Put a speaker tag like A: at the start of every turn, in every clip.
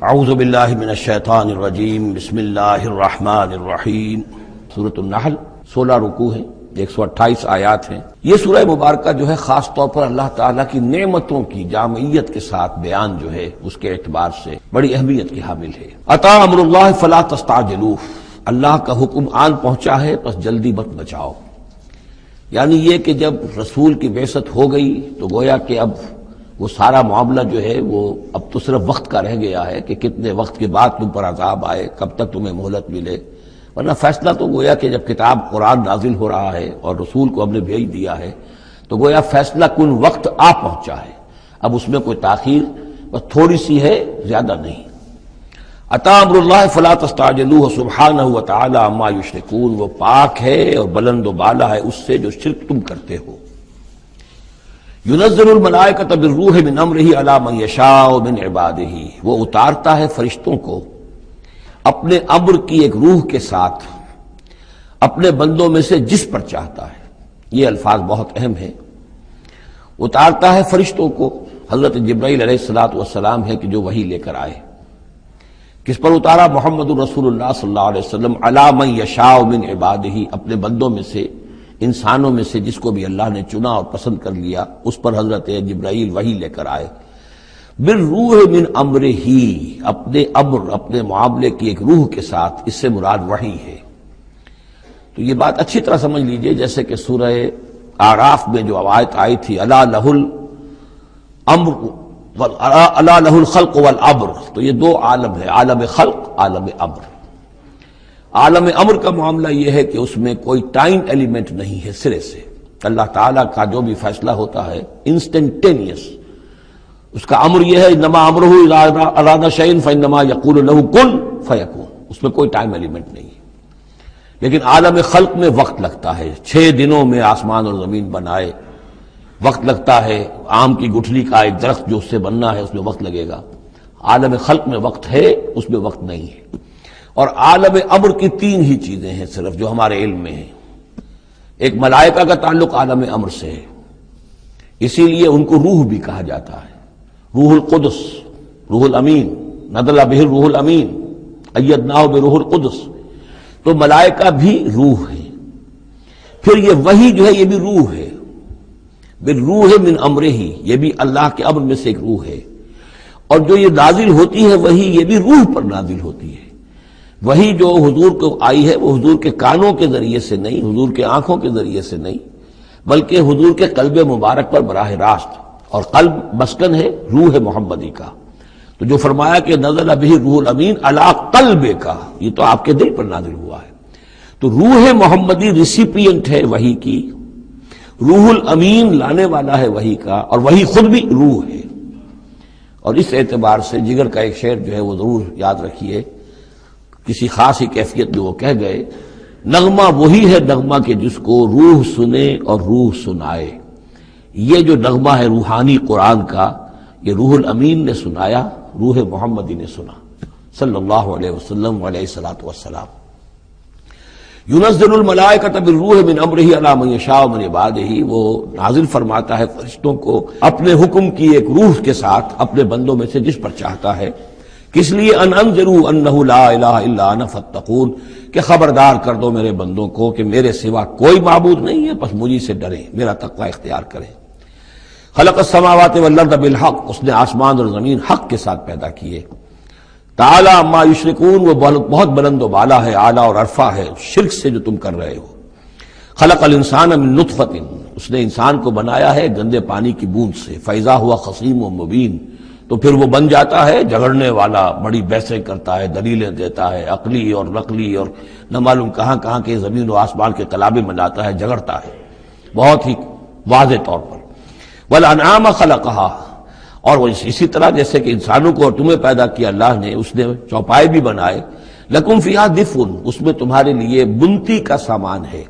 A: اعوذ باللہ من الشیطان الرجیم بسم اللہ الرحمن الرحیم۔ سورۃ النحل 16 رکوع ہیں، 128 آیات ہیں۔ یہ سورہ مبارکہ جو ہے خاص طور پر اللہ تعالیٰ کی نعمتوں کی جامعیت کے ساتھ بیان جو ہے اس کے اعتبار سے بڑی اہمیت کی حامل ہے۔ اتی امر اللہ فلا تستعجلوہ، اللہ کا حکم آن پہنچا ہے پس جلدی مت بچاؤ۔ یعنی یہ کہ جب رسول کی بعثت ہو گئی تو گویا کہ اب وہ سارا معاملہ جو ہے وہ اب تو صرف وقت کا رہ گیا ہے کہ کتنے وقت کے بعد تم پر عذاب آئے، کب تک تمہیں مہلت ملے، ورنہ فیصلہ تو گویا کہ جب کتاب قرآن نازل ہو رہا ہے اور رسول کو ہم نے بھیج دیا ہے تو گویا فیصلہ کن وقت آ پہنچا ہے، اب اس میں کوئی تاخیر بس تھوڑی سی ہے، زیادہ نہیں۔ اتی امر اللہ فلا تستعجلوہ سبحانہ وتعالی عما یشرکون، وہ پاک ہے اور بلند و بالا ہے اس سے جو شرک تم کرتے ہو۔ ينزل الملائکۃ بالروح من امرہ علی من یشاء من عبادہ، وہ اتارتا ہے فرشتوں کو اپنے امر کی ایک روح کے ساتھ اپنے بندوں میں سے جس پر چاہتا ہے۔ یہ الفاظ بہت اہم ہیں۔ اتارتا ہے فرشتوں کو، حضرت جبرائیل علیہ الصلوۃ والسلام ہے کہ جو وحی لے کر آئے۔ کس پر اتارا؟ محمد رسول اللہ صلی اللہ علیہ وسلم علی من یشاء من عبادہ، اپنے بندوں میں سے، انسانوں میں سے جس کو بھی اللہ نے چنا اور پسند کر لیا اس پر حضرت جبرائیل وحی لے کر آئے۔ بالروح من امرہ، اپنے امر، اپنے معاملے کی ایک روح کے ساتھ، اس سے مراد وحی ہے۔ تو یہ بات اچھی طرح سمجھ لیجئے، جیسے کہ سورہ اعراف میں جو آیت آئی تھی الا لہ الامر الا لہ الخلق والامر، تو یہ دو عالم ہے، عالم خلق، عالم امر۔ عالم امر کا معاملہ یہ ہے کہ اس میں کوئی ٹائم ایلیمنٹ نہیں ہے سرے سے، اللہ تعالیٰ کا جو بھی فیصلہ ہوتا ہے انسٹنٹینیس، اس کا امر یہ ہے انما امرہ اذا اراد شیئا فانما یقول له کن فیکون، اس میں کوئی ٹائم ایلیمنٹ نہیں ہے۔ لیکن عالم خلق میں وقت لگتا ہے، 6 دنوں میں آسمان اور زمین بنائے، وقت لگتا ہے۔ آم کی گٹھلی کا ایک درخت جو اس سے بننا ہے اس میں وقت لگے گا۔ عالم خلق میں وقت ہے، اس میں وقت نہیں ہے۔ اور عالم امر کی 3 ہی چیزیں ہیں صرف جو ہمارے علم میں ہیں۔ ایک ملائکہ کا تعلق عالم امر سے ہے، اسی لیے ان کو روح بھی کہا جاتا ہے، روح القدس، روح الامین، نزل بہ الروح الامین، ایدناہ بروح القدس۔ تو ملائکہ بھی روح ہے۔ پھر یہ وحی جو ہے یہ بھی روح ہے، بالروح من امرہ، یہ بھی اللہ کے امر میں سے ایک روح ہے۔ اور جو یہ نازل ہوتی ہے وحی، یہ بھی روح پر نازل ہوتی ہے۔ وہی جو حضور کو آئی ہے وہ حضور کے کانوں کے ذریعے سے نہیں، حضور کے آنکھوں کے ذریعے سے نہیں، بلکہ حضور کے قلب مبارک پر براہ راست، اور قلب مسکن ہے روح محمدی کا۔ تو جو فرمایا کہ نزل بہ روح الامین علی قلبک، یہ تو آپ کے دل پر نازل ہوا ہے۔ تو روح محمدی ریسیپینٹ ہے وحی کی، روح الامین لانے والا ہے وحی کا، اور وحی خود بھی روح ہے۔ اور اس اعتبار سے جگر کا ایک شعر جو ہے وہ ضرور یاد رکھیے، کسی خاص ہی کیفیت میں وہ کہہ گئے، نغمہ وہی ہے نغمہ کہ جس کو روح سنے اور روح سنائے۔ یہ جو نغمہ ہے روحانی قرآن کا، یہ روح الامین نے سنایا، روح محمدی نے سنا صلی اللہ علیہ وسلم علیہ الصلوۃ والسلام۔ ينزل الملائکۃ بالروح من امرہ علی من یشاء من عبادہ، وہ نازل فرماتا ہے فرشتوں کو اپنے حکم کی ایک روح کے ساتھ اپنے بندوں میں سے جس پر چاہتا ہے۔ کس لیے؟ ان انذروا انہ لا الہ الا انا فاتقون، کہ خبردار کر دو میرے بندوں کو کہ میرے سوا کوئی معبود نہیں ہے، بس مجھے سے ڈریں، میرا تقوی اختیار کریں۔ خلق السماوات والارض بالحق، اس نے آسمان اور زمین حق کے ساتھ پیدا کیے۔ تعالی عما یشرکون، وہ بہت بلند و بالا ہے، اعلیٰ اور عرفہ ہے شرک سے جو تم کر رہے ہو۔ خلق الانسان من نطفۃ، اس نے انسان کو بنایا ہے گندے پانی کی بوند سے، فاذا ہوا خصیم مبین، تو پھر وہ بن جاتا ہے جھگڑنے والا، بڑی بحثیں کرتا ہے، دلیلیں دیتا ہے، عقلی اور نقلی اور نہ معلوم کہاں کہاں کے زمین و آسمان کے کلابے بناتا ہے، جھگڑتا ہے بہت ہی واضح طور پر۔ والانعام خلقہا، اور وہ اسی طرح جیسے کہ انسانوں کو اور تمہیں پیدا کیا اللہ نے، اس نے چوپائے بھی بنائے، لکم فیہا دفء، اس میں تمہارے لیے بنتی کا سامان ہے،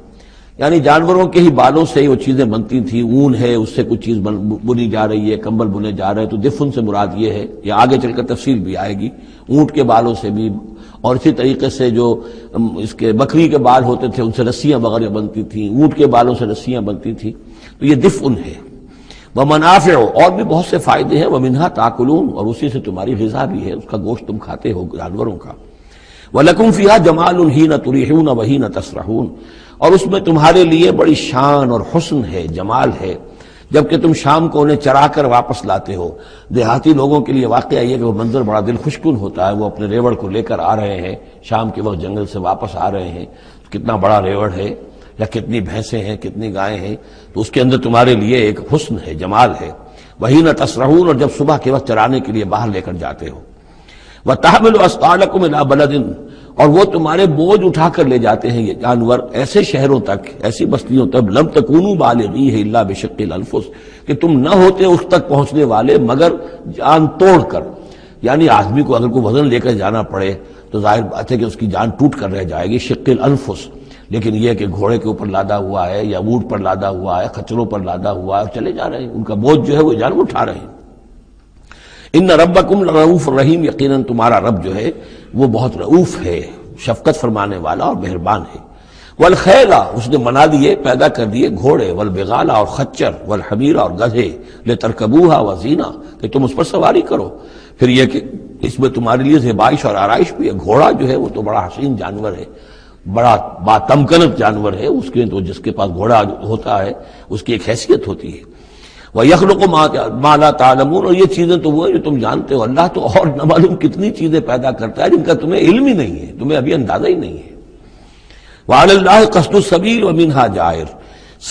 A: یعنی جانوروں کے ہی بالوں سے ہی وہ چیزیں بنتی تھیں، اون ہے اس سے کچھ چیز بنی جا رہی ہے، کمبل بنے جا رہے ہیں، تو دفن سے مراد یہ ہے، یہ آگے چل کر تفصیل بھی آئے گی، اونٹ کے بالوں سے بھی، اور اسی طریقے سے جو اس کے بکری کے بال ہوتے تھے ان سے رسیاں وغیرہ بنتی تھیں، اونٹ کے بالوں سے رسیاں بنتی تھیں، تو یہ دفن ہے۔ ومنافع، اور بھی بہت سے فائدے ہیں، ومنہا تاکلون، اور اسی سے تمہاری غذا بھی ہے، اس کا گوشت تم کھاتے ہو جانوروں کا، وَلَكُمْ فِيهَا جَمَالٌ حِينَ تُرِيحُونَ وَحِينَ تَسْرَحُونَ، اور اس میں تمہارے لیے بڑی شان اور حسن ہے، جمال ہے، جبکہ تم شام کو انہیں چرا کر واپس لاتے ہو۔ دیہاتی لوگوں کے لیے واقعہ یہ کہ وہ منظر بڑا دل خوشکن ہوتا ہے، وہ اپنے ریوڑ کو لے کر آ رہے ہیں، شام کے وقت جنگل سے واپس آ رہے ہیں، کتنا بڑا ریوڑ ہے یا کتنی بھینسیں ہیں، کتنی گائیں ہیں، تو اس کے اندر تمہارے لیے ایک حسن ہے، جمال ہے۔ وَحِينَ تَسْرَحُونَ، اور جب صبح کے وقت چرانے کے لیے باہر لے کر جاتے ہو۔ وَتَحْمِلُ أَثْقَالَكُمْ إِلَىٰ بَلَدٍ، اور وہ تمہارے بوجھ اٹھا کر لے جاتے ہیں یہ جانور ایسے شہروں تک، ایسی بستیوں تک، لم تکونوا بالغیہ الا بشق الانفس، کہ تم نہ ہوتے اس تک پہنچنے والے مگر جان توڑ کر، یعنی آدمی کو اگر کوئی وزن لے کر جانا پڑے تو ظاہر بات ہے کہ اس کی جان ٹوٹ کر رہ جائے گی، شق الانفس، لیکن یہ کہ گھوڑے کے اوپر لادا ہوا ہے یا اونٹ پر لادا ہوا ہے، خچروں پر لادا ہوا ہے، اور چلے جا رہے ہیں، ان کا بوجھ جو ہے وہ جانور اٹھا رہے ہیں۔ ان ربکم لرؤوف الرحیم، یقیناً تمہارا رب جو ہے وہ بہت رؤوف ہے، شفقت فرمانے والا اور مہربان ہے۔ والخیل، اس نے بنا دیے، پیدا کر دیے گھوڑے، والبغال، اور خچر، والحمیر، اور گدھے، لترکبوها وزینہ، کہ تم اس پر سواری کرو۔ پھر یہ کہ اس میں تمہارے لیے زیبائش اور آرائش بھی ہے۔ گھوڑا جو ہے وہ تو بڑا حسین جانور ہے، بڑا باتمکنت جانور ہے، اس کے تو جس کے پاس گھوڑا ہوتا ہے اس کی ایک حیثیت ہوتی ہے۔ وَيَخْلُقُ مَا لَا تَعْلَمُونَ، اور یہ چیزیں تو وہ ہیں جو تم جانتے ہو، اللہ تو اور نہ معلوم کتنی چیزیں پیدا کرتا ہے جن کا تمہیں علم ہی نہیں ہے، تمہیں ابھی اندازہ ہی نہیں ہے۔ وَعَلَى اللَّهِ قَصْدُ السَّبِيلِ وَمِنْهَا جَائِرٌ،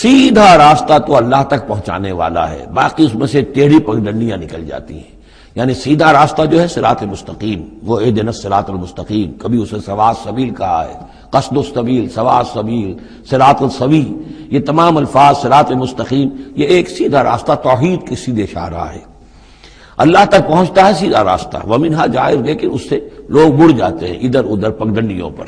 A: سیدھا راستہ تو اللہ تک پہنچانے والا ہے، باقی اس میں سے ٹیڑھی پگڈنڈیاں نکل جاتی ہیں، یعنی سیدھا راستہ جو ہے صراط مستقیم، وہ اہدنا الصراط المستقیم، کبھی اسے سواء السبیل کہا ہے، قصد السبیل، سواء السبیل، صراط السوی، یہ تمام الفاظ صراط مستقیم، یہ ایک سیدھا راستہ توحید کی سیدھے شاہ راہ ہے، اللہ تک پہنچتا ہے سیدھا راستہ۔ وَمِنْهَا جَائِرٌ، لیکن اس سے لوگ مڑ جاتے ہیں ادھر ادھر پگڈنڈیوں پر۔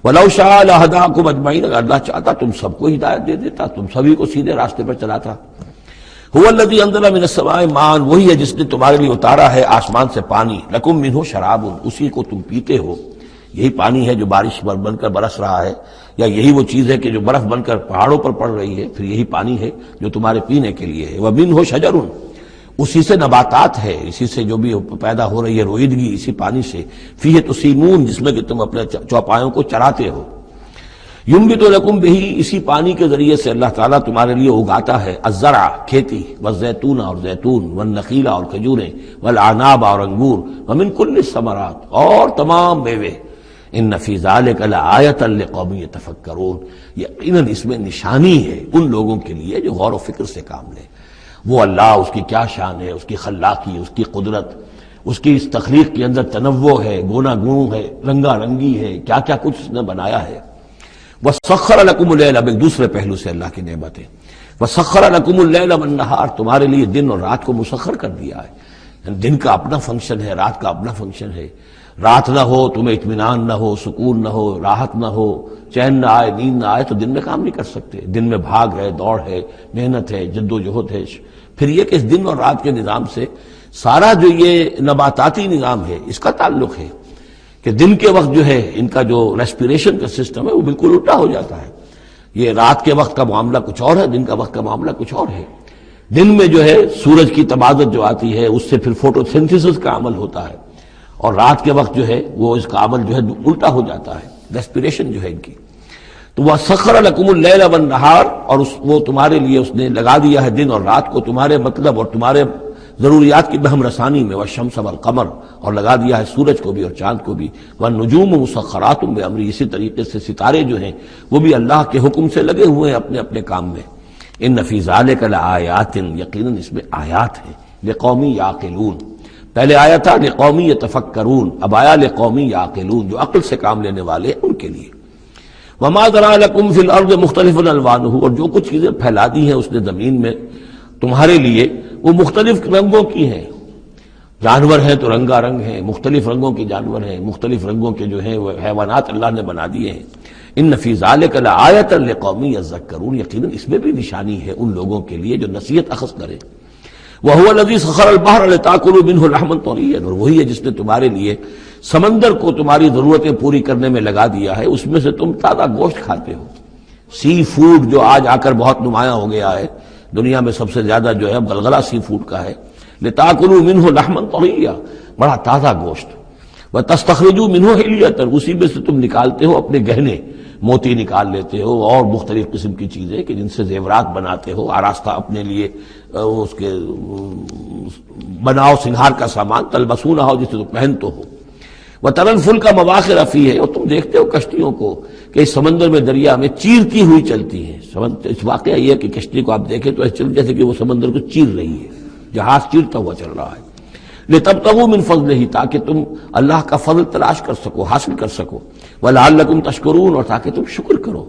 A: وَلَوْ شَاءَ لَهَدَاكُمْ أَجْمَعِينَ، اگر اللہ چاہتا تم سب کو ہدایت دے دیتا، تم سبھی کو سیدھے راستے پر چلاتا۔ هُوَ الَّذِي أَنزَلَ مِنَ السَّمَاءِ مَاءً، وہی ہے جس نے تمہارے لیے اتارا ہے آسمان سے پانی، لَكُم مِّنْهُ شَرَابٌ، اسی کو تم پیتے ہو، یہی پانی ہے جو بارش بن کر برس رہا ہے، یا یہی وہ چیز ہے کہ جو برف بن کر پہاڑوں پر پڑ رہی ہے، پھر یہی پانی ہے جو تمہارے پینے کے لیے ہے۔ وَمِنْهُ شَجَرٌ، اسی سے نباتات ہے، اسی سے جو بھی پیدا ہو رہی ہے روئیدگی اسی پانی سے، فِيهِ تُسِيمُونَ، جس میں کہ تم اپنے چوپایوں کو چراتے ہو۔ ينبت لكم به، اسی پانی کے ذریعے سے اللہ تعالیٰ تمہارے لیے اگاتا ہے، الزرع، کھیتی، والزیتون، اور زیتون، والنخیل، اور کھجوریں، والعناب، اور انگور، ومن كل الثمرات، اور تمام میوے۔ ان فی ذلک لآیۃ لقوم یتفکرون، یقیناً اس میں نشانی ہے ان لوگوں کے لیے جو غور و فکر سے کام لیں۔ وہ اللہ، اس کی کیا شان ہے، اس کی خلاقی، اس کی قدرت، اس کی اس تخلیق کے اندر تنوع ہے، گونا گون ہے، رنگا رنگی ہے، کیا کیا کچھ اس نے بنایا ہے۔ وَسَخَّرَ لَكُمُ اللَّيْلَ، اب ایک دوسرے پہلو سے اللہ کی نعمتیں، وَسَخَّرَ لَكُمُ اللَّيْلَ وَالنَّهَارَ، تمہارے لیے دن اور رات کو مسخر کر دیا ہے، دن کا اپنا فنکشن ہے، رات کا اپنا فنکشن ہے۔ رات نہ ہو تمہیں اطمینان نہ ہو، سکون نہ ہو، راحت نہ ہو، چین نہ آئے، نیند نہ آئے، تو دن میں کام نہیں کر سکتے۔ دن میں بھاگ ہے، دوڑ ہے، محنت ہے، جد و جہد ہے۔ پھر یہ کہ اس دن اور رات کے نظام سے سارا جو یہ نباتاتی نظام ہے اس کا تعلق ہے کہ دن کے وقت جو ہے ان کا جو ریسپیریشن کا سسٹم ہے وہ بالکل الٹا ہو جاتا ہے۔ یہ رات کے وقت کا معاملہ کچھ اور ہے، دن کا وقت کا معاملہ کچھ اور ہے۔ دن میں جو ہے سورج کی تبادت جو آتی ہے اس سے پھر فوٹو سینتھیسس کا عمل ہوتا ہے، اور رات کے وقت جو ہے وہ اس کا عمل جو ہے الٹا ہو جاتا ہے، ریسپیریشن جو ہے ان کی۔ تو وہ سخر لکم اللیل والنہار، اور وہ تمہارے لیے اس نے لگا دیا ہے دن اور رات کو تمہارے مطلب اور تمہارے ضروریات کی بہم رسانی میں، والشمس والقمر، اور لگا دیا ہے سورج کو بھی اور چاند کو بھی، والنجوم مسخرات بامرہ، اسی طریقے سے ستارے جو ہیں وہ بھی اللہ کے حکم سے لگے ہوئے ہیں اپنے اپنے کام میں۔ ان فی ذلک لآیات، یقیناً اس میں آیات ہیں، لقوم یعقلون۔ پہلے آیا تھا لقوم یتفکرون، اب آیا لقوم یعقلون، جو عقل سے کام لینے والے ہیں ان کے لیے۔ وما ذرا لکم فی الارض مختلفا الوانہ، اور جو کچھ چیزیں پھیلا دی ہیں اس نے زمین میں تمہارے لیے وہ مختلف رنگوں کی ہیں۔ جانور ہیں تو رنگا رنگ ہیں، مختلف رنگوں کے جانور ہیں، مختلف رنگوں کے جو ہیں وہ حیوانات اللہ نے بنا دیے ہیں۔ ان فی ذلک لآیۃ لقوم یذکرون، یقیناً اس میں بھی نشانی ہے ان لوگوں کے لیے جو نصیحت اخذ کرے۔ وَهُوَ الَّذِي سَخَرَ الْبَحْرَ لِتَأْكُلُوا مِنْهُ لَحْمًا طَرِيًّا، اور وہی ہے جس نے تمہارے لیے سمندر کو تمہاری ضرورتیں پوری کرنے میں لگا دیا ہے، اس میں سے تم تازہ گوشت کھاتے ہو۔ سی فوڈ جو آج آ کر بہت نمایاں ہو گیا ہے، دنیا میں سب سے زیادہ جو ہے غلغلہ سی فوڈ کا ہے. لِتَأْكُلُوا مِنْهُ لَحْمًا طَرِيًّا، بڑا تازہ گوشت. وَتَسْتَخْرِجُوا مِنْهُ حِلْيَةً، اسی میں سے تم نکالتے ہو اپنے گہنے، موتی نکال لیتے ہو اور مختلف قسم کی چیزیں کہ جن سے زیورات بناتے ہو، آراستہ اپنے لیے اس کے بناؤ سنگھار کا سامان، تلبسونہ ہو جسے تم پہنتے ہو. وَتَرَى الْفُلْكَ مَوَاخِرَ فِيهِ، اور تم دیکھتے ہو کشتیوں کو کہ اس سمندر میں دریا میں چیرتی ہوئی چلتی ہیں. اس واقعہ یہ ہے کہ کشتی کو آپ دیکھیں تو ایسے چل جیسے کہ وہ سمندر کو چیر رہی ہے، جہاز چیرتا ہوا چل رہا ہے. لِتَبْتَغُوا مِنْ فَضْلِهِ، تاکہ تم اللہ کا فضل تلاش کر سکو، حاصل کر سکو. وَلَعَلَّكُمْ تَشْكُرُونَ، اور تاکہ تم شکر کرو.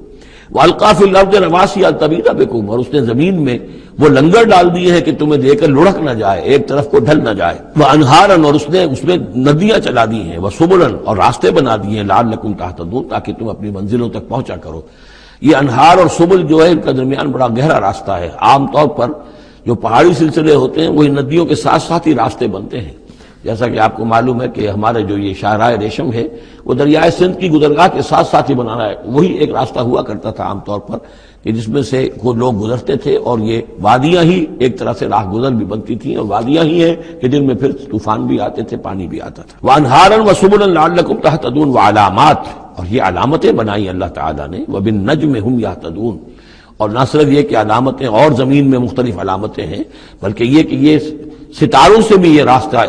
A: وَأَلْقَىٰ فِي الْأَرْضِ رَوَاسِيَ أَن تَمِيدَ بِكُمْ، اور اس نے زمین میں وہ لنگر ڈال دیے ہیں کہ تمہیں دے کر لڑک نہ جائے، ایک طرف کو ڈھل نہ جائے. وَأَنْهَارًا، اور اس میں ندیاں چلا دی ہیں. وَسُبُلًا، اور راستے بنا دیے ہیں. لَعَلَّكُمْ تَهْتَدُونَ، تاکہ تم اپنی منزلوں تک پہنچا کرو. یہ انہار اور سبل جو ہے ان کا درمیان بڑا گہرا راستہ ہے. عام طور پر جو پہاڑی سلسلے ہوتے ہیں وہی ندیوں کے ساتھ ساتھ ہی راستے بنتے ہیں. جیسا کہ آپ کو معلوم ہے کہ ہمارے جو یہ شاہراہ ریشم ہے وہ دریائے سندھ کی گزرگاہ کے ساتھ ساتھ ہی بنانا ہے. وہی ایک راستہ ہوا کرتا تھا عام طور پر کہ جس میں سے وہ لوگ گزرتے تھے، اور یہ وادیاں ہی ایک طرح سے راہ گزر بھی بنتی تھیں، اور وادیاں ہی ہیں کہ جن میں پھر طوفان بھی آتے تھے، پانی بھی آتا تھا. وَأَنْهَارًا وَسُبُلًا لَعَلَّكُمْ تَهْتَدُونَ وَعَلَامَاتٍ، اور یہ علامتیں بنائی اللہ تعالیٰ نے. وَبِالنَّجْمِ هُمْ يَهْتَدُونَ، اور نہ صرف یہ کہ علامتیں اور زمین میں مختلف علامتیں ہیں، بلکہ یہ کہ یہ ستاروں سے بھی یہ راستہ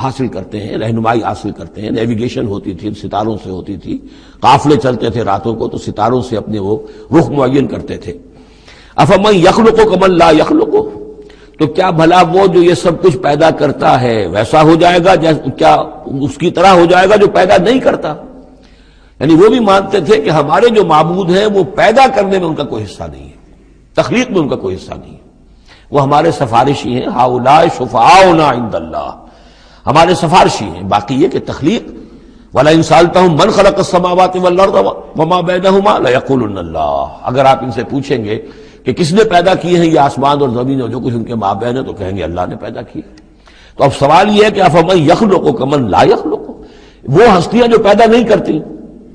A: حاصل کرتے ہیں، رہنمائی حاصل کرتے ہیں. نیویگیشن ہوتی تھی، ستاروں سے ہوتی تھی. قافلے چلتے تھے راتوں کو تو ستاروں سے اپنے وہ رخ معین کرتے تھے. افمن یخلق کمن لا یخلق، تو کیا بھلا وہ جو یہ سب کچھ پیدا کرتا ہے ویسا ہو جائے گا، کیا اس کی طرح ہو جائے گا جو پیدا نہیں کرتا؟ یعنی وہ بھی مانتے تھے کہ ہمارے جو معبود ہیں وہ پیدا کرنے میں ان کا کوئی حصہ نہیں ہے، تخلیق میں ان کا کوئی حصہ نہیں ہے. وہ ہمارے سفارشی ہیں. ہؤلاء شفعاؤنا عند اللہ، ہمارے سفارشی ہیں. باقی یہ کہ تخلیق، وَلَئِن سَأَلْتَهُم مَّنْ خَلَقَ السَّمَاوَاتِ وَالْأَرْضَ وَمَا بَيْنَهُمَا لَيَقُولُنَّ اللَّهُ، اگر آپ ان سے پوچھیں گے کہ کس نے پیدا کیے ہیں یہ آسمان اور زمین اور جو کچھ ان کے مابین ہے، تو کہیں گے اللہ نے پیدا کیے. تو اب سوال یہ ہے کہ افمن یخلق کمن لا یخلق، وہ ہستیاں جو پیدا نہیں کرتی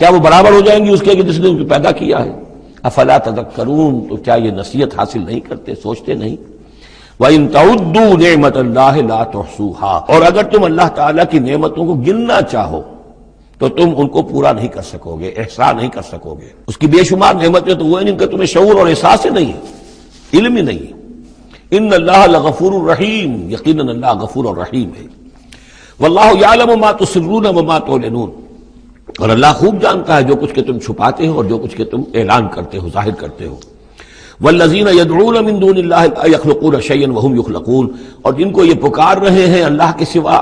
A: کیا وہ برابر ہو جائیں گی اس کے کہ جس نے ان کو پیدا کیا ہے؟ افلا تذکرون، تو کیا یہ نصیحت حاصل نہیں کرتے، سوچتے نہیں؟ وَإِن تَعُدُّوا نِعْمَةَ اللَّهِ لَا تُحْصُوهَا، اور اگر تم اللہ تعالیٰ کی نعمتوں کو گننا چاہو تو تم ان کو پورا نہیں کر سکو گے، احصاء نہیں کر سکو گے. اس کی بے شمار نعمتیں تو وہ ہیں جن کا تمہیں شعور اور احساس ہی نہیں ہے، علم ہی نہیں ہے. ان اللہ لغفور الرحیم، یقیناً اللہ غفور اور رحیم ہے. واللہ یعلم ما تسرون وما تعلنون، اور اللہ خوب جانتا ہے جو کچھ کہ تم چھپاتے ہو اور جو کچھ کہ تم اعلان کرتے ہو، ظاہر کرتے ہو. والذین یدعون من دون اللہ لا یخلقون شیئا وهم یخلقون، اور جن کو یہ پکار رہے ہیں اللہ کے سوا،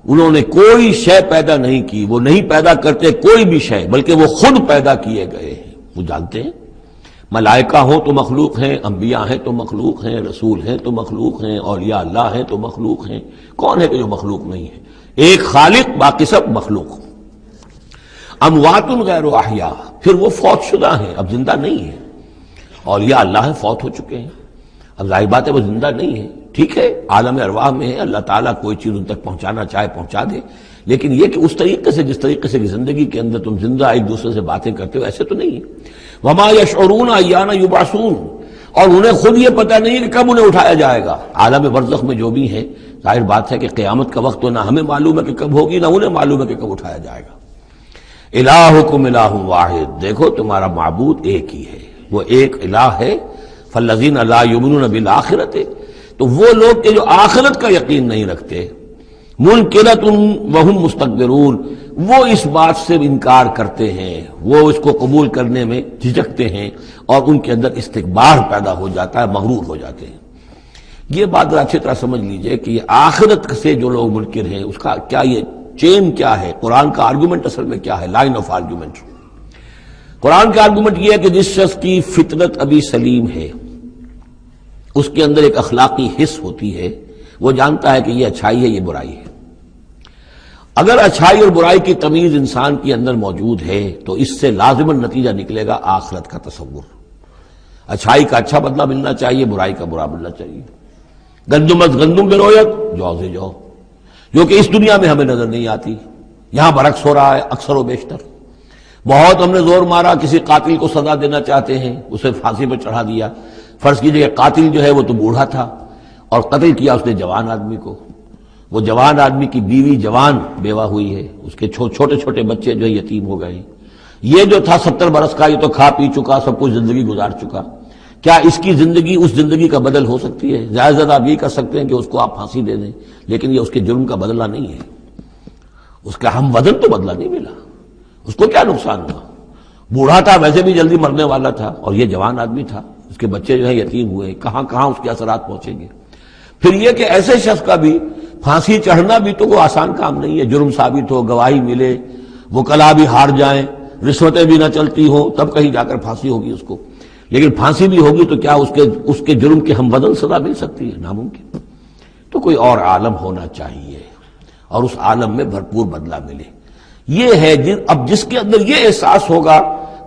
A: انہوں نے کوئی شے پیدا نہیں کی، وہ نہیں پیدا کرتے کوئی بھی شے، بلکہ وہ خود پیدا کیے گئے ہیں. وہ جانتے ہیں ملائکہ ہوں تو مخلوق ہیں، انبیاء ہیں تو مخلوق ہیں، رسول ہیں تو مخلوق ہیں، اولیاء اللہ ہیں تو مخلوق ہیں. کون ہے کہ جو مخلوق نہیں ہے؟ ایک خالق، باقی سب مخلوق. اموات غیر احیاء، پھر وہ فوت شدہ ہیں، اب زندہ نہیں ہیں. اولیاء اللہ ہیں، فوت ہو چکے ہیں، اب ظاہر بات ہے وہ زندہ نہیں ہے. ٹھیک ہے عالم ارواح میں ہے، اللہ تعالیٰ کوئی چیز ان تک پہنچانا چاہے پہنچا دے، لیکن یہ کہ اس طریقے سے جس طریقے سے زندگی کے اندر تم زندہ ایک دوسرے سے باتیں کرتے ہو ایسے تو نہیں ہے. وما یشعرون ایان یبعثون، اور انہیں خود یہ پتہ نہیں کہ کب انہیں اٹھایا جائے گا. عالم برزخ میں جو بھی ہیں ظاہر بات ہے کہ قیامت کا وقت تو نہ ہمیں معلوم ہے کہ کب ہوگی، نہ انہیں معلوم ہے کہ کب اٹھایا جائے گا. الہکم الہ واحد، دیکھو تمہارا معبود ایک ہی ہے، وہ ایک الہ ہے. فالذین لا یؤمنون بالآخرۃ، تو وہ لوگ کہ جو آخرت کا یقین نہیں رکھتے، منکرۃ وہم مستکبرون، وہ اس بات سے انکار کرتے ہیں، وہ اس کو قبول کرنے میں جھجکتے ہیں اور ان کے اندر استکبار پیدا ہو جاتا ہے، مغرور ہو جاتے ہیں. یہ بات اچھی طرح سمجھ لیجئے کہ یہ آخرت سے جو لوگ منکر ہیں اس کا کیا یہ چین کیا ہے، قرآن کا آرگومنٹ اصل میں کیا ہے، لائن آف آرگومنٹ. قرآن کا آرگومنٹ یہ ہے کہ جس شخص کی فطرت ابھی سلیم ہے، اس کے اندر ایک اخلاقی حس ہوتی ہے، وہ جانتا ہے کہ یہ اچھائی ہے یہ برائی ہے. اگر اچھائی اور برائی کی تمیز انسان کے اندر موجود ہے تو اس سے لازماً نتیجہ نکلے گا آخرت کا تصور. اچھائی کا اچھا بدلہ ملنا چاہیے، برائی کا برا ملنا چاہیے. گندم از گندم برویت جو سے جو، جو کہ اس دنیا میں ہمیں نظر نہیں آتی، یہاں برعکس ہو رہا ہے اکثر و بیشتر. بہت ہم نے زور مارا، کسی قاتل کو سزا دینا چاہتے ہیں، اسے پھانسی پر چڑھا دیا، فرض کیجئے کہ قاتل جو ہے وہ تو بوڑھا تھا اور قتل کیا اس نے جوان آدمی کو، وہ جوان آدمی کی بیوی جوان بیوہ ہوئی ہے، اس کے چھوٹے چھوٹے بچے جو ہے یتیم ہو گئے، یہ جو تھا 70 برس کا، یہ تو کھا پی چکا، سب کچھ زندگی گزار چکا، کیا اس کی زندگی اس زندگی کا بدل ہو سکتی ہے؟ زیادہ زیادہ آپ یہ کر سکتے ہیں کہ اس کو آپ پھانسی دے دیں، لیکن یہ اس کے جرم کا بدلہ نہیں ہے، اس کا ہم وزن تو بدلہ نہیں ملا، اس کو کیا نقصان ہوا؟ بوڑھا تھا، ویسے بھی جلدی مرنے والا تھا، اور یہ جوان آدمی تھا، اس کے بچے جو ہیں یتیم ہوئے، کہاں کہاں اس کے اثرات پہنچیں گے۔ پھر یہ کہ ایسے شخص کا بھی پھانسی چڑھنا بھی تو کوئی آسان کام نہیں ہے، جرم ثابت ہو، گواہی ملے، وکلاء بھی ہار جائیں، رشوتیں بھی نہ چلتی ہوں، تب کہیں جا کر پھانسی ہوگی اس کو، لیکن پھانسی بھی ہوگی تو کیا اس کے جرم کے ہم وزن سزا مل سکتی ہے؟ ناممکن۔ تو کوئی اور عالم ہونا چاہیے اور اس عالم میں بھرپور بدلہ ملے، یہ ہے اب جس کے اندر یہ احساس ہوگا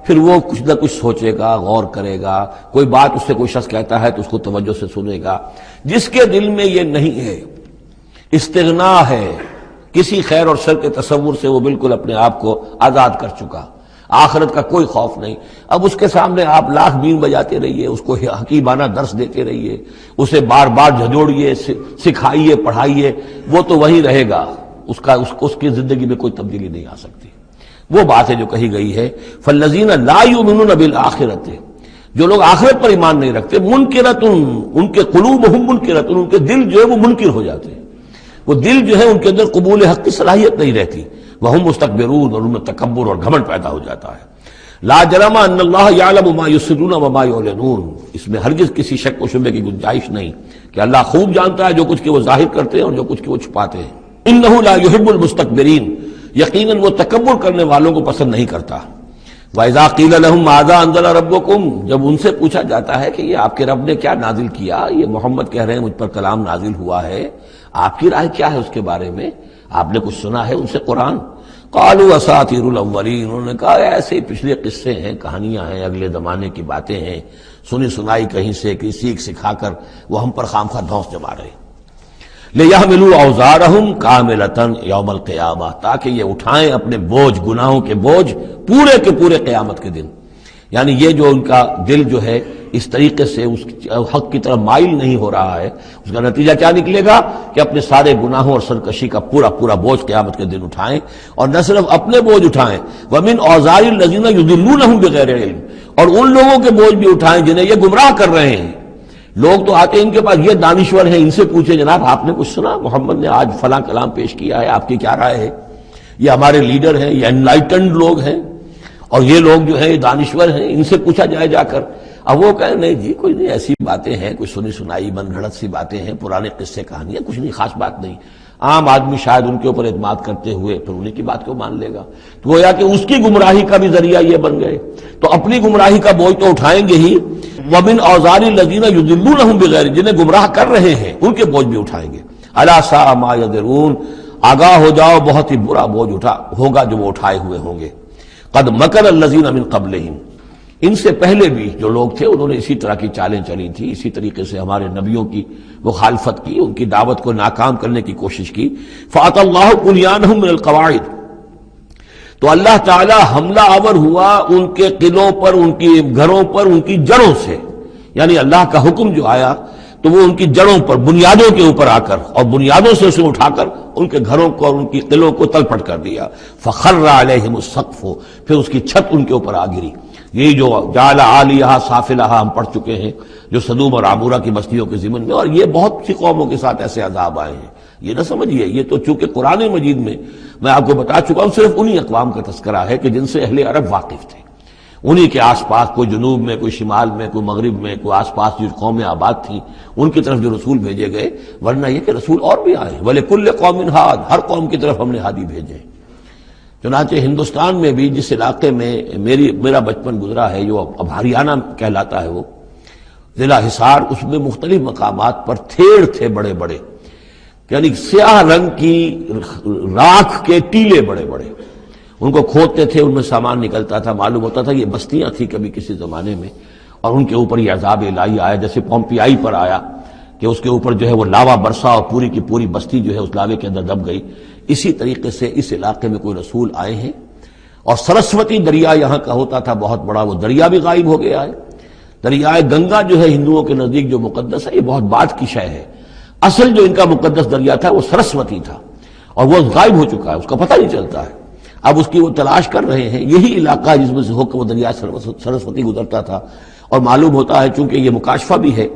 A: پھر وہ کچھ نہ کچھ سوچے گا، غور کرے گا، کوئی بات اس سے کوئی شخص کہتا ہے تو اس کو توجہ سے سنے گا۔ جس کے دل میں یہ نہیں ہے، استغنا ہے، کسی خیر اور شر کے تصور سے وہ بالکل اپنے آپ کو آزاد کر چکا، آخرت کا کوئی خوف نہیں، اب اس کے سامنے آپ لاکھ بین بجاتے رہیے، اس کو حکیمانہ درس دیتے رہیے، اسے بار بار جھنجھوڑیے، سکھائیے، پڑھائیے، وہ تو وہی رہے گا، اس کی زندگی میں کوئی تبدیلی نہیں آ سکتی۔ وہ بات ہے جو کہی گئی ہے فالذین لا یؤمنون بالآخرۃ، جو لوگ آخرت پر ایمان نہیں رکھتے، منکرۃ، ان کے قلوبہم منکرۃ، ان کے دل جو ہے وہ منکر ہو جاتے ہیں، وہ دل جو ہے ان کے اندر قبول حق کی صلاحیت نہیں رہتی، وہم مستکبرون، اور ان میں تکبر اور گھمنڈ پیدا ہو جاتا ہے۔ لا جرم ان اللہ یعلم ما یسرون وما یعلنون، اس میں ہرگز کسی شک و شبہ کی گنجائش نہیں کہ اللہ خوب جانتا ہے جو کچھ کہ وہ ظاہر کرتے ہیں اور جو کچھ کہ وہ چھپاتے ہیں۔ انہ لا یحب المستکبرین، یقیناً وہ تکبر کرنے والوں کو پسند نہیں کرتا۔ وَإِذَا قِيلَ لَهُمْ مَاذَا أَنزَلَ رَبُّكُمْ، جب ان سے پوچھا جاتا ہے کہ یہ آپ کے رب نے کیا نازل کیا، یہ محمد کہہ رہے ہیں مجھ پر کلام نازل ہوا ہے، آپ کی رائے کیا ہے اس کے بارے میں، آپ نے کچھ سنا ہے ان سے قرآن؟ قَالُوا أَسَاطِيرُ الْأَوَّلِينَ، انہوں نے کہا ایسے پچھلے قصے ہیں، کہانیاں ہیں، اگلے زمانے کی باتیں ہیں، سنی سنائی کہیں سے کسی سکھا کر وہ ہم پر خام خواہ دھونس جما رہے ہیں۔ لِيَحْمِلُوا أَوْزَارَهُمْ كَامِلَةً يَوْمَ الْقِيَامَةِ، تاکہ یہ اٹھائیں اپنے بوجھ، گناہوں کے بوجھ پورے کے پورے قیامت کے دن۔ یعنی یہ جو ان کا دل جو ہے اس طریقے سے اس حق کی طرف مائل نہیں ہو رہا ہے، اس کا نتیجہ کیا نکلے گا کہ اپنے سارے گناہوں اور سرکشی کا پورا پورا بوجھ قیامت کے دن اٹھائیں، اور نہ صرف اپنے بوجھ اٹھائیں، وَمِنْ أَوْزَارِ الَّذِينَ يُضِلُّونَهُمْ بِغَيْرِ عِلْمٍ، اور ان لوگوں کے بوجھ بھی اٹھائیں جنہیں یہ گمراہ کر رہے ہیں۔ لوگ تو آتے ہیں ان کے پاس، یہ دانشور ہیں، ان سے پوچھیں جناب آپ نے کچھ سنا، محمد نے آج فلاں کلام پیش کیا ہے، آپ کی کیا رائے ہے؟ یہ ہمارے لیڈر ہیں، یہ انلائٹنڈ لوگ ہیں، اور یہ لوگ جو ہیں یہ دانشور ہیں، ان سے پوچھا جائے جا کر۔ اب وہ کہیں نہیں جی کوئی نہیں، ایسی باتیں ہیں، کوئی سنی سنائی من گھڑت سی باتیں ہیں، پرانے قصے کہانیاں، کچھ نہیں، خاص بات نہیں۔ عام آدمی شاید ان کے اوپر اعتماد کرتے ہوئے پھر انہیں کی بات کو مان لے گا، تو گویا کہ اس کی گمراہی کا بھی ذریعہ یہ بن گئے، تو اپنی گمراہی کا بوجھ تو اٹھائیں گے ہی، وَمِنْ أَوْزَارِ الَّذِينَ يُضِلُّونَهُمْ بِغَيْرِ، جنہیں گمراہ کر رہے ہیں ان کے بوجھ بھی اٹھائیں گے۔ أَلَا سَاءَ مَا يَذِرُونَ، آگاہ ہو جاؤ بہت ہی برا بوجھ ہوگا جو وہ اٹھائے ہوئے ہوں گے۔ قَدْ مَكَرَ الَّذِينَ مِنْ قَبْلِهِمْ، ان سے پہلے بھی جو لوگ تھے انہوں نے اسی طرح کی چالیں چلی تھی، اسی طریقے سے ہمارے نبیوں کی مخالفت کی، ان کی دعوت کو ناکام کرنے کی کوشش کی۔ فَأَتَى اللَّهُ بُنْيَانَهُم مِّنَ الْقَوَاعِدِ، تو اللہ تعالی حملہ آور ہوا ان کے قلعوں پر، ان کی گھروں پر، ان کی جڑوں سے، یعنی اللہ کا حکم جو آیا تو وہ ان کی جڑوں پر، بنیادوں کے اوپر آ کر، اور بنیادوں سے اسے اٹھا کر ان کے گھروں کو اور ان کی قلعوں کو تلپٹ کر دیا۔ فَخَرَّ عَلَيْهِمُ السَّقْفُ، پھر اس کی چھت ان کے اوپر آ گری۔ یہی جو جعل عالیہا سافلہا ہم پڑھ چکے ہیں، جو سدوم اور عمورہ کی بستیوں کے ضمن میں، اور یہ بہت سی قوموں کے ساتھ ایسے عذاب آئے ہیں، یہ نہ سمجھیے، یہ تو چونکہ قرآن مجید میں آپ کو بتا چکا ہوں صرف انہی اقوام کا تذکرہ ہے کہ جن سے اہل عرب واقف تھے، انہی کے آس پاس، کوئی جنوب میں، کوئی شمال میں، کوئی مغرب میں، کوئی آس پاس جو قومیں آباد تھیں ان کی طرف جو رسول بھیجے گئے، ورنہ یہ کہ رسول اور بھی آئے، وَلِكُلِّ قَوْمٍ ہاد، ہر قوم کی طرف ہم نے ہادی بھیجے۔ چنانچہ ہندوستان میں بھی جس علاقے میں میرا بچپن گزرا ہے، جو اب ہریانہ کہلاتا ہے، وہ ضلع حصار، اس میں مختلف مقامات پر تھیڑ تھے بڑے بڑے، یعنی سیاہ رنگ کی راکھ کے ٹیلے بڑے بڑے، ان کو کھودتے تھے، ان میں سامان نکلتا تھا، معلوم ہوتا تھا یہ بستیاں تھیں کبھی کسی زمانے میں، اور ان کے اوپر یہ عذاب الہی آیا، جیسے پومپیائی پر آیا کہ اس کے اوپر جو ہے وہ لاوا برسا اور پوری کی پوری بستی جو ہے اس لاوے کے اندر دب گئی۔ اسی طریقے سے اس علاقے میں کوئی رسول آئے ہیں، اور سرسوتی دریا یہاں کا ہوتا تھا بہت بڑا، وہ دریا بھی غائب ہو گیا ہے، دریائے گنگا جو ہے ہندوؤں کے نزدیک جو مقدس ہے، یہ بہت بعد کی شے ہے. اصل جو ان کا مقدس دریا تھا وہ سرسوتی تھا، اور وہ غائب ہو چکا ہے، اس کا پتہ نہیں چلتا ہے. اب اس کی وہ تلاش کر رہے ہیں. یہی علاقہ جس میں سے ہو کر وہ دریا سرسوتی گزرتا تھا، اور معلوم ہوتا ہے چونکہ یہ مکاشفہ بھی ہے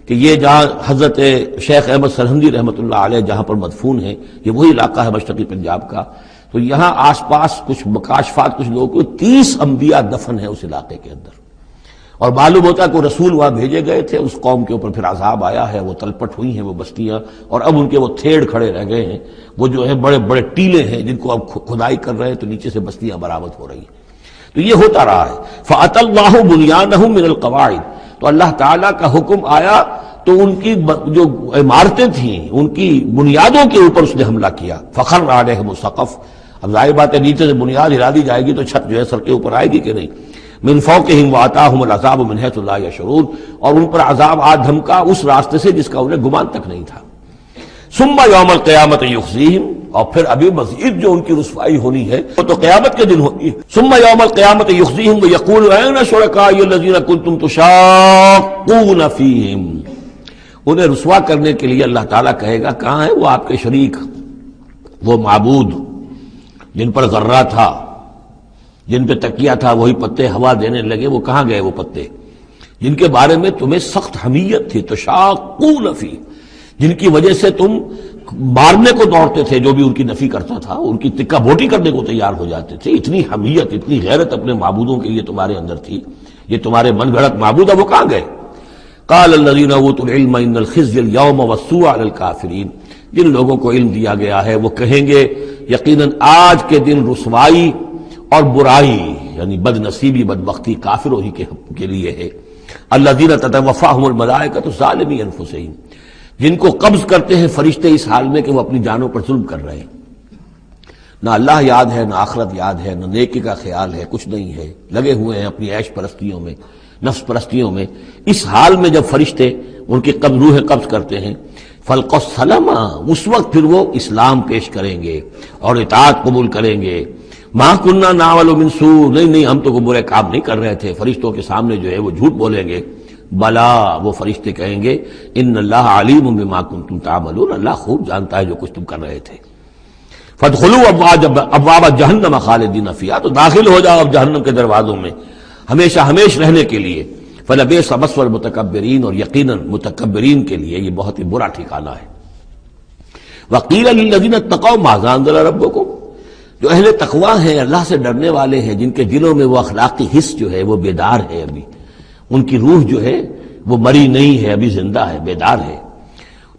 A: کہ یہ جہاں حضرت شیخ احمد سرہندی رحمۃ اللہ علیہ جہاں پر مدفون ہیں، یہ وہی علاقہ ہے مشرقی پنجاب کا. تو یہاں آس پاس کچھ مکاشفات، کچھ لوگوں کو 30 انبیاء دفن ہیں اس علاقے کے اندر، اور معلوم ہوتا ہے کہ رسول وہاں بھیجے گئے تھے. اس قوم کے اوپر پھر عذاب آیا ہے، وہ تلپٹ ہوئی ہیں وہ بستیاں، اور اب ان کے وہ تھیڑ کھڑے رہ گئے ہیں. وہ جو ہے بڑے بڑے ٹیلے ہیں جن کو اب کھدائی کر رہے ہیں تو نیچے سے بستیاں برآمد ہو رہی ہیں. تو یہ ہوتا رہا ہے. فَأَتَى اللَّهُ بُنْيَانَهُم مِّنَ الْقَوَاعِدِ، تو اللہ تعالیٰ کا حکم آیا تو ان کی جو عمارتیں تھیں ان کی بنیادوں کے اوپر اس نے حملہ کیا. فَخَرَّ عَلَيْهِمُ السَّقْفُ، اب ظاہر بات ہے نیچے سے بنیاد ہلا دی جائے گی تو چھت جو ہے سر کے اوپر آئے گی کہ نہیں. من فوقہم وآتاہم العذاب من حیث لا یشعرون، اور ان پر عذاب آ دھمکا اس راستے سے جس کا انہیں گمان تک نہیں تھا. ثم یوم القیامت یخزیہم، اور پھر ابھی مزید جو ان کی رسوائی ہونی ہے وہ تو قیامت کے دن ہوگی. ثم یوم القیامت یخزیہم ویقول این شرکائی الذین کنتم تشاقون فیہم، انہیں رسوا کرنے کے لیے اللہ تعالیٰ کہے گا کہاں ہے وہ آپ کے شریک، وہ معبود جن پر غرہ تھا، جن پہ تکیہ تھا، وہی پتے ہوا دینے لگے، وہ کہاں گئے وہ پتے جن کے بارے میں تمہیں سخت حمیت تھی. تشاقون فی، جن کی وجہ سے تم مارنے کو دوڑتے تھے، جو بھی ان کی نفی کرتا تھا ان کی تکہ بوٹی کرنے کو تیار ہو جاتے تھے. اتنی حمیت، اتنی غیرت اپنے معبودوں کے لیے تمہارے اندر تھی. یہ تمہارے من گھڑت معبود ہے، وہ کہاں گئے؟ قال الذین اوتوا العلم ان الخزي اليوم والسوء على الكافرین، جن لوگوں کو علم دیا گیا ہے وہ کہیں گے یقیناً آج کے دن رسوائی اور برائی یعنی بد نصیبی بدبختی کافروں ہی کے لیے ہے. الذین تتوفاہم الملائکۃ ظالمی انفسہم، جن کو قبض کرتے ہیں فرشتے اس حال میں کہ وہ اپنی جانوں پر ظلم کر رہے ہیں. نہ اللہ یاد ہے، نہ آخرت یاد ہے، نہ نیکی کا خیال ہے، کچھ نہیں ہے، لگے ہوئے ہیں اپنی عیش پرستیوں میں، نفس پرستیوں میں. اس حال میں جب فرشتے ان کی روح قبض کرتے ہیں، فلق السلامہ، اس وقت پھر وہ اسلام پیش کریں گے اور اطاعت قبول کریں گے. ما کننا نعمل من سوء، نہیں ہم تو کوئی برے کام نہیں کر رہے تھے. فرشتوں کے سامنے جو ہے وہ جھوٹ بولیں گے. بلا، وہ فرشتے کہیں گے ان اللہ علیم بما کنتم تعملون، اللہ خوب جانتا ہے جو کچھ تم کر رہے تھے. فادخلوا ابواب جہنم خالدین فیہا، تو داخل ہو جاؤ اب جہنم کے دروازوں میں ہمیشہ ہمیش رہنے کے لیے. فلبئس مثوى المتکبرین، اور یقیناً متکبرین کے لیے یہ بہت ہی برا ٹھکانہ ہے. وقیل للذین اتقوا ماذا انزل ربکم، جو اہل تقویٰ ہیں، اللہ سے ڈرنے والے ہیں، جن کے دلوں میں وہ اخلاقی حس جو ہے وہ بیدار ہے، ابھی ان کی روح جو ہے وہ مری نہیں ہے، ابھی زندہ ہے، بیدار ہے.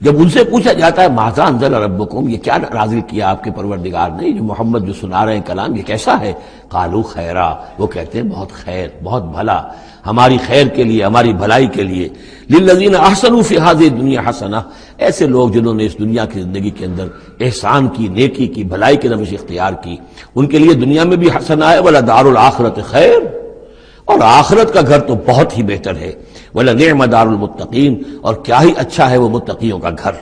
A: جب ان سے پوچھا جاتا ہے ماذا انزل ربکم، یہ کیا نازل کیا آپ کے پروردگار نے، جو محمد جو سنا رہے ہیں کلام، یہ کیسا ہے؟ قالوا خیرا، وہ کہتے ہیں بہت خیر، بہت بھلا، ہماری خیر کے لیے، ہماری بھلائی کے لیے. للذین احسنوا فی ھذہ الدنیا حسنہ، ایسے لوگ جنہوں نے اس دنیا کی زندگی کے اندر احسان کی، نیکی کی، بھلائی کی روش اختیار کی، ان کے لیے دنیا میں بھی حسنہ ہے. ولدار الآخرۃ خیر، اور آخرت کا گھر تو بہت ہی بہتر ہے. وَلَنِعْمَ دَارُ الْمُتَّقِينَ، اور کیا ہی اچھا ہے وہ متقیوں کا گھر.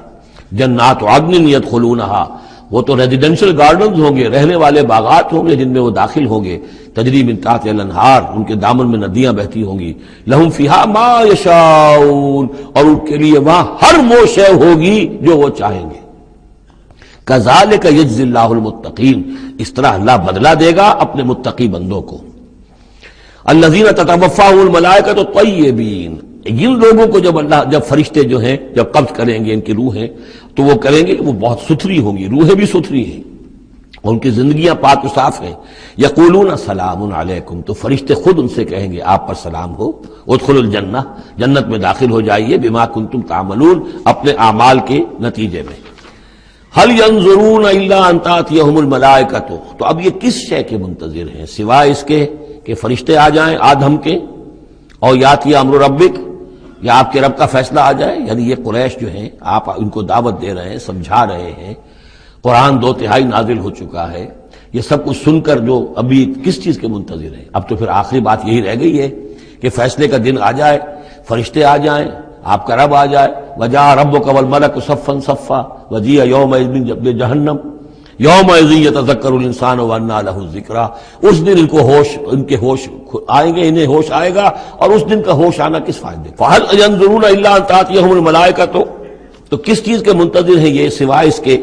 A: جنات عدن يدخلونها، وہ تو ریزیڈینشل گارڈنز ہوں گے، رہنے والے باغات ہوں گے جن میں وہ داخل ہوں گے. تجری من تحتها الانہار، ان کے دامن میں ندیاں بہتی ہوں گی. لہم فیہا ما یشاؤون، اور ان کے لیے وہاں ہر وہ شے ہوگی جو وہ چاہیں گے. کذالک یجزی اللہ المتقین، اس طرح اللہ بدلہ دے گا اپنے متقی بندوں کو. الذین تتوفاہم الملائکۃ الطیبین، ان لوگوں کو جب فرشتے جو ہیں جب قبض کریں گے ان کی روحیں، تو وہ کریں گے کہ وہ بہت ستھری ہوں گی، روحیں بھی ستھری ہیں، ان کی زندگیاں پاک و صاف ہیں. یقولون سلام علیکم، تو فرشتے خود ان سے کہیں گے آپ پر سلام ہو. ادخلوا الجنہ، جنت میں داخل ہو جائیے. بما کنتم تعملون، اپنے اعمال کے نتیجے میں. هل ينظرون الا ان تاتيهم الملائکۃ، تو اب یہ کس شے کے منتظر ہیں سوائے اس کے کہ فرشتے آ جائیں آدم کے، اور یاتی امر ربک، یا آپ کے رب کا فیصلہ آ جائے. یعنی یہ قریش جو ہیں، آپ ان کو دعوت دے رہے ہیں، سمجھا رہے ہیں، قرآن 2 تہائی نازل ہو چکا ہے، یہ سب کچھ سن کر جو ابھی کس چیز کے منتظر ہیں؟ اب تو پھر آخری بات یہی رہ گئی ہے کہ فیصلے کا دن آ جائے، فرشتے آ جائیں، آپ کا رب آ جائے. وجاء ربک والملک صفا صفا وجیء یومئذ بجہنم یومئذ یتذکر الانسان وانى لہ الذکریٰ، اس دن ان کے ہوش آئیں گے، انہیں ہوش آئے گا، اور اس دن کا ہوش آنا کس فائدے؟ فہل ینظرون الا ان تأتیہم الملائکۃ، تو کس چیز کے منتظر ہیں یہ سوائے اس کے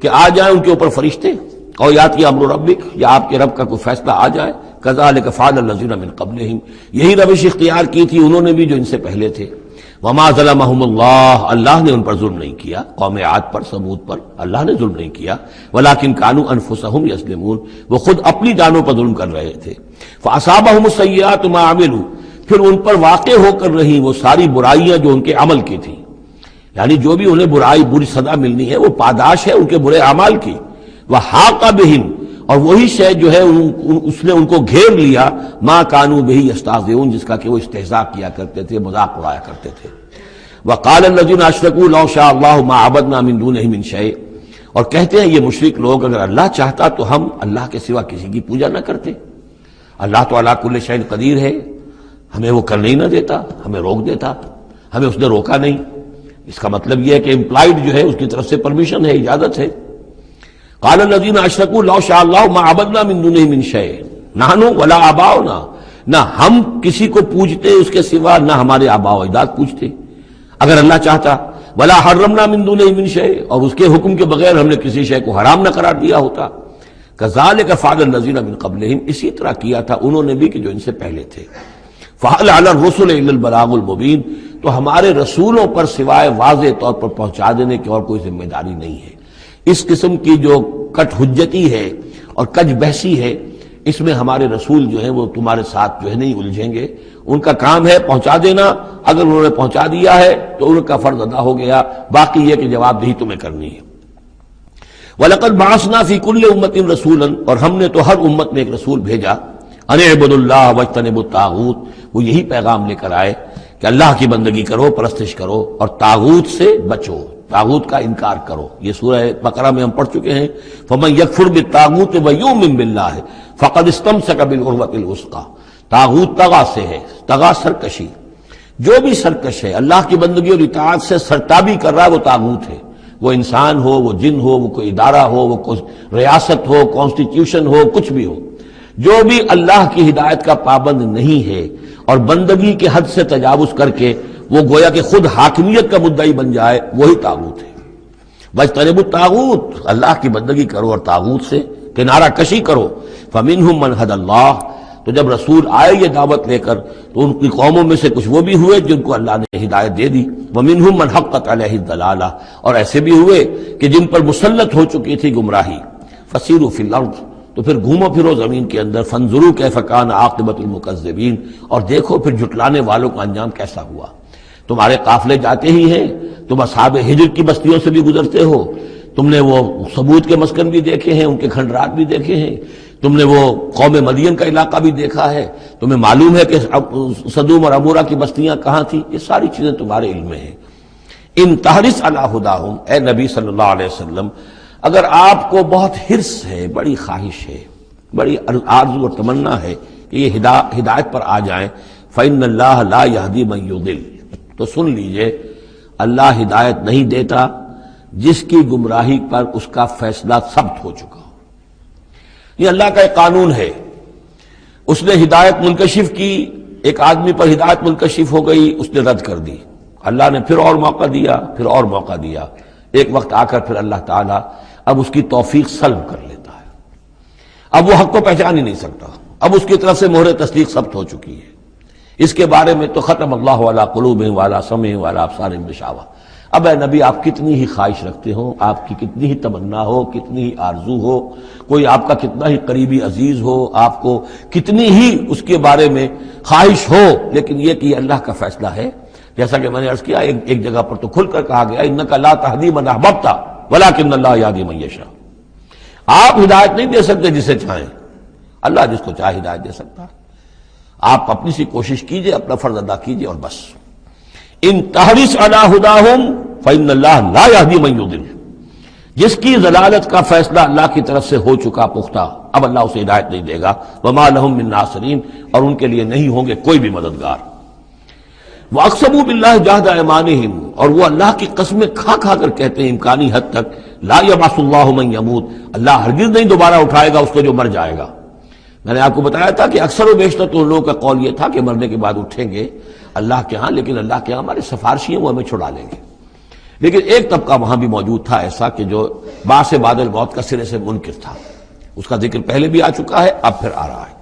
A: کہ آ جائیں ان کے اوپر فرشتے، اور یاتی امر ربک، یا آپ کے رب کا کوئی فیصلہ آ جائے۔ کذالک فعل الذین من قبلہم، یہی روش اختیار کی تھی انہوں نے بھی جو ان سے پہلے تھے۔ وما ظلمہم اللہ، اللہ نے ان پر ظلم نہیں کیا، قوم عاد پر ثمود پر اللہ نے ظلم نہیں کیا، ولکن کانوا انفسہم یظلمون، وہ خود اپنی جانوں پر ظلم کر رہے تھے۔ فاصابہم السیئات ما عملوا، پھر ان پر واقع ہو کر رہی وہ ساری برائیاں جو ان کے عمل کی تھیں، یعنی جو بھی انہیں بری سزا ملنی ہے وہ پاداش ہے ان کے برے اعمال کی۔ وحاق بہم، اور وہی شے جو ہے اس نے ان کو گھیر لیا، ما کانوا بہ یستہزئون، جس کا کہ وہ استہزاء کیا کرتے تھے، مذاق اڑایا کرتے تھے۔ وقال الذین اشرکوا لو شاء اللہ ما عبدنا من دونہ من شیء، اور کہتے ہیں یہ مشرک لوگ اگر اللہ چاہتا تو ہم اللہ کے سوا کسی کی پوجا نہ کرتے۔ اللہ تو علی کل شیء قدیر ہے، ہمیں وہ کرنے ہی نہ دیتا، ہمیں روک دیتا، ہمیں اس نے روکا نہیں۔ اس کا مطلب یہ ہے کہ امپلائڈ جو ہے اس کی طرف سے پرمیشن ہے، اجازت ہے۔ قال الذین اشرکوا لو شاء اللہ ما عبدنا من دونہ من شیء نحن ولا آباؤنا، نہ ہم کسی کو پوجتے اس کے سوا، نہ ہمارے آباء و اجداد پوجتے اگر اللہ چاہتا۔ ولا حرمنا من دونہ من شیء، اور اس کے حکم کے بغیر ہم نے کسی شے کو حرام نہ قرار دیا ہوتا۔ کذالک فعل الذین من قبلہم، اسی طرح کیا تھا انہوں نے بھی کہ جو ان سے پہلے تھے۔ فہل علی الرسل الا البلاغ المبین، تو ہمارے رسولوں پر سوائے واضح طور پر پہنچا دینے کی اور کوئی ذمہ داری نہیں ہے۔ اس قسم کی جو کٹ حجتی ہے اور کج بحثی ہے، اس میں ہمارے رسول جو ہیں وہ تمہارے ساتھ جو ہے نہیں الجھیں گے، ان کا کام ہے پہنچا دینا، اگر انہوں نے پہنچا دیا ہے تو ان کا فرض ادا ہو گیا، باقی یہ کہ جواب دہی تمہیں کرنی ہے۔ وَلَقَدْ بَعَثْنَا فِي كُلِّ أُمَّةٍ رَسُولًا، اور ہم نے تو ہر امت میں ایک رسول بھیجا، أَنِ اعْبُدُوا اللَّهَ وَاجْتَنِبُوا الطَّاغُوتَ، وہ یہی پیغام لے کر آئے کہ اللہ کی بندگی کرو، پرستش کرو، اور طاغوت سے بچو، طاغوت کا انکار کرو۔ یہ سورہ بقرہ میں ہم پڑھ چکے ہیں۔ فَمَن يَكْفُرْ بِالطَّاغُوتِ وَيُؤْمِن بِاللَّهِ فَقَدِ اسْتَمْسَكَ بِالْعُرْوَةِ الْوُثْقَىٰ، طاغوت طغا سے ہے، طغا سرکشی، جو بھی سرکش ہے اللہ کی بندگی اور اطاعت سے سرتابی کر رہا ہے وہ طاغوت ہے، وہ انسان ہو، وہ جن ہو، وہ کوئی ادارہ ہو، وہ کوئی ریاست ہو، کانسٹیٹیوشن ہو، کچھ بھی ہو، جو بھی اللہ کی ہدایت کا پابند نہیں ہے اور بندگی کے حد سے تجاوز کر کے وہ گویا کہ خود حاکمیت کا مدعی بن جائے، وہی طاغوت ہے۔ واجتنبوا الطاغوت، اللہ کی بندگی کرو اور طاغوت سے کنارہ کشی کرو۔ فمنہم من ھدی اللہ، تو جب رسول آئے یہ دعوت لے کر تو ان کی قوموں میں سے کچھ وہ بھی ہوئے جن کو اللہ نے ہدایت دے دی، ومنہم من حقت علیہ الضلالہ، اور ایسے بھی ہوئے کہ جن پر مسلط ہو چکی تھی گمراہی۔ فسیروا فی الارض، تو پھر گھومو پھرو زمین کے اندر، فانظروا کیف کان عاقبۃ المکذبین، اور دیکھو پھر جھٹلانے والوں کا انجام کیسا ہوا۔ تمہارے قافلے جاتے ہی ہیں، تم اصحاب ہجر کی بستیوں سے بھی گزرتے ہو، تم نے وہ ثمود کے مسکن بھی دیکھے ہیں، ان کے کھنڈرات بھی دیکھے ہیں، تم نے وہ قوم مدین کا علاقہ بھی دیکھا ہے، تمہیں معلوم ہے کہ سدوم اور عمورہ کی بستیاں کہاں تھیں، یہ ساری چیزیں تمہارے علم میں ہیں۔ ان تحرص علی ہداہم، اے نبی صلی اللہ علیہ وسلم، اگر آپ کو بہت حرص ہے، بڑی خواہش ہے، بڑی آرزو اور تمنا ہے کہ یہ ہدایت پر آ جائیں، فإن اللہ لا یہدی من یضل، تو سن لیجئے اللہ ہدایت نہیں دیتا جس کی گمراہی پر اس کا فیصلہ ثبت ہو چکا ہو۔ یہ اللہ کا ایک قانون ہے، اس نے ہدایت منکشف کی، ایک آدمی پر ہدایت منکشف ہو گئی، اس نے رد کر دی، اللہ نے پھر اور موقع دیا، پھر اور موقع دیا، ایک وقت آ کر پھر اللہ تعالیٰ اب اس کی توفیق سلب کر لیتا ہے، اب وہ حق کو پہچان ہی نہیں سکتا، اب اس کی طرف سے مہر تصدیق ثبت ہو چکی ہے۔ اس کے بارے میں تو ختم اللہ علی قلوبہم وعلی سمعہم وعلی ابصارہم غشاوہ۔ اب اے نبی آپ کتنی ہی خواہش رکھتے ہو، آپ کی کتنی ہی تمنا ہو، کتنی ہی آرزو ہو، کوئی آپ کا کتنا ہی قریبی عزیز ہو، آپ کو کتنی ہی اس کے بارے میں خواہش ہو، لیکن یہ کہ یہ اللہ کا فیصلہ ہے، جیسا کہ میں نے عرض کیا ایک جگہ پر تو کھل کر کہا گیا انک لا تہدی من احببت ولکن اللہ یہدی من یشاء، آپ ہدایت نہیں دے سکتے جسے چاہیں، اللہ جس کو چاہے ہدایت دے سکتا ہے، آپ اپنی سی کوشش کیجئے، اپنا فرض ادا کیجئے اور بس۔ ان تحرص علی ہداہم فإن اللہ لا یہدی من یضل، جس کی ضلالت کا فیصلہ اللہ کی طرف سے ہو چکا پختہ، اب اللہ اسے ہدایت نہیں دے گا، وما لہم من ناصرین، اور ان کے لیے نہیں ہوں گے کوئی بھی مددگار۔ وَأَقْسَمُوا بِاللَّهِ جَهْدَ أَيْمَانِهِمْ، اور وہ اللہ کی قسمیں کھا کھا کر کہتے ہیں امکانی حد تک لا یبعث اللہ من یموت، اللہ ہرگز نہیں دوبارہ اٹھائے گا اس کو جو مر جائے گا۔ میں نے آپ کو بتایا تھا کہ اکثر و بیشتر تو لوگوں کا قول یہ تھا کہ مرنے کے بعد اٹھیں گے اللہ کے ہاں، لیکن اللہ کے ہاں ہمارے سفارشی ہیں، وہ ہمیں چھڑا لیں گے۔ لیکن ایک طبقہ وہاں بھی موجود تھا ایسا کہ جو بعث بعد الموت کا سرے سے منکر تھا، اس کا ذکر پہلے بھی آ چکا ہے، اب پھر آ رہا ہے۔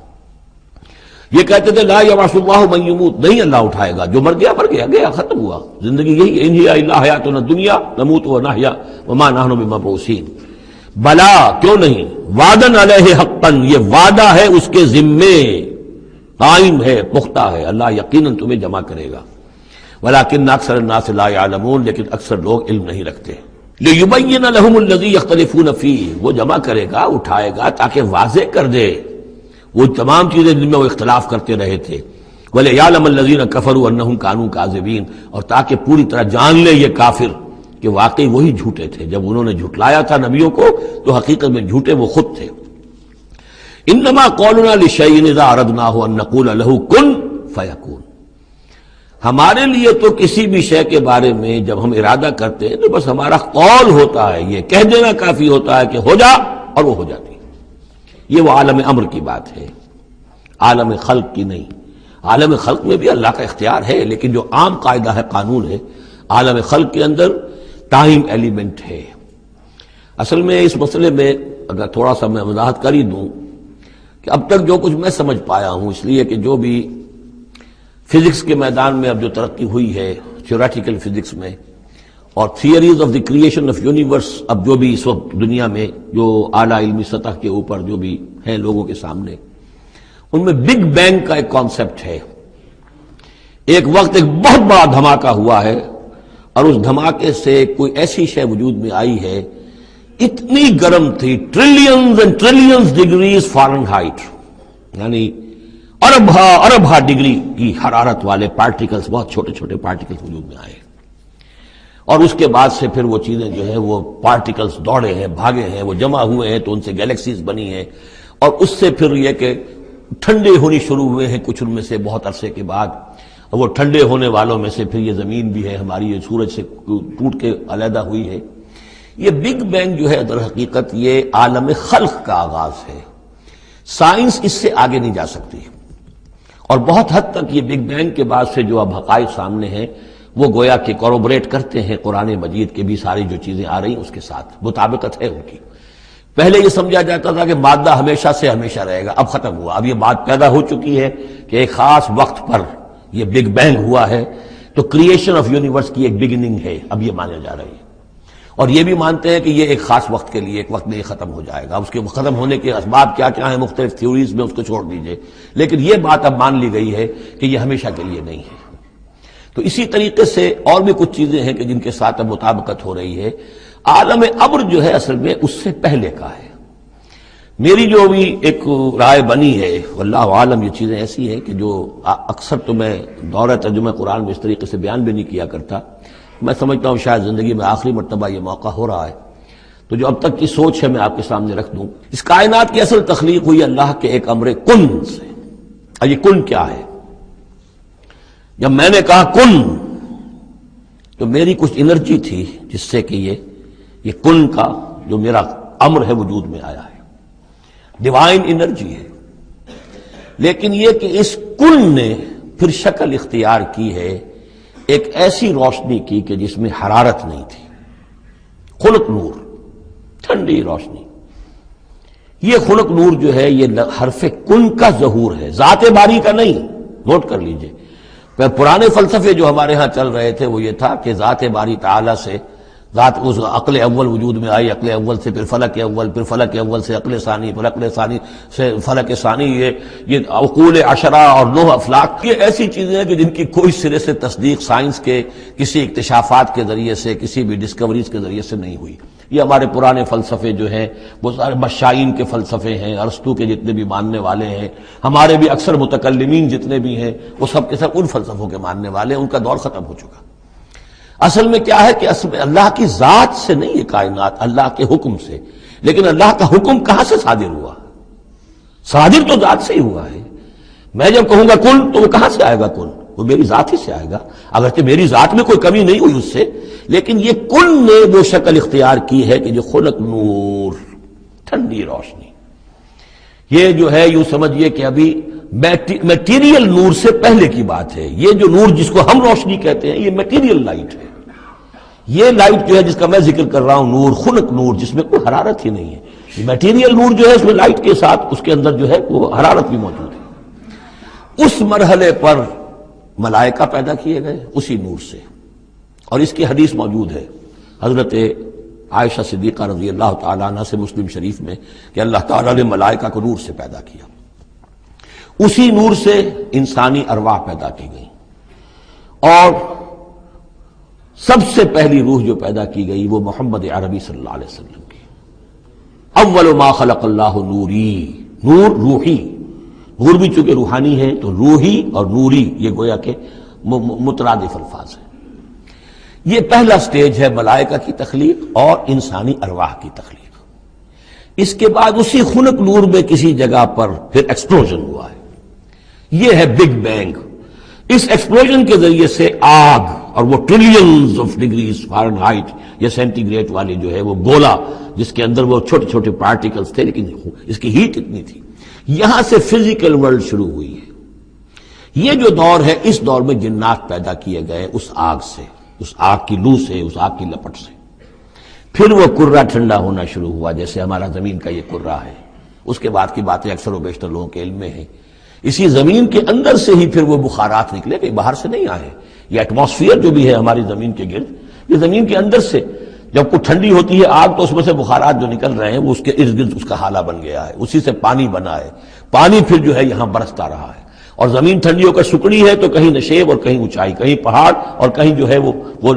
A: یہ کہتے تھے لا یبعث اللہ من یموت، نہیں اللہ اٹھائے گا، جو مر گیا مر گیا، گیا ختم ہوا، زندگی یہی ان ہی الا حیاتنا الدنیا نموت ونحیا وما نحن بمبعوثین۔ بلا، کیوں نہیں، وعدن علیہ حقا، یہ وعدہ ہے اس کے ذمے، قائم ہے، پختہ ہے، اللہ یقیناً تمہیں جمع کرے گا۔ ولکن اکثر الناس لا یعلمون، لیکن اکثر لوگ علم نہیں رکھتے۔ لیبین لهم الذی یختلفون فیہ، وہ جمع کرے گا، اٹھائے گا تاکہ واضح کر دے وہ تمام چیزیں جن میں وہ اختلاف کرتے رہے تھے۔ وَلِيَعْلَمَ الَّذِينَ كَفَرُوا أَنَّهُمْ كَانُوا كَاذِبِينَ، اور تاکہ پوری طرح جان لے یہ کافر کہ واقعی وہی جھوٹے تھے، جب انہوں نے جھٹلایا تھا نبیوں کو تو حقیقت میں جھوٹے وہ خود تھے۔ انما قولنا لشیء اذا اردناه ان نقول له کن فیکون، ہمارے لیے تو کسی بھی شے کے بارے میں جب ہم ارادہ کرتے ہیں تو بس ہمارا قول ہوتا ہے، یہ کہہ دینا کافی ہوتا ہے کہ ہو جا، اور وہ ہو جاتی ہے۔ یہ وہ عالم امر کی بات ہے، عالم خلق کی نہیں۔ عالم خلق میں بھی اللہ کا اختیار ہے، لیکن جو عام قاعدہ ہے، قانون ہے، عالم خلق کے اندر ٹائم ایلیمنٹ ہے۔ اصل میں اس مسئلے میں اگر تھوڑا سا میں وضاحت کر ہی دوں کہ اب تک جو کچھ میں سمجھ پایا ہوں، اس لیے کہ جو بھی فزکس کے میدان میں اب جو ترقی ہوئی ہے، تھیوریٹیکل فزکس میں، اور theories of the creation of universe, اب جو بھی اس وقت دنیا میں جو اعلیٰ علمی سطح کے اوپر جو بھی ہیں لوگوں کے سامنے، ان میں بگ بینگ کا ایک کانسیپٹ ہے۔ ایک وقت ایک بہت بڑا دھماکہ ہوا ہے، اور اس دھماکے سے کوئی ایسی شے وجود میں آئی ہے، اتنی گرم تھی، trillions and trillions degrees foreign height, یعنی اربھا ڈگری کی حرارت والے پارٹیکلز، بہت چھوٹے چھوٹے پارٹیکلز وجود میں آئے، اور اس کے بعد سے پھر وہ چیزیں جو ہیں وہ پارٹیکلز دوڑے ہیں، بھاگے ہیں، وہ جمع ہوئے ہیں تو ان سے گیلیکسیز بنی ہیں، اور اس سے پھر یہ کہ ٹھنڈے ہونی شروع ہوئے ہیں کچھ ان میں سے بہت عرصے کے بعد، وہ ٹھنڈے ہونے والوں میں سے پھر یہ زمین بھی ہے ہماری، یہ سورج سے ٹوٹ کے علیحدہ ہوئی ہے۔ یہ بگ بینگ جو ہے در حقیقت یہ عالم خلق کا آغاز ہے، سائنس اس سے آگے نہیں جا سکتی، اور بہت حد تک یہ بگ بینگ کے بعد سے جو اب حقائق سامنے ہیں وہ گویا کہ کوروبریٹ کرتے ہیں قرآن مجید کے بھی ساری جو چیزیں آ رہی ہیں اس کے ساتھ مطابقت ہے ان کی۔ پہلے یہ سمجھا جاتا تھا کہ مادہ ہمیشہ سے ہمیشہ رہے گا، اب ختم ہوا، اب یہ بات پیدا ہو چکی ہے کہ ایک خاص وقت پر یہ بگ بینگ ہوا ہے، تو کریشن آف یونیورس کی ایک بگننگ ہے، اب یہ مانا جا رہی ہے، اور یہ بھی مانتے ہیں کہ یہ ایک خاص وقت کے لیے، ایک وقت میں یہ ختم ہو جائے گا۔ اس کے ختم ہونے کے اسباب کیا کیا ہیں مختلف تھیوریز میں، اس کو چھوڑ دیجئے، لیکن یہ بات اب مان لی گئی ہے کہ یہ ہمیشہ کے لیے نہیں ہے۔ تو اسی طریقے سے اور بھی کچھ چیزیں ہیں کہ جن کے ساتھ اب مطابقت ہو رہی ہے۔ عالم امر جو ہے اصل میں اس سے پہلے کا ہے۔ میری جو بھی ایک رائے بنی ہے، واللہ عالم، یہ چیزیں ایسی ہیں کہ جو اکثر تو میں دورہ ترجمہ قرآن میں اس طریقے سے بیان بھی نہیں کیا کرتا، میں سمجھتا ہوں شاید زندگی میں آخری مرتبہ یہ موقع ہو رہا ہے، تو جو اب تک کی سوچ ہے میں آپ کے سامنے رکھ دوں۔ اس کائنات کی اصل تخلیق ہوئی اللہ کے ایک امر کن سے۔ اور یہ کن کیا ہے؟ جب میں نے کہا کن تو میری کچھ انرجی تھی جس سے کہ یہ کن کا جو میرا امر ہے وجود میں آیا ہے، ڈیوائن انرجی ہے، لیکن یہ کہ اس کن نے پھر شکل اختیار کی ہے ایک ایسی روشنی کی کہ جس میں حرارت نہیں تھی، خلق نور، ٹھنڈی روشنی۔ یہ خلق نور جو ہے یہ حرف کن کا ظہور ہے، ذات باری کا نہیں، نوٹ کر لیجئے۔ پرانے فلسفے جو ہمارے ہاں چل رہے تھے وہ یہ تھا کہ ذات باری تعالی سے ذات اس عقل اول وجود میں آئی، عقل اول سے پھر فلک اول، پھر فلک اول سے عقل ثانی، پھر عقل ثانی سے فلک ثانی، یہ عقول عشرہ اور 9 افلاک، یہ ایسی چیزیں ہیں کہ جن کی کوئی سرے سے تصدیق سائنس کے کسی اکتشافات کے ذریعے سے، کسی بھی ڈسکوریز کے ذریعے سے نہیں ہوئی۔ یہ ہمارے پرانے فلسفے جو ہیں وہ سارے مشائین کے فلسفے ہیں، ارسطو کے جتنے بھی ماننے والے ہیں، ہمارے بھی اکثر متکلمین جتنے بھی ہیں وہ سب کے سب ان فلسفوں کے ماننے والے ہیں، ان کا دور ختم ہو چکا۔ اصل میں کیا ہے کہ اصل میں اللہ کی ذات سے نہیں یہ کائنات، اللہ کے حکم سے، لیکن اللہ کا حکم کہاں سے صادر ہوا؟ صادر تو ذات سے ہی ہوا ہے۔ میں جب کہوں گا کن تو وہ کہاں سے آئے گا کن؟ وہ میری ذات ہی سے آئے گا، اگرچہ میری ذات میں کوئی کمی نہیں ہوئی اس سے، لیکن یہ کل نے وہ شکل اختیار کی ہے کہ جو خلق نور، ٹھنڈی روشنی، یہ جو ہے یوں سمجھیے کہ ابھی میٹیریل نور سے پہلے کی بات ہے. یہ جو نور جس کو ہم روشنی کہتے ہیں یہ میٹیریل لائٹ ہے. یہ لائٹ جو ہے جس کا میں ذکر کر رہا ہوں نور، خلق نور، جس میں کوئی حرارت ہی نہیں ہے. یہ میٹیریل نور جو ہے اس میں لائٹ کے ساتھ اس کے اندر جو ہے وہ حرارت بھی موجود ہے. اس مرحلے پر ملائکہ پیدا کیے گئے اسی نور سے، اور اس کی حدیث موجود ہے حضرت عائشہ صدیقہ رضی اللہ تعالیٰ عنہ سے مسلم شریف میں کہ اللہ تعالیٰ نے ملائکہ کو نور سے پیدا کیا. اسی نور سے انسانی ارواح پیدا کی گئی، اور سب سے پہلی روح جو پیدا کی گئی وہ محمد عربی صلی اللہ علیہ وسلم کی. اول ما خلق اللہ نوری، نور روحی، نور بھی چونکہ روحانی ہے تو روحی اور نوری یہ گویا کہ مترادف الفاظ ہیں. یہ پہلا سٹیج ہے ملائکہ کی تخلیق اور انسانی ارواح کی تخلیق. اس کے بعد اسی خلق نور میں کسی جگہ پر پھر ایکسپلوژن ہوا ہے، یہ ہے بگ بینگ. اس ایکسپلوژن کے ذریعے سے آگ، اور وہ ٹریلینز آف ڈگریز فارنہائٹ یا سینٹی گریڈ والے جو ہے وہ گولا جس کے اندر وہ چھوٹے چھوٹے پارٹیکلز تھے لیکن اس کی ہیٹ اتنی تھی، یہاں سے فزیکل ورلڈ شروع ہوئی ہے. یہ جو دور ہے اس دور میں جنات پیدا کیے گئے اس آگ سے، اس آگ کی لو سے، اس آگ کی لپٹ سے. پھر وہ کرہ ٹھنڈا ہونا شروع ہوا جیسے ہمارا زمین کا یہ کرہ ہے. اس کے بعد کی باتیں اکثر و بیشتر لوگوں کے علم میں ہیں. اسی زمین کے اندر سے ہی پھر وہ بخارات نکلے، کہ باہر سے نہیں آئے. یہ ایٹماسفیئر جو بھی ہے ہماری زمین کے گرد، یہ زمین کے اندر سے جب کوئی ٹھنڈی ہوتی ہے آگ تو اس میں سے بخارات جو نکل رہے ہیں وہ اس کے ارد گرد اس کا حالہ بن گیا ہے، اسی سے پانی بنا ہے. پانی پھر جو ہے یہاں برستا رہا ہے، اور زمین ٹھنڈی ہو کر سکڑی ہے تو کہیں نشیب اور کہیں اونچائی، کہیں پہاڑ اور کہیں جو ہے وہ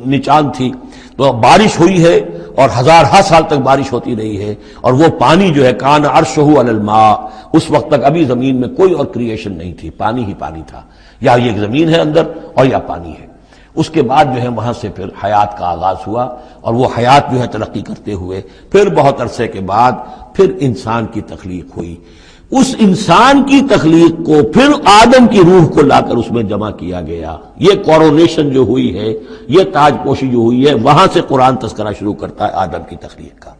A: نچان تھی. تو بارش ہوئی ہے اور ہزارہا سال تک بارش ہوتی رہی ہے، اور وہ پانی جو ہے کان عرشہ علی الماء، اس وقت تک ابھی زمین میں کوئی اور کریشن نہیں تھی، پانی ہی پانی تھا. یا یہ زمین ہے اندر اور یا پانی ہے. اس کے بعد جو ہے وہاں سے پھر حیات کا آغاز ہوا، اور وہ حیات جو ہے ترقی کرتے ہوئے پھر بہت عرصے کے بعد پھر انسان کی تخلیق ہوئی. اس انسان کی تخلیق کو پھر آدم کی روح کو لا کر اس میں جمع کیا گیا. یہ کورونیشن جو ہوئی ہے، یہ تاج پوشی جو ہوئی ہے، وہاں سے قرآن تذکرہ شروع کرتا ہے آدم کی تخلیق کا.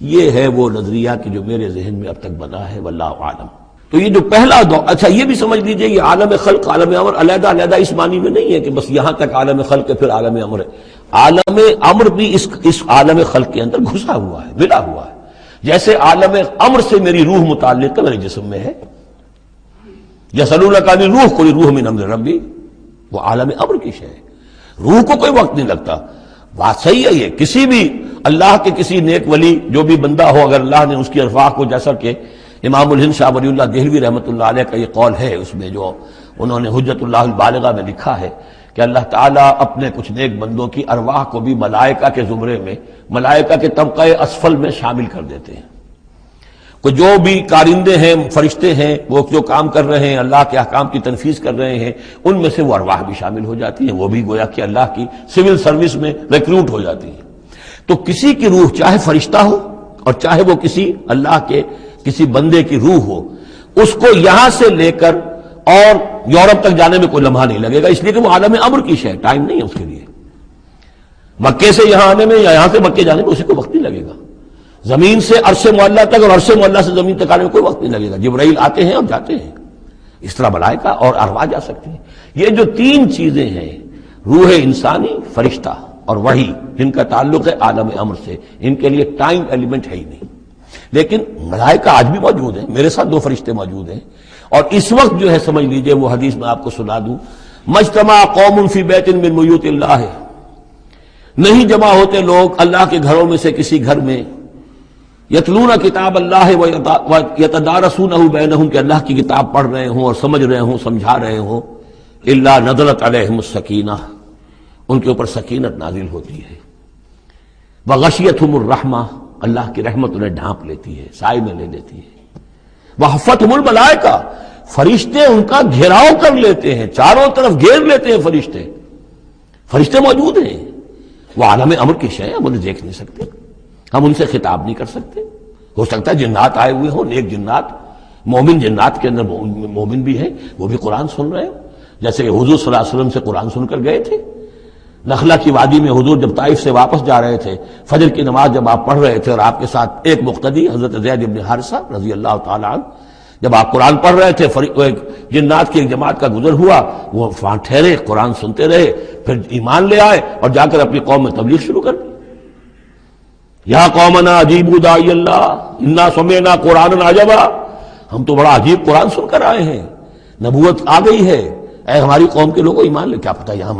A: یہ ہے وہ نظریہ کہ جو میرے ذہن میں اب تک بنا ہے، واللہ عالم. تو یہ جو پہلا دور، اچھا یہ بھی سمجھ لیجئے یہ عالم خلق عالم امر علیحدہ علیحدہ اس معنی میں نہیں ہے کہ بس یہاں تک عالم خلق ہے پھر عالم امر ہے. عالم امر بھی اس عالم خلق کے اندر گھسا ہوا ہے، ملا ہوا ہے. جیسے عالم امر سے میری روح متعلق ہے، میرے جسم میں ہے. یسألونک عن الروح قل الروح من امر ربی، وہ عالم امر کی شے ہے. روح کو کوئی وقت نہیں لگتا. بات صحیح ہے. یہ کسی بھی اللہ کے کسی نیک ولی جو بھی بندہ ہو، اگر اللہ نے اس کی ارواح کو، جیسا کہ امام الہند شاہ ولی اللہ دہلوی رحمۃ اللہ علیہ کا یہ قول ہے، اس میں جو انہوں نے حجت اللہ البالغہ میں لکھا ہے کہ اللہ تعالیٰ اپنے کچھ نیک بندوں کی ارواح کو بھی ملائکہ کے زمرے میں، ملائکہ کے طبقہ اسفل میں شامل کر دیتے ہیں. کہ جو بھی کارندے ہیں، فرشتے ہیں، وہ جو کام کر رہے ہیں، اللہ کے احکام کی تنفیذ کر رہے ہیں، ان میں سے وہ ارواح بھی شامل ہو جاتی ہیں. وہ بھی گویا کہ اللہ کی سول سروس میں ریکروٹ ہو جاتی ہیں. تو کسی کی روح چاہے فرشتہ ہو اور چاہے وہ کسی اللہ کے کسی بندے کی روح ہو، اس کو یہاں سے لے کر اور یورپ تک جانے میں کوئی لمحہ نہیں لگے گا، اس لیے کہ وہ عالم امر کی شے، ٹائم نہیں ہے اس کے لیے. مکے سے یہاں آنے میں یا یہاں سے مکے جانے میں اسے کوئی وقت نہیں لگے گا. زمین سے عرش معلیٰ تک اور عرش معلیٰ سے زمین تک آنے میں کوئی وقت نہیں لگے گا. جبرائیل آتے ہیں اور جاتے ہیں، اس طرح ملائکہ اور ارواح جا سکتے ہیں. یہ جو تین چیزیں ہیں، روح انسانی، فرشتہ اور وحی، جن کا تعلق ہے عالم امر سے، ان کے لیے ٹائم ایلیمنٹ ہے ہی نہیں. لیکن ملائکہ آج بھی موجود ہیں. میرے ساتھ 2 فرشتے موجود ہیں، اور اس وقت جو ہے سمجھ لیجئے وہ حدیث میں آپ کو سنا دوں، مجتمع قوم فی بیت من بیوت اللہ، نہیں جمع ہوتے لوگ اللہ کے گھروں میں سے کسی گھر میں، یتلون کتاب اللہ ویتدارسونہ بینہم، کہ اللہ کی کتاب پڑھ رہے ہوں اور سمجھ رہے ہوں، سمجھا رہے ہوں، الا نزلت علیہم السکینہ، ان کے اوپر سکینت نازل ہوتی ہے. وغشیتہم الرحمہ، اللہ کی رحمت انہیں ڈھانپ لیتی ہے، سائے میں لے لیتی ہے. وحفتہم الملائکہ، فرشتے ان کا گھیراؤ کر لیتے ہیں، چاروں طرف گھیر لیتے ہیں فرشتے. فرشتے موجود ہیں، وہ عالم امر کی شے، ہم انہیں دیکھ نہیں سکتے، ہم ان سے خطاب نہیں کر سکتے. ہو سکتا ہے جنات آئے ہوئے ہوں، نیک جنات، مومن جنات کے اندر مومن بھی ہیں، وہ بھی قرآن سن رہے ہیں. جیسے کہ حضور صلی اللہ علیہ وسلم سے قرآن سن کر گئے تھے. نخلا کی وادی میں حضور جب طائف سے واپس جا رہے تھے، فجر کی نماز جب آپ پڑھ رہے تھے اور آپ کے ساتھ ایک مقتدی حضرت زید بن حارثہ رضی اللہ تعالی عنہ، جب آپ قرآن پڑھ رہے تھے جنات کی ایک جماعت کا گزر ہوا، وہ وہاں ٹھہرے، قرآن سنتے رہے، پھر ایمان لے آئے اور جا کر اپنی قوم میں تبلیغ شروع کر دی. یا قومنا اجیبوا داعی اللہ انا سمعنا قرآنا عجبا، ہم تو بڑا عجیب قرآن سن کر آئے ہیں، نبوت آ گئی ہے، اے ہماری قوم کے لوگوں ایمان لے. کیا پتہ یہاں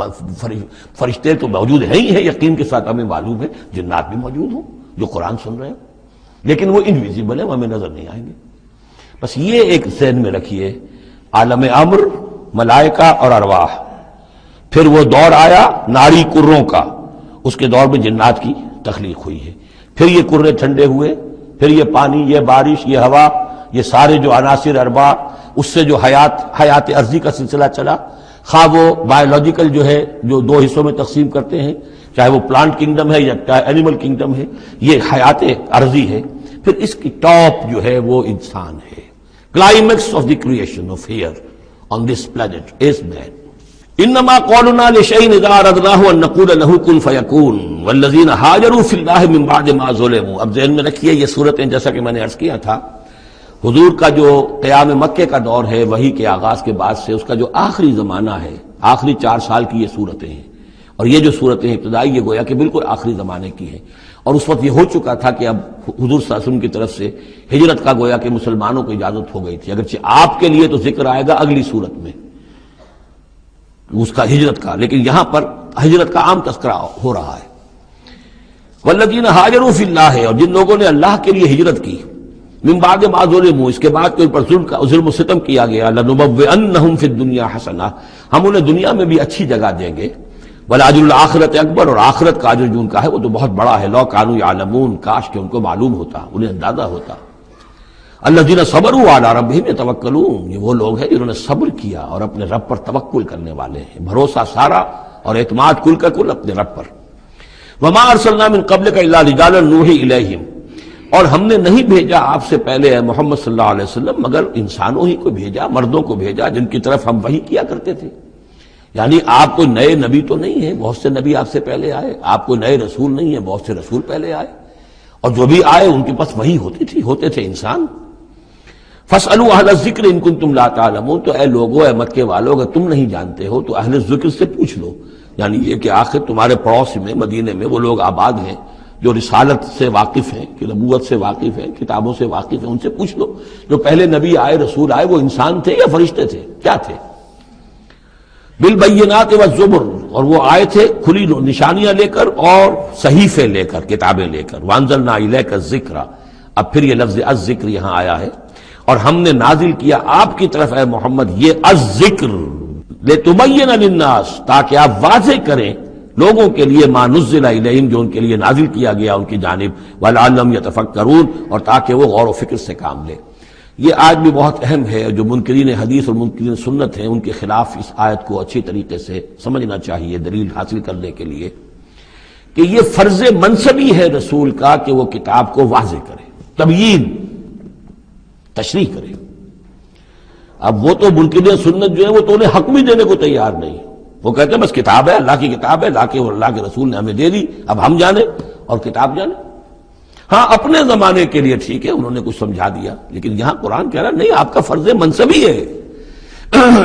A: فرشتے تو موجود ہیں ہی ہیں، یقین کے ساتھ ہمیں معلوم ہے جنات بھی موجود ہوں جو قرآن سن رہے ہیں، لیکن وہ انویزیبل ہیں، ہمیں نظر نہیں آئیں گے. بس یہ ایک ذہن میں رکھیے، عالم امر، ملائکہ اور ارواح. پھر وہ دور آیا ناری کروں کا، اس کے دور میں جنات کی تخلیق ہوئی ہے. پھر یہ کرے ٹھنڈے ہوئے، پھر یہ پانی، یہ بارش، یہ ہوا، یہ سارے جو عناصر اربع، اس سے جو حیات ارضی کا سلسلہ چلا، خواہ وہ بایولوجیکل جو ہے جو دو حصوں میں تقسیم کرتے ہیں، چاہے وہ پلانٹ کنگڈم ہے یا چاہے اینیمل کنگڈم ہے، یہ حیات ارضی ہے. پھر اس کی ٹاپ جو ہے وہ انسان ہے. Climax of the creation of here on this planet is man. انما قولنا لشيء اذا اردناه ان نقول له كن فيكون والذين هاجروا في الله من بعد ما ظلموا. اب ذہن میں رکھیے یہ صورتیں جیسا کہ میں نے عرض کیا تھا، حضور کا جو قیام مکے کا دور ہے، وحی کے آغاز کے بعد سے اس کا جو آخری زمانہ ہے، آخری 4 سال کی یہ صورتیں ہیں. اور یہ جو صورتیں ابتدائی یہ گویا کہ بالکل آخری زمانے کی ہیں. اور اس وقت یہ ہو چکا تھا کہ اب حضور صلی اللہ علیہ وسلم کی طرف سے ہجرت کا گویا کہ مسلمانوں کو اجازت ہو گئی تھی. اگرچہ آپ کے لیے تو ذکر آئے گا اگلی صورت میں اس کا ہجرت کا، لیکن یہاں پر ہجرت کا عام تذکرہ ہو رہا ہے. والذین ہاجروا فی اللہ ہے، اور جن لوگوں نے اللہ کے لیے ہجرت کی، من بعد ما ظلموا، اس کے بعد کہ ان پر ظلم و ستم کیا گیا، لنبوئنہم فی الدنیا حسنہ، ہم انہیں دنیا میں بھی اچھی جگہ دیں گے. ولاجر الآخرت اکبر، اور آخرت کا اجر جو ان کا ہے وہ تو بہت بڑا ہے. لو کانوا یعلمون، کاش کہ ان کو معلوم ہوتا، انہیں اندازہ ہوتا. الذین صبروا علی ربہم یتوکلون، یہ وہ لوگ ہیں جنہوں نے صبر کیا اور اپنے رب پر توکل کرنے والے ہیں، بھروسہ سارا اور اعتماد کل کا کل اپنے رب پر. وما ارسلنا من قبلک الا رجالا نوحی الیہم، اور ہم نے نہیں بھیجا آپ سے پہلے اے محمد صلی اللہ علیہ وسلم مگر انسانوں ہی کو بھیجا، مردوں کو بھیجا جن کی طرف ہم وحی کیا کرتے تھے. یعنی آپ کوئی نئے نبی تو نہیں ہیں، بہت سے نبی آپ سے پہلے آئے. آپ کوئی نئے رسول نہیں ہیں، بہت سے رسول پہلے آئے، اور جو بھی آئے ان کے پاس وحی ہوتی تھی، ہوتے تھے انسان. فاسألوا اہل الذکر ان کنتم لا تعلمون، تو اے لوگو، اے مکے والو، اگر تم نہیں جانتے ہو تو اہل ذکر سے پوچھ لو. یعنی یہ کہ آخر تمہارے پڑوس میں مدینے میں وہ لوگ آباد ہیں جو رسالت سے واقف ہیں، کہ نبوت سے واقف ہیں، کتابوں سے واقف ہیں، ان سے پوچھ لو. جو پہلے نبی آئے، رسول آئے، وہ انسان تھے یا فرشتے تھے، کیا تھے؟ بالبینات والزبر، اور وہ آئے تھے کھلی نشانیاں لے کر اور صحیفے لے کر، کتابیں لے کر. وانزلنا الیک الذکر، اب پھر یہ لفظ الذکر یہاں آیا ہے، اور ہم نے نازل کیا آپ کی طرف اے محمد یہ الذکر، لتبین للناس، تاکہ آپ واضح کریں لوگوں کے لیے ما نزل الیہم، جو ان کے لیے نازل کیا گیا ان کی جانب، ولعلہم یتفکرون، اور تاکہ وہ غور و فکر سے کام لیں. یہ آج بھی بہت اہم ہے، جو منکرین حدیث اور منکرین سنت ہیں ان کے خلاف اس آیت کو اچھی طریقے سے سمجھنا چاہیے دلیل حاصل کرنے کے لیے، کہ یہ فرض منصبی ہے رسول کا کہ وہ کتاب کو واضح کرے، تبیین، تشریح کرے. اب وہ تو منکرین سنت جو ہے وہ تو انہیں حق بھی دینے کو تیار نہیں. وہ کہتے ہیں بس کتاب ہے، اللہ کی کتاب ہے، اللہ کے رسول نے ہمیں دے دی، اب ہم جانیں اور کتاب جانیں. ہاں اپنے زمانے کے لیے ٹھیک ہے، انہوں نے کچھ سمجھا دیا، لیکن یہاں قرآن کہہ رہا نہیں، آپ کا فرض منصبی ہے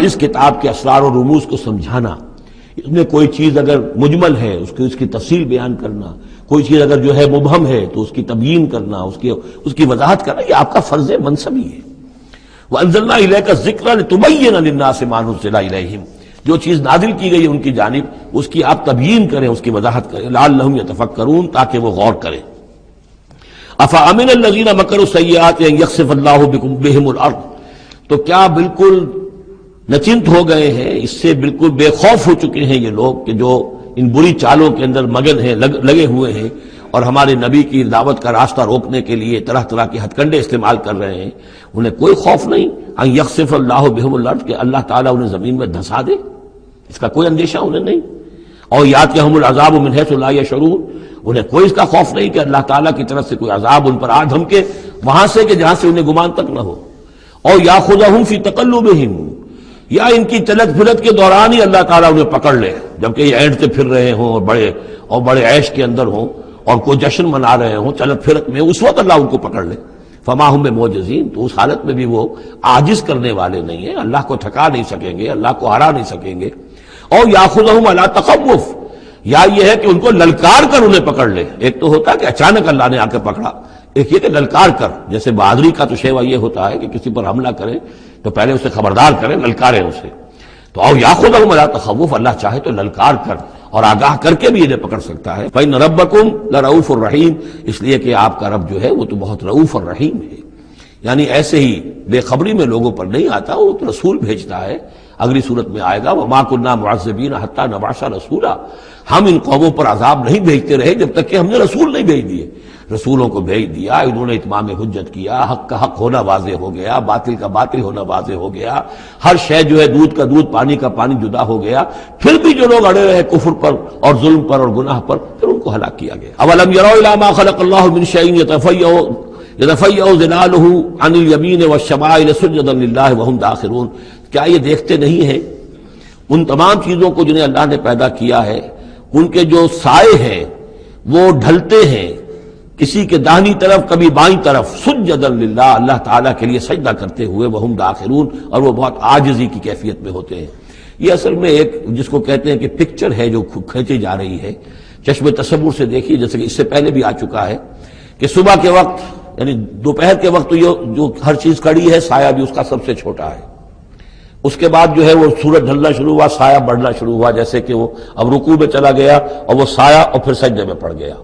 A: اس کتاب کے اسرار و رموز کو سمجھانا. اس میں کوئی چیز اگر مجمل ہے اس کی تفصیل بیان کرنا، کوئی چیز اگر جو ہے مبہم ہے تو اس کی تبیین کرنا، اس کی وضاحت کرنا، یہ آپ کا فرض منصبی ہے. وَأَنزَلْنَا إِلَيْكَ الذِّكْرَ لِتُبَيِّنَ لِلنَّاسِ مَا نُزِّلَ إِلَيْهِمْ، جو چیز نازل کی گئی ان کی جانب اس کی آپ تبیین کریں، اس کی وضاحت کریں. لعلہم یتفکرون، تاکہ وہ غور کریں. افامن الذین مکروا السیئات ان یخسف اللہ بہم الارض، تو کیا بالکل نچنت ہو گئے ہیں، اس سے بالکل بے خوف ہو چکے ہیں یہ لوگ کہ جو ان بری چالوں کے اندر مگن ہیں، لگے ہوئے ہیں، اور ہمارے نبی کی دعوت کا راستہ روکنے کے لیے طرح طرح کے ہتھ کنڈے استعمال کر رہے ہیں. انہیں کوئی خوف نہیں ان یخسف اللہ بہم الارض، کہ اللہ تعالیٰ انہیں زمین میں دھسا دے، اس کا کوئی اندیشہ انہیں نہیں. اور یاتیہم العذاب من حیث لا یشعرون، انہیں کوئی اس کا خوف نہیں کہ اللہ تعالیٰ کی طرف سے کوئی عذاب ان پر آ دھمکے وہاں سے کہ جہاں سے انہیں گمان تک نہ ہو. اور یاخذہم فی تقلبہم، یا ان کی چلت پھرت کے دوران ہی اللہ تعالیٰ انہیں پکڑ لے، جبکہ یہ اینٹتے پھر رہے ہوں اور بڑے عیش کے اندر ہوں اور کوئی جشن منا رہے ہوں چلت پھرت میں، اس وقت اللہ ان کو پکڑ لے، فما ہم بمعجزین، تو اس حالت میں بھی وہ عاجز کرنے والے نہیں ہیں، اللہ کو تھکا نہیں سکیں گے، اللہ کو ہرا نہیں سکیں گے۔ اور یاخذہم علی تخوف، یا یہ ہے کہ ان کو للکار کر انہیں پکڑ لے۔ ایک تو ہوتا ہے کہ اچانک اللہ نے آ کے پکڑا، ایک یہ کہ للکار کر، جیسے بہادری کا تو شیوا یہ ہوتا ہے کہ کسی پر حملہ کرے تو پہلے اسے خبردار کریں، للکاریں اسے۔ تو او یاخذہم علی تخوف، اللہ چاہے تو للکار کر اور آگاہ کر کے بھی انہیں پکڑ سکتا ہے۔ فإن ربکم لرؤوف الرحیم، اس لیے کہ آپ کا رب جو ہے وہ تو بہت رؤوف الرحیم ہے، یعنی ایسے ہی بے خبری میں لوگوں پر نہیں آتا، وہ تو رسول بھیجتا ہے۔ اگلی صورت میں آئے گا وما كنا معذبین حتی نبعث رسولا، ہم ان قوموں پر عذاب نہیں بھیجتے رہے جب تک کہ ہم نے رسول نہیں بھیج دیے۔ رسولوں کو بھیج دیا، انہوں نے اتمام حجت کیا، حق کا حق ہونا واضح ہو گیا، باطل کا باطل ہونا واضح ہو گیا، ہر شے جو ہے دودھ کا دودھ پانی کا پانی جدا ہو گیا، پھر بھی جو لوگ اڑے رہے کفر پر اور ظلم پر اور گناہ پر، پھر ان کو ہلاک کیا گیا۔ اولم یروا الی ما خلق اللہ من شیء یتفیأ ظلالہ عن الیمین والشمائل سجدا للہ وہم داخرون، کیا یہ دیکھتے نہیں ہیں ان تمام چیزوں کو جنہیں اللہ نے پیدا کیا ہے، ان کے جو سائے ہیں وہ ڈھلتے ہیں کسی کے داہنی طرف کبھی بائیں طرف، سجدا للہ، اللہ تعالیٰ کے لیے سجدہ کرتے ہوئے، وہم داخرون، اور وہ بہت عاجزی کی کیفیت میں ہوتے ہیں۔ یہ اصل میں ایک جس کو کہتے ہیں کہ پکچر ہے جو کھینچی جا رہی ہے، چشم تصور سے دیکھیے، جیسے کہ اس سے پہلے بھی آ چکا ہے کہ صبح کے وقت یعنی دوپہر کے وقت یہ جو ہر چیز کھڑی ہے، سایہ بھی اس کا سب سے چھوٹا ہے۔ اس کے بعد جو ہے وہ سورج ڈھلنا شروع ہوا، سایہ بڑھنا شروع ہوا، جیسے کہ وہ اب رکوع میں چلا گیا اور وہ سایہ اور پھر سجدے میں پڑ گیا۔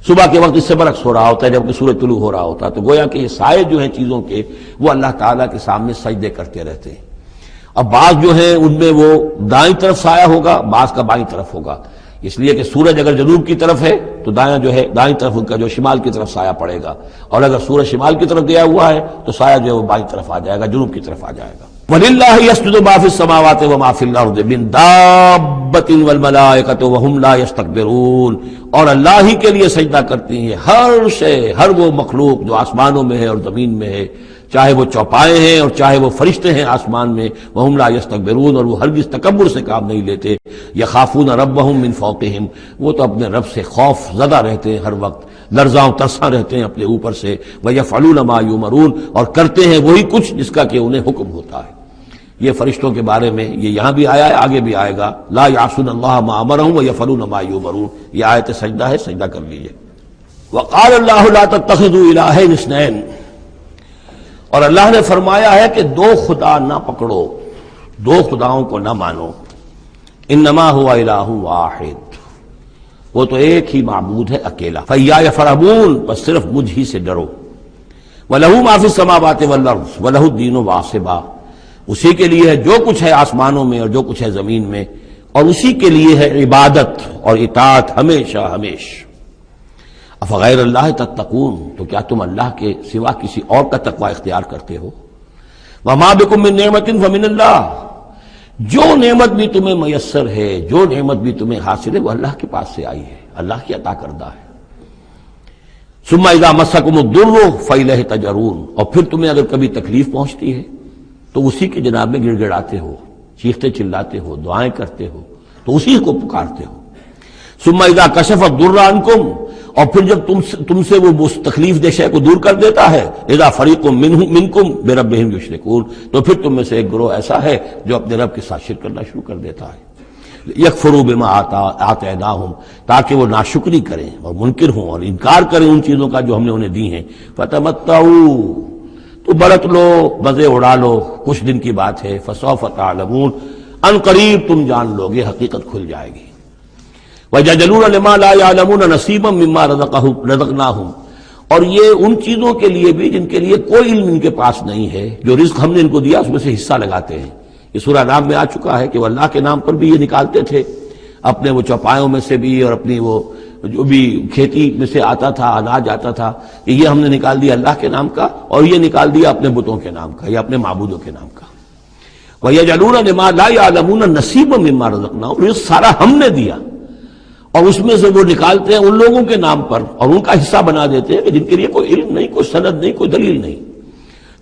A: صبح کے وقت اس سے برعکس ہو رہا ہوتا ہے جبکہ سورج طلوع ہو رہا ہوتا ہے، تو گویا کہ یہ سائے جو ہیں چیزوں کے وہ اللہ تعالیٰ کے سامنے سجدے کرتے رہتے ہیں۔ اب بعض جو ہیں ان میں وہ دائیں طرف سایہ ہوگا، بعض کا بائیں طرف ہوگا، اس لیے کہ سورج اگر جنوب کی طرف ہے تو دایاں جو ہے دائیں طرف ان کا جو شمال کی طرف سایہ پڑے گا، اور اگر سورج شمال کی طرف گیا ہوا ہے تو سایہ جو ہے وہ بائیں طرف آ جائے گا، جنوب کی طرف آ جائے گا۔ وَلِلَّهِ يَسْجُدُ مَا فِي السَّمَاوَاتِ وَمَا فِي الْأَرْضِ مِن دَابَّةٍ وَالْمَلَائِكَةُ وَهُمْ لَا يَسْتَكْبِرُونَ، اور اللہ ہی کے لیے سجدہ کرتی ہیں ہر شے، ہر وہ مخلوق جو آسمانوں میں ہے اور زمین میں ہے، چاہے وہ چوپائے ہیں اور چاہے وہ فرشتے ہیں آسمان میں، وَهُمْ لَا يَسْتَكْبِرُونَ، اور وہ ہرگز تکبر سے کام نہیں لیتے۔ يَخَافُونَ رَبَّهُم مِّن فَوْقِهِمْ، وہ تو اپنے رب سے خوف زدہ رہتے ہیں، ہر وقت لرزاں ترساں رہتے ہیں اپنے اوپر سے۔ وَيَفْعَلُونَ مَا يُؤْمَرُونَ، اور کرتے ہیں وہی کچھ جس کا کہ انہیں حکم ہوتا ہے۔ یہ فرشتوں کے بارے میں یہ یہاں بھی آیا ہے، آگے بھی آئے گا، لا یعصون اللہ ما امرهم ویفعلون ما یؤمرون، یہ آیت سجدہ ہے، سجدہ کر لیجئے۔ وقال اللہ لا تتخذوا الہین اثنین، اور اللہ نے فرمایا ہے کہ دو خدا نہ پکڑو، دو خداؤں کو نہ مانو، انما هو الہ واحد، وہ تو ایک ہی معبود ہے اکیلا، فیایا فرحبون، بس صرف مجھ ہی سے ڈرو، وَلَهُ مَا فِي السَّمَاوَاتِ وَالْأَرْضِ وَلَهُ الدِّينُ وَاصِبًا، اسی کے لیے ہے جو کچھ ہے آسمانوں میں اور جو کچھ ہے زمین میں، اور اسی کے لیے ہے عبادت اور اطاعت ہمیشہ ہمیش۔ افغیر اللہ تتقون، تو کیا تم اللہ کے سوا کسی اور کا تقوی اختیار کرتے ہو؟ وما بکم من نعمت فمن اللہ، جو نعمت بھی تمہیں میسر ہے، جو نعمت بھی تمہیں حاصل ہے، وہ اللہ کے پاس سے آئی ہے، اللہ کی عطا کردہ ہے۔ ثم اذا مسکم الضر فالیہ تجرون، اور پھر تمہیں اگر کبھی تکلیف پہنچتی ہے تو اسی کے جناب میں گڑ گڑاتے ہو، چیختے چلاتے ہو، دعائیں کرتے ہو، تو اسی کو پکارتے ہو۔ ثم اذا کشف الضر عنکم، اور پھر جب تم سے وہ تکلیف دہ شے کو دور کر دیتا ہے، اذا فریق منکم بربہم یشرکون، تو پھر تم میں سے ایک گروہ ایسا ہے جو اپنے رب کے ساتھ شرک کرنا شروع کر دیتا ہے۔ یکفروا بما آتیناہم، تاکہ وہ ناشکری کریں اور منکر ہوں اور انکار کریں ان چیزوں کا جو ہم نے انہیں دی ہیں۔ فتمتعوا، تو برت لو، مزے اڑا لو، کچھ دن کی بات ہے، فسوف تعلمون، ان قریب تم جان لو گے، حقیقت کھل جائے گی۔ وَيَجْعَلُونَ لِمَا لَا يَعْلَمُونَ نَصِيبًا مِّمَّا رَزَقْنَاهُمْ، اور یہ ان چیزوں کے لیے بھی جن کے لیے کوئی علم ان کے پاس نہیں ہے، جو رزق ہم نے ان کو دیا اس میں سے حصہ لگاتے ہیں۔ یہ سورہ نام میں آ چکا ہے کہ وہ اللہ کے نام پر بھی یہ نکالتے تھے، اپنے وہ چوپایوں میں سے بھی اور اپنی وہ جو بھی کھیتی میں سے آتا تھا، اناج آتا تھا، کہ یہ ہم نے نکال دیا اللہ کے نام کا، اور یہ نکال دیا اپنے بتوں کے نام کا یا اپنے معبودوں کے نام کا۔ وَيَجْعَلُونَ لِمَا لَا يَعْلَمُونَ نَصِيبًا مِّمَّا رَزَقْنَاهُمْ، یہ سارا ہم نے دیا، اور اس میں سے وہ نکالتے ہیں ان لوگوں کے نام پر اور ان کا حصہ بنا دیتے ہیں کہ جن کے لیے کوئی علم نہیں، کوئی سند نہیں، کوئی دلیل نہیں۔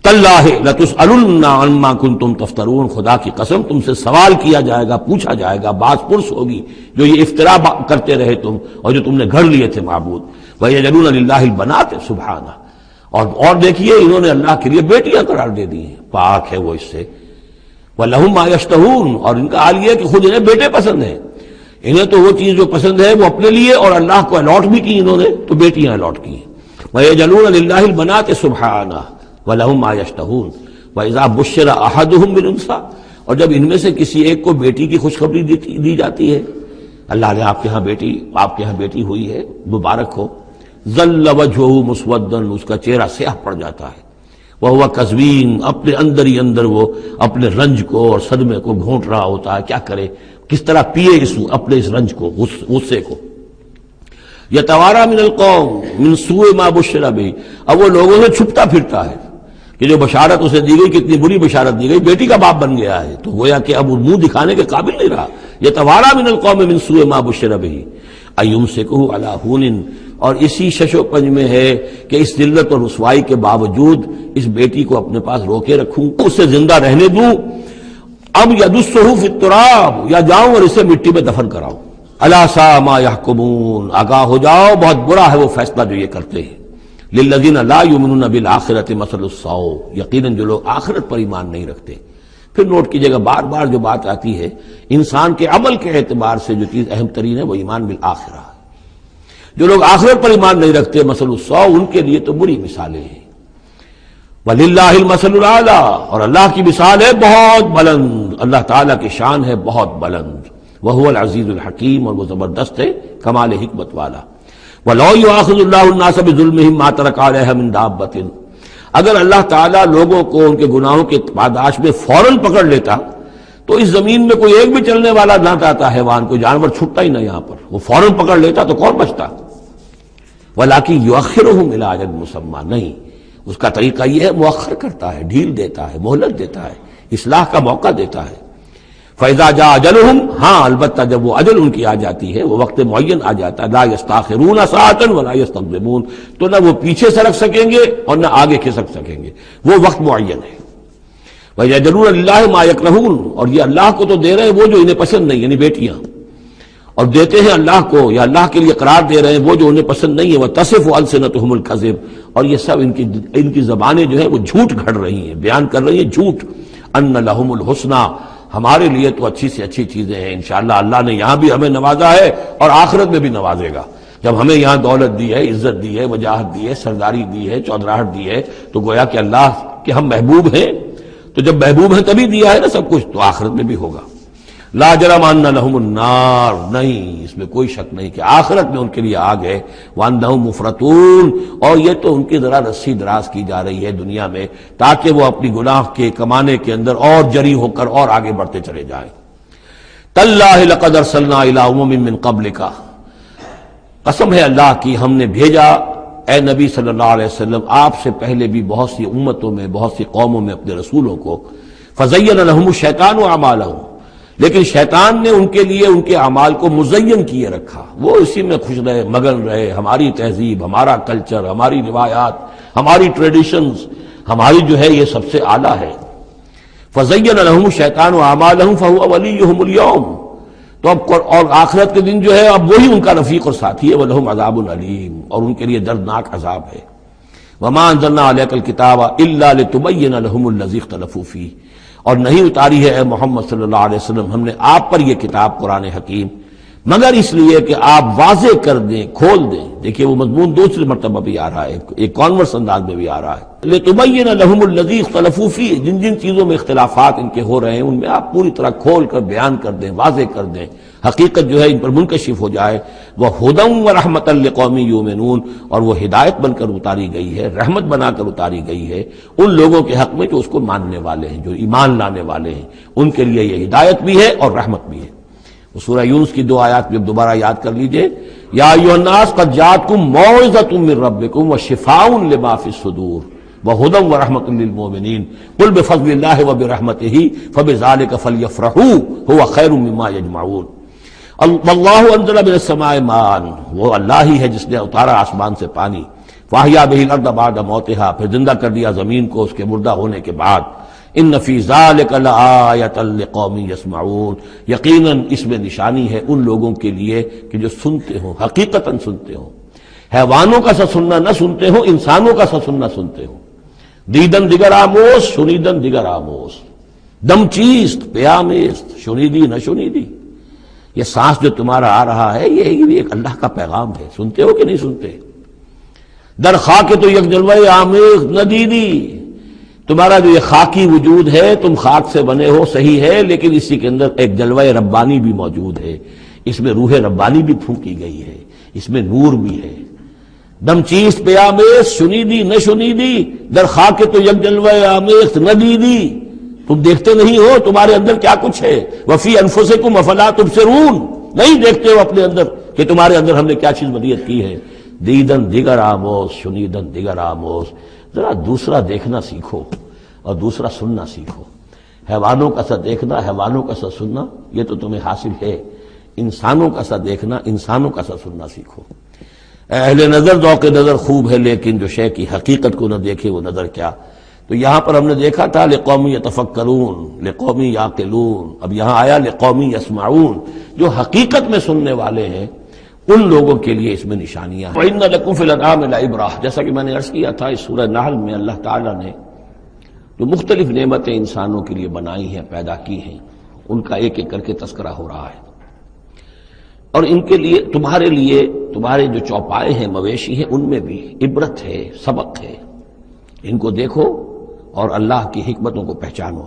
A: تاللہ لتسألن عما کنتم تفترون، خدا کی قسم تم سے سوال کیا جائے گا، پوچھا جائے گا، باز پرس ہوگی جو یہ افترا کرتے رہے تم اور جو تم نے گھڑ لیے تھے معبود۔ وَيَجْعَلُونَ لِلَّهِ الْبَنَاتِ سبحانہ، اور دیکھیے انہوں نے اللہ کے لیے بیٹیاں قرار دے دی ہیں، پاک ہے وہ اس سے۔ وَلَهُم مَّا يَشْتَهُونَ، اور ان کا حال یہ ہے کہ خود انہیں بیٹے پسند ہیں، انہیں تو وہ چیز جو پسند ہے وہ اپنے لیے اور اللہ کو الاٹ بھی کی انہوں نے، تو بیٹیاں الاٹ کی ہیں۔ وَيَجْعَلُونَ لِلَّهِ الْبَنَاتِ سبحانہ وَلَهُم مَّا يَشْتَهُونَ وَإِذَا بُشِّرَ أَحَدُهُم بِالْأُنثىٰ، اور جب ان میں سے کسی ایک کو بیٹی کی خوشخبری دی جاتی ہے، اللہ نے آپ کے ہاں بیٹی ہوئی ہے، مبارک ہو، ظل وجهه مسودا، اس کا چہرہ سیاہ پڑ جاتا ہے، وهو كظيم، اپنے اندر ہی اندر وہ اپنے رنج کو اور صدمے کو گھونٹ رہا ہوتا ہے، کیا کرے، کس طرح پیے اپنے اس رنج کو، غصے کو۔ یتوارا من القوم من سوء ما بشر به، اب وہ لوگوں سے چھپتا پھرتا ہے کہ جو بشارت اسے دی گئی کتنی بری بشارت دی گئی، بیٹی کا باپ بن گیا ہے، تو گویا کہ اب منہ دکھانے کے قابل نہیں رہا۔ یتوارا من القوم من سوء ما بشر به ایمسکہ علی ہون، اور اسی شش و پنج میں ہے کہ اس ذلت اور رسوائی کے باوجود اس بیٹی کو اپنے پاس روکے رکھوں، اسے زندہ رہنے دوں، اب یدسہ فی التراب، یا جاؤں اور اسے مٹی میں دفن کراؤں۔ الا ساء ما یحکمون، آگاہ ہو جاؤ بہت برا ہے وہ فیصلہ جو یہ کرتے ہیں۔ للذین لا یؤمنون بالآخرۃ مثل السوء، یقیناً جو لوگ آخرت پر ایمان نہیں رکھتے۔ پھر نوٹ کیجئے گا بار بار جو بات آتی ہے، انسان کے عمل کے اعتبار سے جو چیز اہم ترین ہے وہ ایمان بالآخرہ ہے۔ جو لوگ آخرت پر ایمان نہیں رکھتے مثل السوء، ان کے لیے تو بری مثالیں ہیں۔ وَلِلَّهِ الْمَثَلُ الْأَعْلَىٰ، اور اللہ کی مثال ہے بہت بلند، اللہ تعالیٰ کی شان ہے بہت بلند، وَهُوَ الْعَزِيزُ الْحَكِيمُ، اور وہ زبردست ہے کمال حکمت والا۔ وَلَوْ يُؤَاخِذُ اللَّهُ النَّاسَ بِظُلْمِهِمْ مَا تَرَكَ عَلَيْهَا مِن دَابَّةٍ، اگر اللہ تعالیٰ لوگوں کو ان کے گناہوں کے پاداش میں فوراً پکڑ لیتا تو اس زمین میں کوئی ایک بھی چلنے والا نہ آتا، حیوان کوئی جانور چھٹتا ہی نہ، یہاں پر وہ فوراً پکڑ لیتا تو کون بچتا؟ وَلَٰكِن يُؤَخِّرُهُمْ إِلَىٰ أَجَلٍ مُّسَمًّى، نہیں، اس کا طریقہ یہ ہے مؤخر کرتا ہے، ڈھیل دیتا ہے، مہلت دیتا ہے، اصلاح کا موقع دیتا ہے۔ فَإِذَا جَاءَ أَجَلُهُمْ، ہاں البتہ جب وہ اجل ان کی آ جاتی ہے، وہ وقت معین آ جاتا ہے، لَا يَسْتَأْخِرُونَ سَاعَةً وَلَا يَسْتَقْدِمُونَ، تو نہ وہ پیچھے سرک سکیں گے اور نہ آگے کھسک سکیں گے، وہ وقت معین ہے۔ وَيَجْعَلُونَ لِلَّهِ مَا يَكْرَهُونَ، اور یہ اللہ کو تو دے رہے ہیں وہ جو انہیں پسند نہیں، یعنی بیٹیاں، اور دیتے ہیں اللہ کو یا اللہ کے لیے قرار دے رہے ہیں وہ جو انہیں پسند نہیں ہے، وَتَصِفُ أَلْسِنَتُهُمُ الْكَذِبَ، اور یہ سب ان کی زبانیں جو ہیں وہ جھوٹ گھڑ رہی ہیں، بیان کر رہی ہیں جھوٹ۔ أَنَّ لَهُمُ الْحُسْنَى، ہمارے لیے تو اچھی سے اچھی چیزیں ہیں، انشاءاللہ اللہ نے یہاں بھی ہمیں نوازا ہے اور آخرت میں بھی نوازے گا۔ جب ہمیں یہاں دولت دی ہے، عزت دی ہے، وجاہت دی ہے، سرداری دی ہے، چودراہٹ دی ہے، تو گویا کہ اللہ کے ہم محبوب ہیں، تو جب محبوب ہیں تبھی دیا ہے نا سب کچھ، تو آخرت میں بھی ہوگا۔ لا جرم ان لهم النار، نہیں اس میں کوئی شک نہیں کہ آخرت میں ان کے لیے آگ ہے۔ وانہم مفرطون، اور یہ تو ان کی ذرا رسی دراز کی جا رہی ہے دنیا میں تاکہ وہ اپنی گناہ کے کمانے کے اندر اور جری ہو کر اور آگے بڑھتے چلے جائیں۔ تاللہ لقد ارسلنا الی امم من قبلک، قسم ہے اللہ کی ہم نے بھیجا اے نبی صلی اللہ علیہ وسلم آپ سے پہلے بھی بہت سی امتوں میں، بہت سی قوموں میں اپنے رسولوں کو۔ فزین لهم الشیطان اعمالهم، لیکن شیطان نے ان کے لیے ان کے اعمال کو مزین کیے رکھا، وہ اسی میں خوش رہے، مگن رہے، ہماری تہذیب، ہمارا کلچر، ہماری روایات، ہماری ٹریڈیشنز، ہماری جو ہے یہ سب سے اعلیٰ ہے۔ فزین لهم الشیطان اعمالهم فهو ولیہم اليوم، تو اب اور آخرت کے دن جو ہے اب وہی ان کا رفیق اور ساتھی ہے، وَلَهُمْ عَذَابٌ علیم، اور ان کے لیے دردناک عذاب ہے۔ وَمَا أَنزَلْنَا عَلَيْكَ الْكِتَابَ إِلَّا لِتُبَيِّنَ لَهُمُ الَّذِي اخْتَلَفُوا فِيهِ، اور نہیں اتاری ہے اے محمد صلی اللہ علیہ وسلم ہم نے آپ پر یہ کتاب قرآن حکیم مگر اس لیے کہ آپ واضح کر دیں، کھول دیں۔ دیکھیے وہ مضمون دوسری مرتبہ بھی آ رہا ہے، ایک کانورس انداز میں بھی آ رہا ہے، لِتُبَيِّنَ لَهُمُ الَّذِي اخْتَلَفُوا فِيهِ، جن جن چیزوں میں اختلافات ان کے ہو رہے ہیں ان میں آپ پوری طرح کھول کر بیان کر دیں، واضح کر دیں، حقیقت جو ہے ان پر منکشف ہو جائے۔ وَهُدًى وَرَحْمَةً لِقَوْمٍ يُؤْمِنُونَ، اور وہ ہدایت بن کر اتاری گئی ہے، رحمت بنا کر اتاری گئی ہے ان لوگوں کے حق میں جو اس کو ماننے والے ہیں، جو ایمان لانے والے ہیں، ان کے لیے یہ ہدایت بھی ہے اور رحمت بھی ہے۔ وہ سورہ یونس کی 2 آیات جب دوبارہ یاد کر لیجئے، یا ایھا الناس قد جاءتکم موعظۃ من ربکم وشفاء لما فی الصدور وہدی ورحمۃ للمؤمنین قل بفضل اللہ وبرحمتہ فبذلک فلیفرحوا هو خیر مما یجمعون۔ واللہ انزل من السماء ماء، وہ اللہ ہی ہے جس نے اتارا آسمان سے پانی، فاحیا بہ الارض بعد موتها، پھر زندہ کر دیا زمین کو اس کے مردہ ہونے کے بعد. ان فی ذلک لآیۃ لقوم یسمعون، یقیناً اس میں نشانی ہے ان لوگوں کے لیے کہ جو سنتے ہوں، حقیقتاً سنتے ہوں. حیوانوں کا سا سننا نہ سنتے ہوں، انسانوں کا سا سننا سنتے ہوں. دیدن دیگر آموز، شنیدن دیگر آموز. دم چیست پیامیست، شنیدی نہ شنیدی. یہ سانس جو تمہارا آ رہا ہے یہ بھی ایک اللہ کا پیغام ہے، سنتے ہو کہ نہیں سنتے؟ در خاک تو یک جلوہ آمیز ندیدی، تمہارا جو یہ خاکی وجود ہے تم خاک سے بنے ہو صحیح ہے، لیکن اسی کے اندر ایک جلوہ ربانی بھی موجود ہے، اس میں روح ربانی بھی پھونکی گئی ہے، اس میں نور بھی ہے. دم چیز پہ آمیز شنیدی نہ شنیدی، در خاک تو یک جلوہ آمیز ندیدی، تم دیکھتے نہیں ہو تمہارے اندر کیا کچھ ہے. وفی انفسکم افلا تبصرون، نہیں دیکھتے ہو اپنے اندر کہ تمہارے اندر ہم نے کیا چیز ودیعت کی ہے. دیدن دیگر آموز شنیدن دیگر آموز. ذرا دوسرا دیکھنا سیکھو اور دوسرا سننا سیکھو. حیوانوں کا سا دیکھنا، حیوانوں کا سا سننا یہ تو تمہیں حاصل ہے، انسانوں کا سا دیکھنا، انسانوں کا سا سننا سیکھو. اہل نظر ذوق نظر خوب ہے، لیکن جو شے کی حقیقت کو نہ دیکھے وہ نظر کیا. تو یہاں پر ہم نے دیکھا تھا لقوم یتفکرون، لقوم یعقلون، اب یہاں آیا لقوم یسمعون، جو حقیقت میں سننے والے ہیں ان لوگوں کے لیے اس میں نشانیاں ہیں. وَإِنَّ لَكُمْ فِي الْأَنْعَامِ لَعِبْرَةً، جیسا کہ میں نے عرض کیا تھا اس سورہ نحل میں اللہ تعالیٰ نے جو مختلف نعمتیں انسانوں کے لیے بنائی ہیں، پیدا کی ہیں، ان کا ایک ایک کر کے تذکرہ ہو رہا ہے. اور ان کے لیے تمہارے جو چوپائے ہیں، مویشی ہیں، ان میں بھی عبرت ہے، سبق ہے. ان کو دیکھو اور اللہ کی حکمتوں کو پہچانو.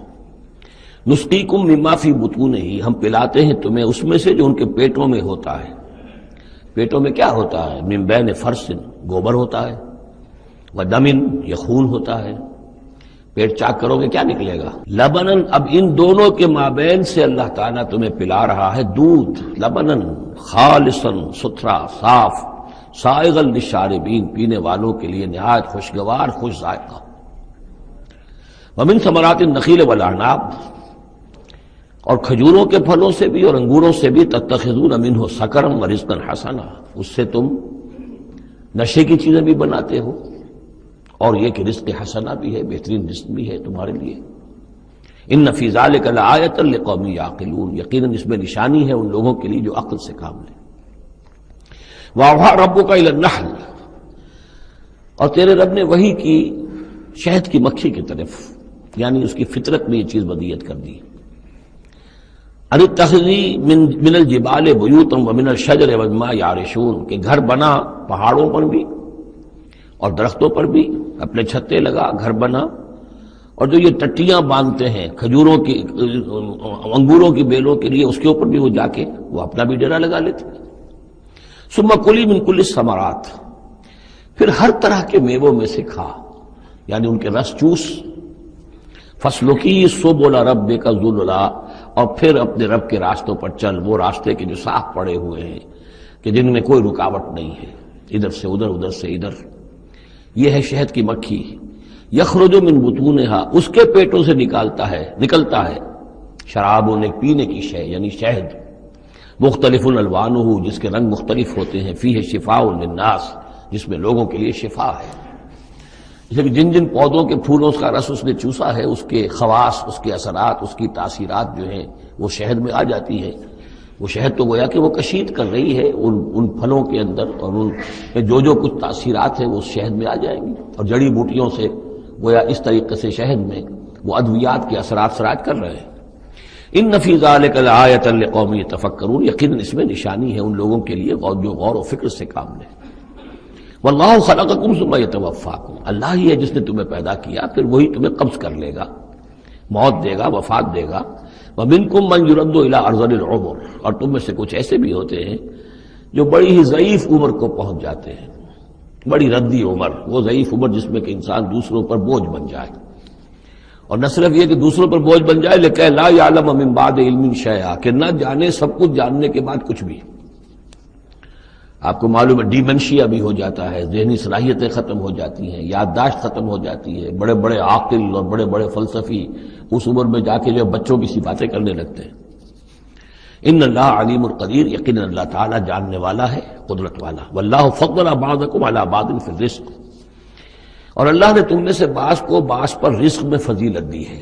A: نسقیکم مما فی بطونہ، ہم پلاتے ہیں تمہیں اس میں سے جو ان کے پیٹوں میں ہوتا ہے. پیٹوں میں کیا ہوتا ہے؟ من بین فرث، گوبر ہوتا ہے، ودم، یہ خون ہوتا ہے. پیٹ چاک کرو گے کیا نکلے گا؟ لبنن، اب ان دونوں کے مابین سے اللہ تعالیٰ تمہیں پلا رہا ہے دودھ. لبنن خالصا، ستھرا، صاف، سائغا للشاربین، پینے والوں کے لیے نہایت خوشگوار، خوش ذائقہ. ومن ثمرات النخیل والاعناب، اور کھجوروں کے پھلوں سے بھی اور انگوروں سے بھی. تتخذون منہ سکرا ورزقا حسنا، اس سے تم نشے کی چیزیں بھی بناتے ہو اور یہ کہ رزق حسنا بھی ہے، بہترین رزق بھی ہے تمہارے لیے. ان فی ذلک لآیۃ لقوم یعقلون، یقیناً اس میں نشانی ہے ان لوگوں کے لیے جو عقل سے کام لیں. وَأَوْحَىٰ رَبُّكَ إِلَى النَّحْلِ، اور تیرے رب نے وحی کی شہد کی مکھی کی طرف، یعنی اس کی فطرت میں یہ چیز ودیعت کر دی. ان اتخذی من الجبال بیوتا ومن الشجر ومما یعرشون، کہ گھر بنا پہاڑوں پر بھی اور درختوں پر بھی، اپنے چھتے لگا، گھر بنا. اور جو یہ ٹٹیاں باندھتے ہیں کھجوروں کی، انگوروں کی بیلوں کے لیے، اس کے اوپر بھی وہ جا کے وہ اپنا بھی ڈیرا لگا لیتے. ثم کلی من کل الثمرات، پھر ہر طرح کے میووں میں سے کھا، یعنی ان کے رس چوس. فسلکی سبل ربک ذللا، اور پھر اپنے رب کے راستوں پر چل، وہ راستے کے جو صاف پڑے ہوئے ہیں کہ جن میں کوئی رکاوٹ نہیں ہے، ادھر سے ادھر، ادھر سے ادھر. یہ ہے شہد کی مکھی. یخرج من بطونہا، اس کے پیٹوں سے نکلتا ہے شراب، پینے کی شے یعنی شہد. مختلف الوانہ، جس کے رنگ مختلف ہوتے ہیں. فیہ شفاء للناس، جس میں لوگوں کے لیے شفا ہے. جیسے کہ جن جن پودوں کے پھولوں کا رس اس نے چوسا ہے، اس کے خواص، اس کے اثرات، اس کی تاثیرات جو ہیں وہ شہد میں آ جاتی ہے. وہ شہد تو گویا کہ وہ کشید کر رہی ہے ان پھلوں کے اندر، اور ان میں جو کچھ تاثیرات ہیں وہ اس شہد میں آ جائیں گی. اور جڑی بوٹیوں سے گویا اس طریقے سے شہد میں وہ ادویات کے اثرات سراج کر رہے ہیں. ان فی ذلک لآیۃ لقوم یتفکرون، یقیناً اس میں نشانی ہے ان لوگوں کے لیے جو غور و فکر سے کام لیں. واللہ خلقکم ثم یتوفاکم، اللہ ہی ہے جس نے تمہیں پیدا کیا، پھر وہی تمہیں قبض کر لے گا، موت دے گا، وفات دے گا. ومنکم من یرد الی ارذل العمر، اور تم میں سے کچھ ایسے بھی ہوتے ہیں جو بڑی ہی ضعیف عمر کو پہنچ جاتے ہیں. بڑی ردی عمر، وہ ضعیف عمر جس میں کہ انسان دوسروں پر بوجھ بن جائے. اور نہ صرف یہ کہ دوسروں پر بوجھ بن جائے، لیکن لا یعلم من بعد علم شیئا، کہ نہ جانے سب کچھ جاننے کے بعد کچھ بھی. آپ کو معلوم ہے ڈیمنشیا بھی ہو جاتا ہے، ذہنی صلاحیتیں ختم ہو جاتی ہیں، یادداشت ختم ہو جاتی ہے. بڑے بڑے عاقل اور بڑے بڑے فلسفی اس عمر میں جا کے جو بچوں کی سی باتیں کرنے لگتے ہیں. ان اللہ علیم القدیر، یقیناً اللہ تعالیٰ جاننے والا ہے، قدرت والا. واللہ فضل بعضکم علی بعض فی الرزق، اور اللہ نے تم میں سے بعض کو بعض پر رزق میں فضیلت دی ہے۔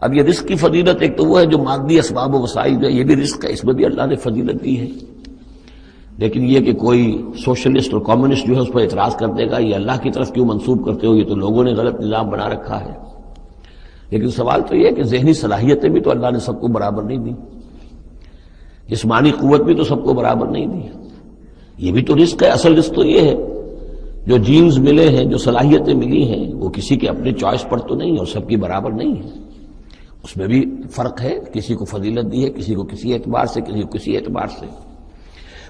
A: اب یہ رزق کی فضیلت ایک تو وہ ہے جو مادی اسباب و وسائل ہے، یہ بھی رزق ہے، اس میں بھی اللہ نے فضیلت دی ہے۔ لیکن یہ کہ کوئی سوشلسٹ اور کمیونسٹ جو ہے اس پر اعتراض کر دے گا یہ اللہ کی طرف کیوں منسوب کرتے ہو، یہ تو لوگوں نے غلط نظام بنا رکھا ہے۔ لیکن سوال تو یہ ہے کہ ذہنی صلاحیتیں بھی تو اللہ نے سب کو برابر نہیں دی، جسمانی قوت بھی تو سب کو برابر نہیں دی، یہ بھی تو رزق ہے۔ اصل رزق تو یہ ہے جو جینز ملے ہیں، جو صلاحیتیں ملی ہیں، وہ کسی کے اپنے چوائس پر تو نہیں اور سب کی برابر نہیں ہے، اس میں بھی فرق ہے، کسی کو فضیلت دی ہے، کسی کو کسی اعتبار سے، کسی کو کسی اعتبار سے۔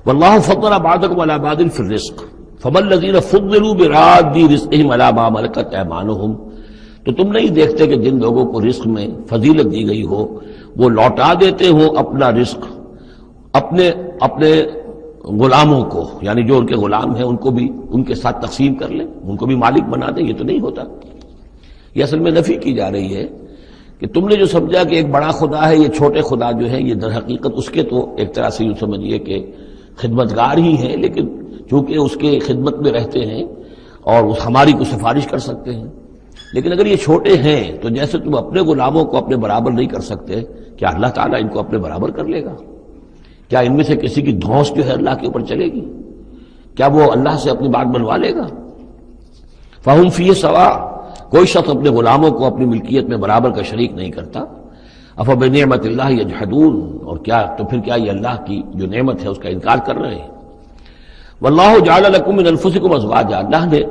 A: واللہ فضل بعضکم علی بعض فی الرزق فما الذین فضلوا براد رزقہم علی ما ملکت ایمانہم، تو تم نہیں دیکھتے کہ جن لوگوں کو رزق میں فضیلت دی گئی ہو وہ لوٹا دیتے ہو اپنا رزق اپنے غلاموں کو، یعنی جو ان کے غلام ہیں ان کو بھی ان کے ساتھ تقسیم کر لیں، ان کو بھی مالک بنا دیں۔ یہ تو نہیں ہوتا، یہ اصل میں نفی کی جا رہی ہے کہ تم نے جو سمجھا کہ ایک بڑا خدا ہے، یہ چھوٹے خدا جو ہے، یہ در حقیقت اس کے تو ایک طرح سے یوں سمجھیے کہ خدمتگار ہی ہیں، لیکن چونکہ اس کے خدمت میں رہتے ہیں اور ہماری کو سفارش کر سکتے ہیں۔ لیکن اگر یہ چھوٹے ہیں تو جیسے تم اپنے غلاموں کو اپنے برابر نہیں کر سکتے، کیا اللہ تعالیٰ ان کو اپنے برابر کر لے گا؟ کیا ان میں سے کسی کی دھونس جو ہے اللہ کے اوپر چلے گی؟ کیا وہ اللہ سے اپنی بات بنوا لے گا؟ فہم فیہ سوا، کوئی شخص اپنے غلاموں کو اپنی ملکیت میں برابر کا شریک نہیں کرتا۔ افبنعمت اللہ یجحدون، اور کیا تو پھر کیا یہ اللہ کی جو نعمت ہے اس کا انکار کر رہے ہیں؟ واللہ جعل لکم من انفسکم ازواجا، اللہ نے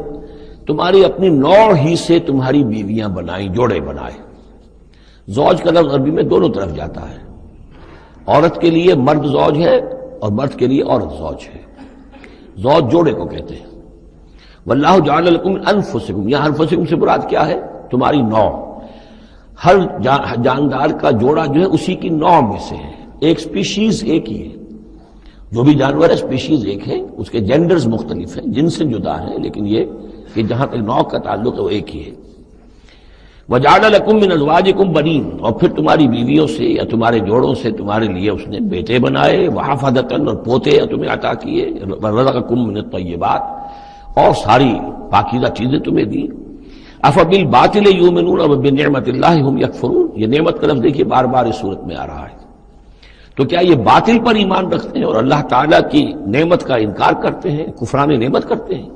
A: تمہاری اپنی نوع ہی سے تمہاری بیویاں بنائیں، جوڑے بنائے۔ زوج کا لفظ عربی میں دونوں طرف جاتا ہے، عورت کے لیے مرد زوج ہے اور مرد کے لیے عورت زوج ہے، زوج جوڑے کو کہتے ہیں۔ واللہ جعل لکم من انفسکم، یہاں انفسکم سے مراد کیا ہے؟ تمہاری نوع، ہر جاندار کا جوڑا جو ہے اسی کی نوع میں سے ہے، ایک سپیشیز ایک ہی ہے، جو بھی جانور ہے سپیشیز ایک ہے، اس کے جینڈرز مختلف ہیں، جن سے جدا ہیں، لیکن یہ کہ جہاں تک نوع کا تعلق ہے وہ ایک ہی ہے۔ وَجَعَلَ لَكُم مِّنْ أَزْوَاجِكُمْ بَنِينَ، اور پھر تمہاری بیویوں سے یا تمہارے جوڑوں سے تمہارے لیے اس نے بیٹے بنائے، وَحَفَدَةً، اور پوتے تمہیں عطا کیے، وَرَزَقَكُم مِّنَ الطَّيِّبَاتِ، اور ساری پاکیزہ چیزیں تمہیں دی۔ أَفَبِالْبَاطِلِ يُؤْمِنُونَ وَبِنِعْمَةِ اللَّهِ هُمْ يَكْفُرُونَ، یہ نعمت کا لفظ دیکھیے بار بار اس صورت میں آ رہا ہے۔ تو کیا یہ باطل پر ایمان رکھتے ہیں اور اللہ تعالیٰ کی نعمت کا انکار کرتے ہیں، کفران نعمت کرتے ہیں؟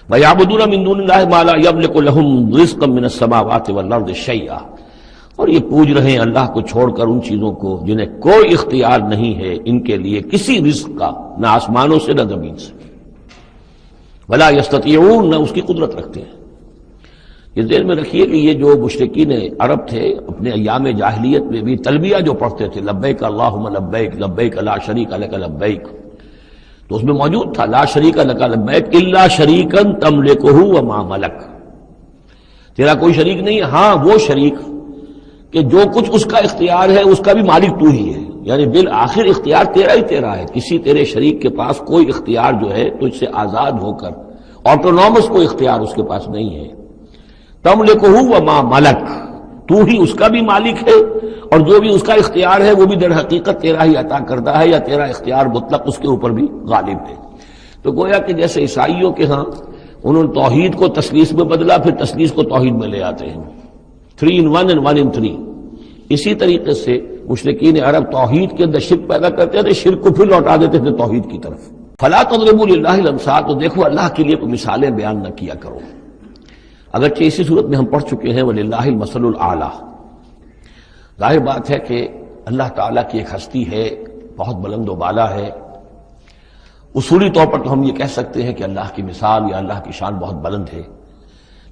A: وَيَعْبُدُونَ مِن دُونِ اللَّهِ مَا لَا يَمْلِكُ لَهُمْ رِزْقًا مِّنَ السَّمَاوَاتِ وَالْأَرْضِ شَيْئًا، اور یہ پوج رہے ہیں اللہ کو چھوڑ کر ان چیزوں کو جنہیں کوئی اختیار نہیں ہے ان کے لیے کسی رزق کا، نہ آسمانوں سے نہ زمین سے۔ وَلَا يَسْتَطِيعُونَ، نہ اس کی قدرت رکھتے ہیں۔ یہ ذہن میں رکھیے کہ یہ جو مشرکین عرب تھے اپنے ایام جاہلیت میں بھی تلبیہ جو پڑھتے تھے، لبیک اللہم لبیک لبیک لا شریک لک لبیک، تو اس میں موجود تھا لا شریک لک لبیک الا شریکا تملکہ وما ملک، تیرا کوئی شریک نہیں، ہاں وہ شریک کہ جو کچھ اس کا اختیار ہے اس کا بھی مالک تو ہی ہے، یعنی بالآخر اختیار تیرا ہی تیرا ہے، کسی تیرے شریک کے پاس کوئی اختیار جو ہے تجھ سے آزاد ہو کر آٹونومس کوئی اختیار اس کے پاس نہیں ہے۔ تملکہ وما ملک، تو ہی اس کا بھی مالک ہے اور جو بھی اس کا اختیار ہے وہ بھی در حقیقت تیرا ہی عطا کردہ ہے، یا تیرا اختیار مطلق اس کے اوپر بھی غالب ہے۔ تو گویا کہ جیسے عیسائیوں کے ہاں انہوں نے توحید کو تثلیث میں بدلا، پھر تثلیث کو توحید میں لے آتے ہیں، 3 in 1 and 1 in 3۔ اسی طریقے سے مشرکین عرب توحید کے اندر شرک پیدا کرتے تھے، شرک کو پھر لوٹا دیتے تھے توحید کی طرف۔ فلا تضربوا للہ الامثال، تو دیکھو اللہ کے لیے کوئی مثالیں بیان نہ کیا کرو، اگرچہ اسی صورت میں ہم پڑھ چکے ہیں وَلِلَّهِ الْمَثَلُ الْأَعْلَىٰ، ظاہر بات ہے کہ اللہ تعالیٰ کی ایک ہستی ہے، بہت بلند و بالا ہے، اصولی طور پر تو ہم یہ کہہ سکتے ہیں کہ اللہ کی مثال یا اللہ کی شان بہت بلند ہے،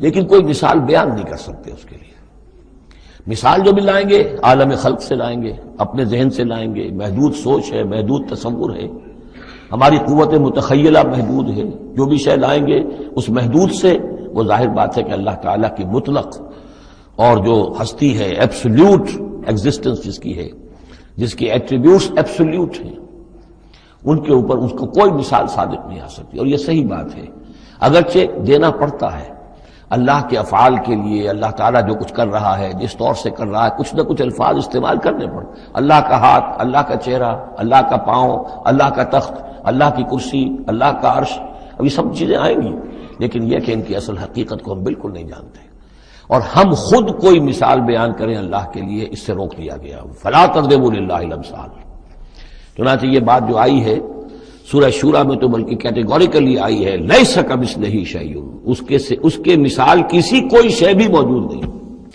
A: لیکن کوئی مثال بیان نہیں کر سکتے اس کے لیے۔ مثال جو بھی لائیں گے عالم خلق سے لائیں گے، اپنے ذہن سے لائیں گے، محدود سوچ ہے، محدود تصور ہے، ہماری قوت متخیلہ محدود ہے، جو بھی شے لائیں گے اس محدود سے، وہ ظاہر بات ہے کہ اللہ تعالیٰ کی مطلق اور جو ہستی ہے، ایبسولوٹ ایگزسٹنس جس کی ہے، جس کی ایٹریبیوٹس ایبسولوٹ ہیں، ان کے اوپر اس کو کوئی مثال صادق نہیں آ سکتی۔ اور یہ صحیح بات ہے، اگرچہ دینا پڑتا ہے اللہ کے افعال کے لیے، اللہ تعالیٰ جو کچھ کر رہا ہے، جس طور سے کر رہا ہے، کچھ نہ کچھ الفاظ استعمال کرنے پڑ، اللہ کا ہاتھ، اللہ کا چہرہ، اللہ کا پاؤں، اللہ کا تخت، اللہ کی کرسی، اللہ کا عرش، اب یہ سب چیزیں آئیں گی، لیکن یہ کہ ان کی اصل حقیقت کو ہم بالکل نہیں جانتے، اور ہم خود کوئی مثال بیان کریں اللہ کے لیے اس سے روک دیا گیا۔ فلا تضربوا للہ الامثال، چنانچہ یہ بات جو آئی ہے سورہ شورى میں تو بلکہ کیٹیگوریکلی آئی ہے، لیس کمثلہ شیء، اس کے مثال کسی کوئی شے بھی موجود نہیں۔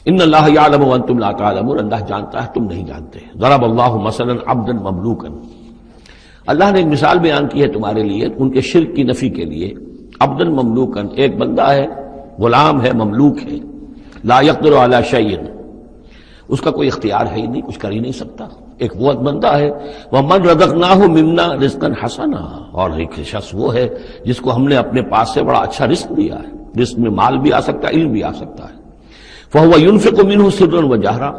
A: ان اللہ یعلم وانتم لا تعلمون، اللہ جانتا ہے تم نہیں جانتے۔ ضرب اللہ مثلا عبدا مملوکا، اللہ نے ایک مثال بیان کی ہے تمہارے لیے ان کے شرک کی نفی کے لیے۔ عبدا مملوکا، ایک بندہ ہے، غلام ہے، مملوک ہے، لا یقدر علی شیء، اس کا کوئی اختیار ہے ہی نہیں، کچھ کر ہی نہیں سکتا، ایک وہ بندہ ہے۔ وَمَنْ رَزَقْنَاهُ مِنَّا رِزْقًا حَسَنًا، اور ایک شخص وہ ہے جس کو ہم نے اپنے پاس سے بڑا اچھا رزق دیا ہے، رزق میں مال بھی آ سکتا ہے، علم بھی آ سکتا ہے۔ فَهُوَ يُنْفِقُ مِنْهُ سِرًّا وَجَهْرًا،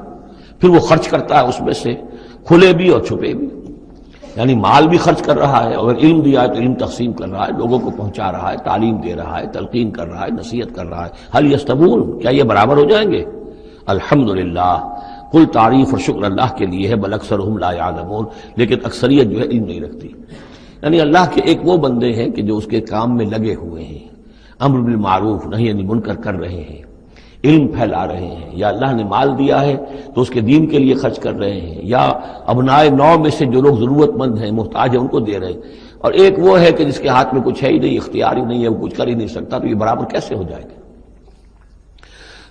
A: پھر وہ خرچ کرتا ہے اس میں سے کھلے بھی اور چھپے بھی، یعنی مال بھی خرچ کر رہا ہے، اور علم دیا ہے تو علم تقسیم کر رہا ہے، لوگوں کو پہنچا رہا ہے، تعلیم دے رہا ہے، تلقین کر رہا ہے، نصیحت کر رہا ہے۔ هل يستوون، کیا یہ برابر ہو جائیں گے؟ الحمدللہ، کل تعریف اور شکر اللہ کے لیے ہے، بل اکثرہم لا یعلمون، لیکن اکثریت جو ہے علم نہیں رکھتی۔ یعنی اللہ کے ایک وہ بندے ہیں کہ جو اس کے کام میں لگے ہوئے ہیں، امر بالمعروف نہی عن المنکر کر رہے ہیں، علم پھیلا رہے ہیں، یا اللہ نے مال دیا ہے تو اس کے دین کے لیے خرچ کر رہے ہیں، یا ابنائے نو میں سے جو لوگ ضرورت مند ہیں، محتاج ہیں، ان کو دے رہے ہیں، اور ایک وہ ہے کہ جس کے ہاتھ میں کچھ ہے ہی نہیں، اختیار ہی نہیں ہے، وہ کچھ کر ہی نہیں سکتا، تو یہ برابر کیسے ہو جائے گا؟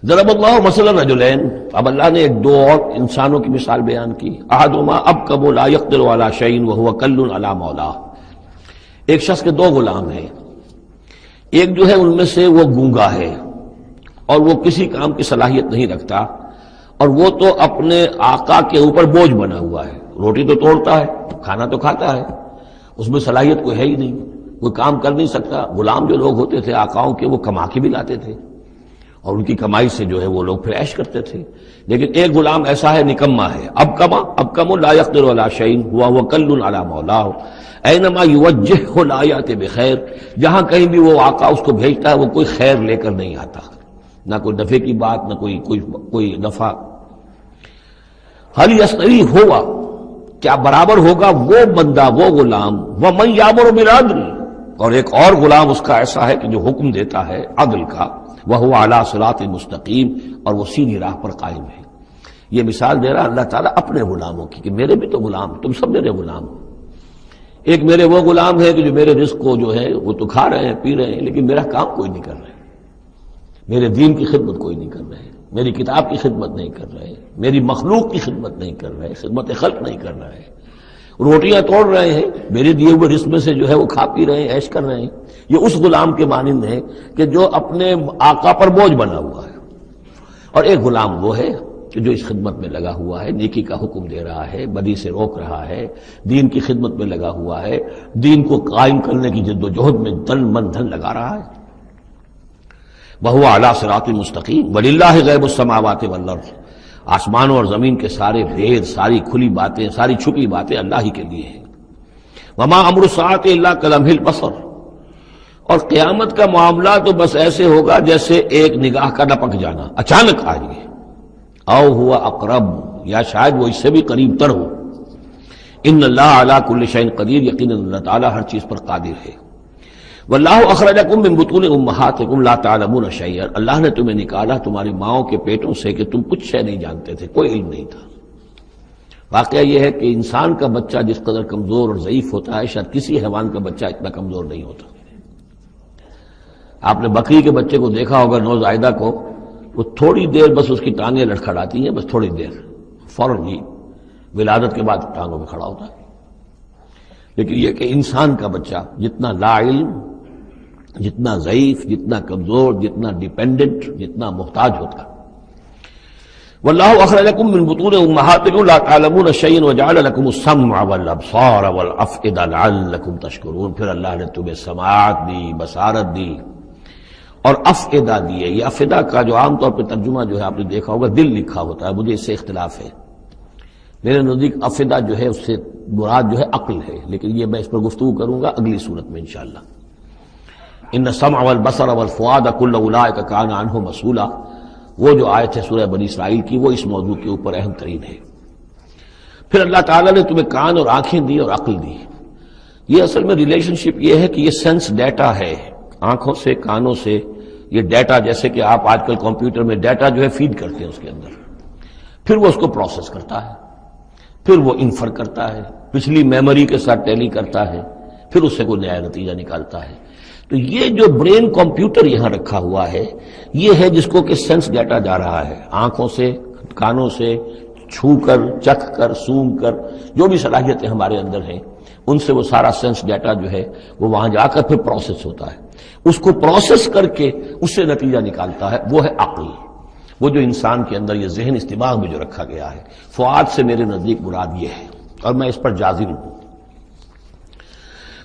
A: ضرب اللہ مثلا رجلین، اب اللہ نے ایک دو اور انسانوں کی مثال بیان کی۔ احدہما ابکم لا یقدر علی شیء وہو کل علی مولاه، ایک شخص کے دو غلام ہیں، ایک جو ہے ان میں سے وہ گونگا ہے اور وہ کسی کام کی صلاحیت نہیں رکھتا، اور وہ تو اپنے آقا کے اوپر بوجھ بنا ہوا ہے، روٹی تو توڑتا ہے، کھانا تو کھاتا ہے، اس میں صلاحیت کوئی ہے ہی نہیں، کوئی کام کر نہیں سکتا۔ غلام جو لوگ ہوتے تھے آقاؤں کے، وہ کما کے بھی لاتے تھے، اور ان کی کمائی سے جو ہے وہ لوگ پھر عیش کرتے تھے۔ لیکن ایک غلام ایسا ہے، نکما ہے، ابکم لا یقدر علی شیء وہو کل علی مولاه اینما یوجہہ لا یأتی بخیر، جہاں کہیں بھی وہ آقا اس کو بھیجتا ہے وہ کوئی خیر لے کر نہیں آتا، نہ کوئی نفع کی بات، نہ کوئی نفع۔ هل یستوی ہوا، کیا برابر ہوگا وہ بندہ، وہ غلام، ومن یامر بالعدل، اور ایک اور غلام اس کا ایسا ہے کہ جو حکم دیتا ہے عدل کا، وہو علی صراط مستقیم، اور وہ سیدھی راہ پر قائم ہے۔ یہ مثال دے رہا اللہ تعالیٰ اپنے غلاموں کی کہ میرے بھی تو غلام، تم سب میرے غلام ہو۔ ایک میرے وہ غلام ہے کہ جو میرے رزق کو جو ہے وہ تو کھا رہے ہیں، پی رہے ہیں، لیکن میرا کام کوئی نہیں کر رہے، میرے دین کی خدمت کوئی نہیں کر رہے، میری کتاب کی خدمت نہیں کر رہے، میری مخلوق کی خدمت نہیں کر رہے، خدمت خلق نہیں کر رہے، روٹیاں توڑ رہے ہیں، میرے دیے ہوئے رزق میں سے جو ہے وہ کھا پی رہے ہیں، عیش کر رہے ہیں۔ یہ اس غلام کے مانند ہے کہ جو اپنے آقا پر بوجھ بنا ہوا ہے، اور ایک غلام وہ ہے کہ جو اس خدمت میں لگا ہوا ہے، نیکی کا حکم دے رہا ہے، بدی سے روک رہا ہے، دین کی خدمت میں لگا ہوا ہے، دین کو قائم کرنے کی جد و جہد میں تن من دھن لگا رہا ہے۔ وہو علی صراط مستقیم، وللہ غیب السماوات والارض، آسمانوں اور زمین کے سارے بھید، ساری کھلی باتیں، ساری چھپی باتیں اللہ ہی کے لیے ہیں۔ وما امر الساعۃ الا کلمح البصر، اور قیامت کا معاملہ تو بس ایسے ہوگا جیسے ایک نگاہ کا لپک جانا، اچانک آ رہی ہے، او ہوا اقرب، یا شاید وہ اس سے بھی قریب تر ہو۔ ان اللہ علی کل شیء قدیر، یقیناً اللہ تعالیٰ ہر چیز پر قادر ہے۔ واللہ اخرجکم من بطون امہاتکم لا تعلمون شیئا، اللہ نے تمہیں نکالا تمہاری ماؤں کے پیٹوں سے کہ تم کچھ شے نہیں جانتے تھے، کوئی علم نہیں تھا۔ واقعہ یہ ہے کہ انسان کا بچہ جس قدر کمزور اور ضعیف ہوتا ہے، شاید کسی حیوان کا بچہ اتنا کمزور نہیں ہوتا۔ آپ نے بکری کے بچے کو دیکھا ہوگا، نوزائیدہ کو، وہ تھوڑی دیر بس اس کی ٹانگیں لڑکھڑاتی ہیں، بس تھوڑی دیر، فوراً ہی ولادت کے بعد ٹانگوں میں کھڑا ہوتا ہے۔ لیکن یہ کہ انسان کا بچہ جتنا لا علم، جتنا ضعیف، جتنا کمزور، جتنا ڈیپینڈنٹ، جتنا محتاج ہوتا ہے۔ واللہ اخرجکم من بطون امہاتکم لا تعلمون شیئا وجعل لکم السمع والابصار والافئدہ لعلکم تشکرون، پھر اللہ نے تمہیں سماعت دی، بصارت دی اور افئدہ دیے۔ یہ افئدہ کا جو عام طور پہ ترجمہ جو ہے آپ نے دیکھا ہوگا دل لکھا ہوتا ہے، مجھے اس سے اختلاف ہے، میرے نزدیک افئدہ جو ہے اس سے مراد جو ہے عقل ہے، لیکن یہ میں اس پر گفتگو کروں گا اگلی صورت میں انشاءاللہ۔ ان السمع والبصر والفؤاد کل اولئک کان عنہ مسئولا، وہ جو آیت ہے سورہ بنی اسرائیل کی، وہ اس موضوع کے اوپر اہم ترین ہے۔ پھر اللہ تعالیٰ نے تمہیں کان اور آنکھیں دی اور عقل دی۔ یہ اصل میں ریلیشن شپ یہ ہے کہ یہ سینس ڈیٹا ہے، آنکھوں سے، کانوں سے یہ ڈیٹا، جیسے کہ آپ آج کل کمپیوٹر میں ڈیٹا جو ہے فیڈ کرتے ہیں اس کے اندر، پھر وہ اس کو پروسیس کرتا ہے، پھر وہ انفر کرتا ہے، پچھلی میموری کے ساتھ ٹیلی کرتا ہے، پھر اس سے کوئی نیا نتیجہ نکالتا ہے۔ تو یہ جو برین کمپیوٹر یہاں رکھا ہوا ہے، یہ ہے جس کو کہ سینس ڈیٹا جا رہا ہے، آنکھوں سے، کانوں سے، چھو کر، چکھ کر، سونگ کر، جو بھی صلاحیتیں ہمارے اندر ہیں ان سے وہ سارا سینس ڈیٹا جو ہے وہ وہاں جا کر پھر پروسیس ہوتا ہے، اس کو پروسیس کر کے اس سے نتیجہ نکالتا ہے، وہ ہے عقل، وہ جو انسان کے اندر یہ ذہن اس دماغ میں جو رکھا گیا ہے۔ فؤاد سے میرے نزدیک مراد یہ ہے، اور میں اس پر جازم ہوں۔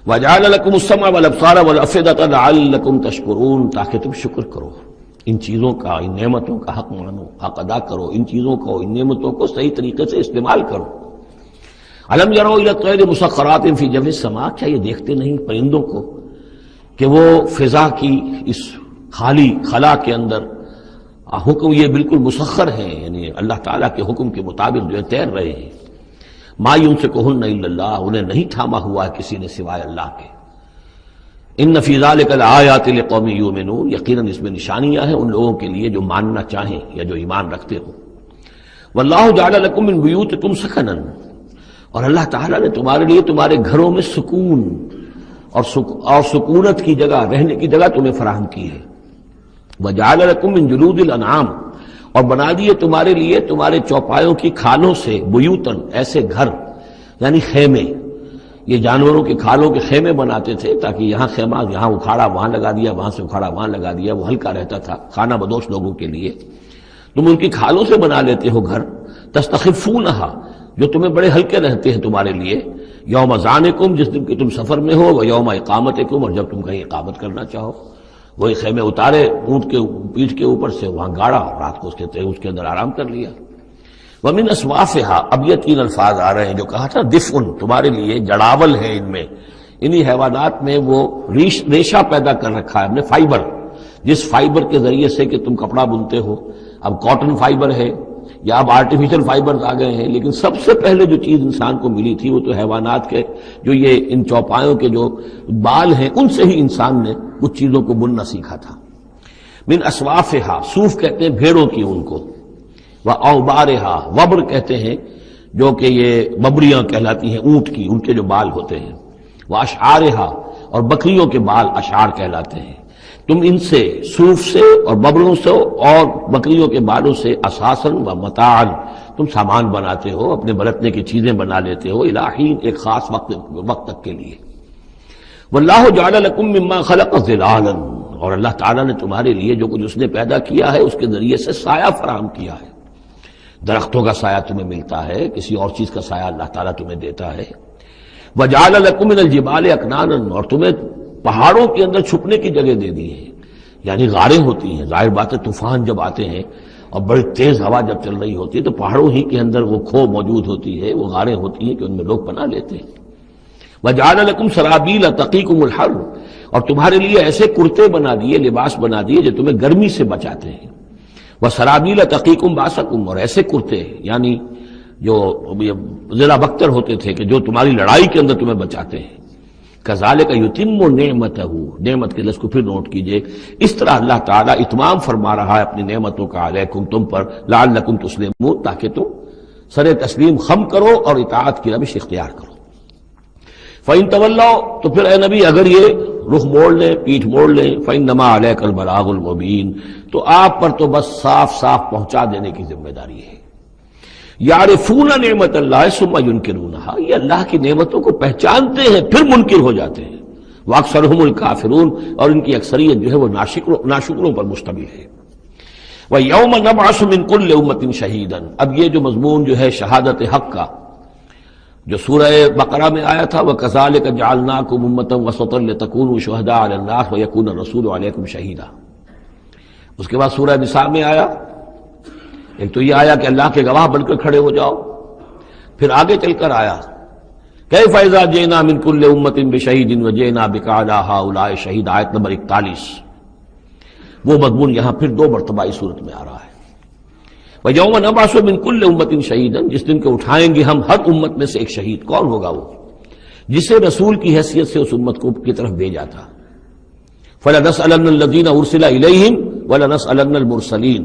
A: وَجَعَلَ لَكُمُ السَّمْعَ وَالْأَبْصَارَ وَالْأَفْئِدَةَ لَعَلَّكُمْ تَشْكُرُونَ، تاکہ تم شکر کرو، ان چیزوں کا، ان نعمتوں کا حق مانو، حق ادا کرو، ان چیزوں کو، ان نعمتوں کو صحیح طریقے سے استعمال کرو۔ أَلَمْ يَرَوْا إِلَى الطَّيْرِ مُسَخَّرَاتٍ فِي جَوِّ السَّمَاءِ، کیا یہ دیکھتے نہیں پرندوں کو کہ وہ فضا کی اس خالی خلا کے اندر حکم یہ بالکل مسخر ہیں، یعنی اللہ تعالیٰ کے حکم کے مطابق جو ہے تیر رہے ہیں۔ ما یمسکہن الا اللہ، انہیں نہیں تھاما ہوا ہے کسی نے سوائے اللہ کے۔ ان فی ذلک لآیات لقوم یؤمنون، یقیناً اس میں نشانیاں ہیں ان لوگوں کے لیے جو ماننا چاہیں یا جو ایمان رکھتے ہوں۔ واللہ جعل لکم من بیوتکم سکنا، اور اللہ تعالیٰ نے تمہارے لیے تمہارے گھروں میں سکون اور سکونت کی جگہ، رہنے کی جگہ تمہیں فراہم کی ہے۔ وجعل لکم من جلود الانعام، اور بنا دیے تمہارے لیے تمہارے چوپایوں کی کھالوں سے بیوتن، ایسے گھر یعنی خیمے، یہ جانوروں کے کھالوں کے خیمے بناتے تھے تاکہ یہاں خیمہ، یہاں اکھاڑا وہاں لگا دیا، وہاں سے اکھاڑا وہاں لگا دیا، وہ ہلکا رہتا تھا خانہ بدوش لوگوں کے لیے۔ تم ان کی کھالوں سے بنا لیتے ہو گھر، تستخفونہا، جو تمہیں بڑے ہلکے رہتے ہیں تمہارے لیے، یوم ذانکم، جس دن کہ تم سفر میں ہو، و یوم اقامتکم، اور جب تم کہیں اقامت کرنا چاہو۔ وہی خیمے اتارے اونٹ کے پیٹھ کے اوپر سے، وہاں گاڑا، رات کو اس کے اندر آرام کر لیا۔ وَمِنْ أَصْوَافِهَا، اب یہ تین الفاظ آ رہے ہیں جو کہا تھا دفء، تمہارے لیے جڑاول ہے ان میں، انہی حیوانات میں وہ ریشہ پیدا کر رکھا ہے ہم نے، فائبر، جس فائبر کے ذریعے سے کہ تم کپڑا بنتے ہو، اب کاٹن فائبر ہے یا اب آرٹیفیشل فائبرز آ گئے ہیں، لیکن سب سے پہلے جو چیز انسان کو ملی تھی وہ تو حیوانات کے جو یہ ان چوپایوں کے جو بال ہیں ان سے ہی انسان نے کچھ چیزوں کو بننا سیکھا تھا۔ من اصوافہا، صوف کہتے ہیں بھیڑوں کی ان کو، واوبارہا، وبر کہتے ہیں جو کہ یہ ببریاں کہلاتی ہیں اونٹ کی، ان کے جو بال ہوتے ہیں، واشعارہا، اور بکریوں کے بال اشعار کہلاتے ہیں۔ تم ان سے، صوف سے اور ببروں سے اور بکریوں کے بالوں سے، اساساً و متاعاً، تم سامان بناتے ہو، اپنے برتنے کی چیزیں بنا لیتے ہو، الہین، ایک خاص وقت تک کے لیے۔ واللہ جعل لکم مما خلق ظلالا، اور اللہ تعالیٰ نے تمہارے لیے جو کچھ اس نے پیدا کیا ہے اس کے ذریعے سے سایہ فراہم کیا ہے۔ درختوں کا سایہ تمہیں ملتا ہے، کسی اور چیز کا سایہ اللہ تعالیٰ تمہیں دیتا ہے۔ وجعل لکم من الجبال اکنانا، اور تمہیں پہاڑوں کے اندر چھپنے کی جگہ دے دی ہے، یعنی غاریں ہوتی ہیں، ظاہر بات ہے طوفان جب آتے ہیں اور بڑی تیز ہوا جب چل رہی ہوتی ہے تو پہاڑوں ہی کے اندر وہ کھو موجود ہوتی ہے، وہ غاریں ہوتی ہیں کہ ان میں لوگ پناہ لیتے ہیں۔ وجعل لکم سرابیل تقیکم الحر، اور تمہارے لیے ایسے کرتے بنا دیے، لباس بنا دیے جو تمہیں گرمی سے بچاتے ہیں۔ وسرابیل تقیکم باسکم، اور ایسے کرتے یعنی جو ذرا بختر ہوتے تھے کہ جو تمہاری لڑائی کے اندر تمہیں بچاتے ہیں۔ کذالک یتم نعمتہ، نعمت کے لفظ کو پھر نوٹ کیجئے، اس طرح اللہ تعالیٰ اتمام فرما رہا ہے اپنی نعمتوں کا علیکم، تم پر، لعلکم تسلمون، تاکہ تم سر تسلیم خم کرو اور اطاعت کی روش اختیار کرو۔ فَإِن تَوَلَّوْا، تو پھر اے نبی اگر یہ رخ موڑ لیں، پیٹھ موڑ لیں، فَإِنَّمَا عَلَيْكَ الْبَلَاغُ الْمُبِينُ، تو آپ پر تو بس صاف صاف پہنچا دینے کی ذمہ داری ہے۔ یعرفون نعمت اللہ ثم ینکرونہا، یہ اللہ کی نعمتوں کو پہچانتے ہیں پھر منکر ہو جاتے ہیں۔ واکثرہم الکافرون، اور ان کی اکثریت جو ہے وہ ناشکروں پر مشتمل ہے۔ وَيَوْمَ نَبْعَثُ مِن كُلِّ أُمَّةٍ شَهِيدًا، اب یہ جو مضمون جو ہے شہادت حق کا جو سورہ بقرہ میں آیا تھا، وَكَذَلِكَ جَعَلْنَاكُمْ أُمَّةً وَسَطًا لِتَكُونُوا شُهَدَاءَ عَلَى النَّاسِ وَيَكُونَ الرَّسُولُ عَلَيْكُمْ شَهِيدًا۔ اس کے بعد سورہ نساء میں آیا، ایک تو یہ آیا کہ اللہ کے گواہ بن کر کھڑے ہو جاؤ، پھر آگے چل کر آیا کیف اذا جئنا من كل امة بشهيد وجئنا بك على هؤلاء شهيدا، آیت نمبر 41۔ وہ مضمون یہاں پھر دو مرتبہ اس صورت میں آ رہا ہے۔ وَيَوْمَ نَبْعَثُ مِن كُلِّ أُمَّةٍ شَهِيدًا، جس دن کہ اٹھائیں گے ہم ہر امت میں سے ایک شہید۔ کون ہوگا وہ؟ جسے رسول کی حیثیت سے اس امت کو کی طرف بھیجا تھا۔ فَلَنَسْأَلَنَّ الَّذِينَ أُرْسِلَ إِلَيْهِمْ وَلَنَسْأَلَنَّ الْمُرْسَلِينَ،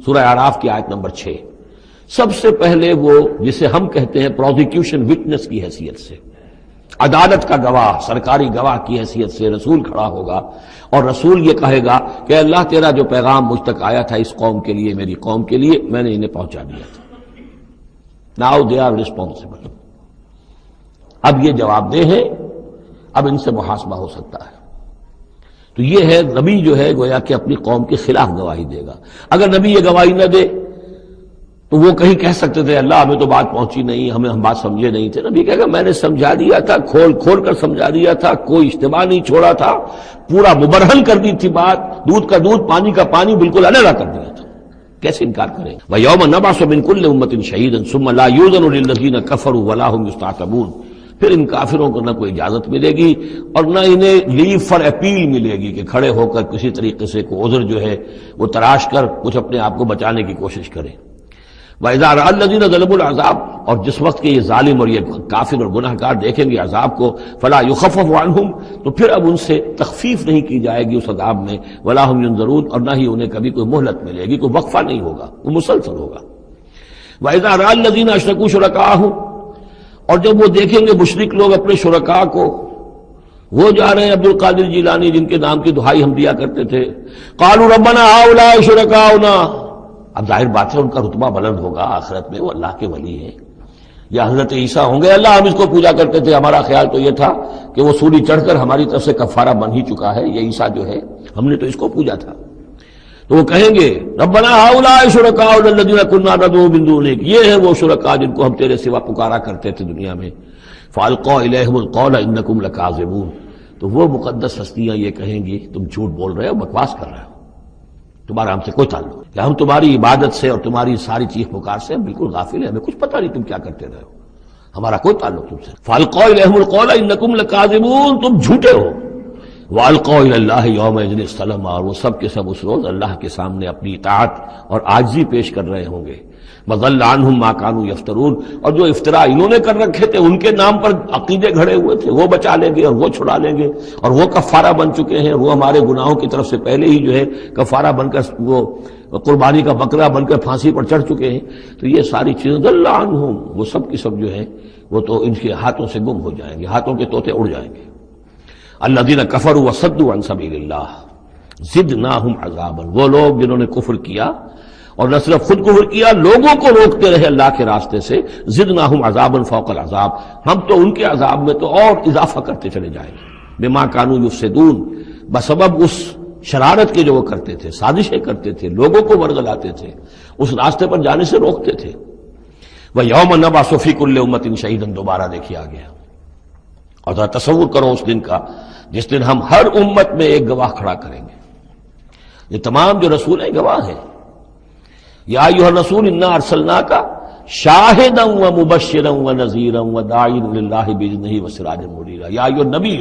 A: سورہ اعراف کی آیت نمبر 6۔ سب سے پہلے وہ جسے ہم کہتے ہیں پروزیکیوشن وٹنس کی حیثیت سے، عدالت کا گواہ، سرکاری گواہ کی حیثیت سے رسول کھڑا ہوگا، اور رسول یہ کہے گا کہ اللہ تیرا جو پیغام مجھ تک آیا تھا اس قوم کے لیے، میری قوم کے لیے، میں نے انہیں پہنچا دیا تھا۔ Now they are responsible۔ اب یہ جواب دہ ہیں، اب ان سے محاسبہ ہو سکتا ہے۔ تو یہ ہے نبی جو ہے گویا کہ اپنی قوم کے خلاف گواہی دے گا۔ اگر نبی یہ گواہی نہ دے تو وہ کہیں کہہ سکتے تھے اللہ ہمیں تو بات پہنچی نہیں، ہم بات سمجھے نہیں تھے۔ نبی کہے گا میں نے سمجھا دیا تھا، کھول کھول کر سمجھا دیا تھا، کوئی اجتماع نہیں چھوڑا تھا، پورا مبرہن کر دی تھی بات، دودھ کا دودھ پانی کا پانی بالکل علیحدہ کر دیا تھا، کیسے انکار کریں؟ وَيَوْمَ نَبْعَثُ مِنْ كُلِّ أُمَّةٍ شَهِيدًا ثُمَّ لَا يُؤْذَنُ لِلَّذِينَ كَفَرُوا وَلَا هُمْ يُسْتَعْتَبُونَ۔ پھر ان کافروں کو نہ کوئی اجازت ملے گی اور نہ انہیں لیو فار اپیل ملے گی کہ کھڑے ہو کر کسی طریقے سے کوئی عذر جو ہے وہ تراش کر کچھ اپنے آپ کو بچانے کی کوشش کریں۔ وَإِذَا رَأَى الَّذِينَ ظَلَمُوا الْعَذَابَ، اور جس وقت کہ یہ ظالم اور یہ کافر اور گناہ گار دیکھیں گے عذاب کو، فَلَا يُخَفَّفُ عَنْهُمْ، تو پھر اب ان سے تخفیف نہیں کی جائے گی اس عذاب میں، وَلَا هُمْ يُنظَرُونَ، اور نہ ہی انہیں کبھی کوئی مہلت ملے گی، کوئی وقفہ نہیں ہوگا، وہ مسلسل ہوگا۔ وَإِذَا رَأَى الَّذِينَ أَشْرَكُوا شُرَكَاءَهُمْ، اور جب وہ دیکھیں گے مشرک لوگ اپنے شرکاء کو، وہ جا رہے ہیں عبد القادر جیلانی جن کے نام کی دہائی ہم دیا کرتے تھے، قالوا ربنا هؤلاء شركاؤنا، اب ظاہر بات ہے ان کا رتبہ بلند ہوگا آخرت میں، وہ اللہ کے ولی ہیں، یا حضرت عیسیٰ ہوں گے اللہ ہم اس کو پوجا کرتے تھے، ہمارا خیال تو یہ تھا کہ وہ سولی چڑھ کر ہماری طرف سے کفارہ بن ہی چکا ہے، یہ عیسیٰ جو ہے ہم نے تو اس کو پوجا تھا۔ تو وہ کہیں گے ربنا هؤلاء شركاؤنا الذين كنا ندعو من دونك، یہ ہے وہ شرکاء جن کو ہم تیرے سوا پکارا کرتے تھے دنیا میں، فالقوا الیہم القول انکم لکاذبون، تو وہ مقدس ہستیاں یہ کہیں گی تم جھوٹ بول رہے ہو، بکواس کر رہے ہو، تمہارا ہم سے کوئی تعلق نہیں، کہ ہم تمہاری عبادت سے اور تمہاری ساری چیخ پکار سے ہم بالکل غافل ہیں، ہمیں کچھ پتہ نہیں تم کیا کرتے رہے ہو، ہمارا کوئی تعلق تم سے۔ فالقوا الیہم القول انکم لکاذبون، تم جھوٹے ہو۔ وَأَلْقَوْا إِلَى اللَّهِ يَوْمَئِذٍ السَّلَامَ، اور وہ سب کے سب اس روز اللہ کے سامنے اپنی اطاعت اور عاجزی پیش کر رہے ہوں گے۔ وَضَلَّ عَنْهُمْ مَا كَانُوا يَفْتَرُونَ، اور جو افتراء انہوں نے کر رکھے تھے، ان کے نام پر عقیدے گھڑے ہوئے تھے، وہ بچا لیں گے اور وہ چھڑا لیں گے، اور وہ کفارہ بن چکے ہیں، وہ ہمارے گناہوں کی طرف سے پہلے ہی جو ہے کفارہ بن کر وہ قربانی کا بکرا بن کر پھانسی پر چڑھ چکے ہیں۔ تو یہ ساری چیزیں ضل عنہم، وہ سب کی سب جو ہیں وہ تو ان کے ہاتھوں سے گم ہو جائیں گے، ہاتھوں کے طوطے اڑ جائیں گے۔ الذین کفروا وصدوا عن سبیل اللہ زدناہم عذابا، وہ لوگ جنہوں نے کفر کیا اور نہ صرف خود کفر کیا، لوگوں کو روکتے رہے اللہ کے راستے سے، زدناہم عذابا فوق العذاب، ہم تو ان کے عذاب میں تو اور اضافہ کرتے چلے جائیں گے، بما کانوا یفسدون، بسبب اس شرارت کے جو وہ کرتے تھے، سازشیں کرتے تھے، لوگوں کو ورگلاتے تھے، اس راستے پر جانے سے روکتے تھے۔ وَيَوْمَ نَبْعَثُ فِي كُلِّ أُمَّةٍ شَهِيدًا، دوبارہ دیکھیے آ گیا، اور ذرا تصور کرو اس دن کا جس دن ہم ہر امت میں ایک گواہ کھڑا کریں گے۔ یہ تمام جو رسول ہیں گواہ ہیں۔ یا ایھا الرسول انا ارسلناک شاہدا ومبشرا ونذیرا وداعیا الی اللہ باذنہ وسراجا منیرا، یا ایھا النبی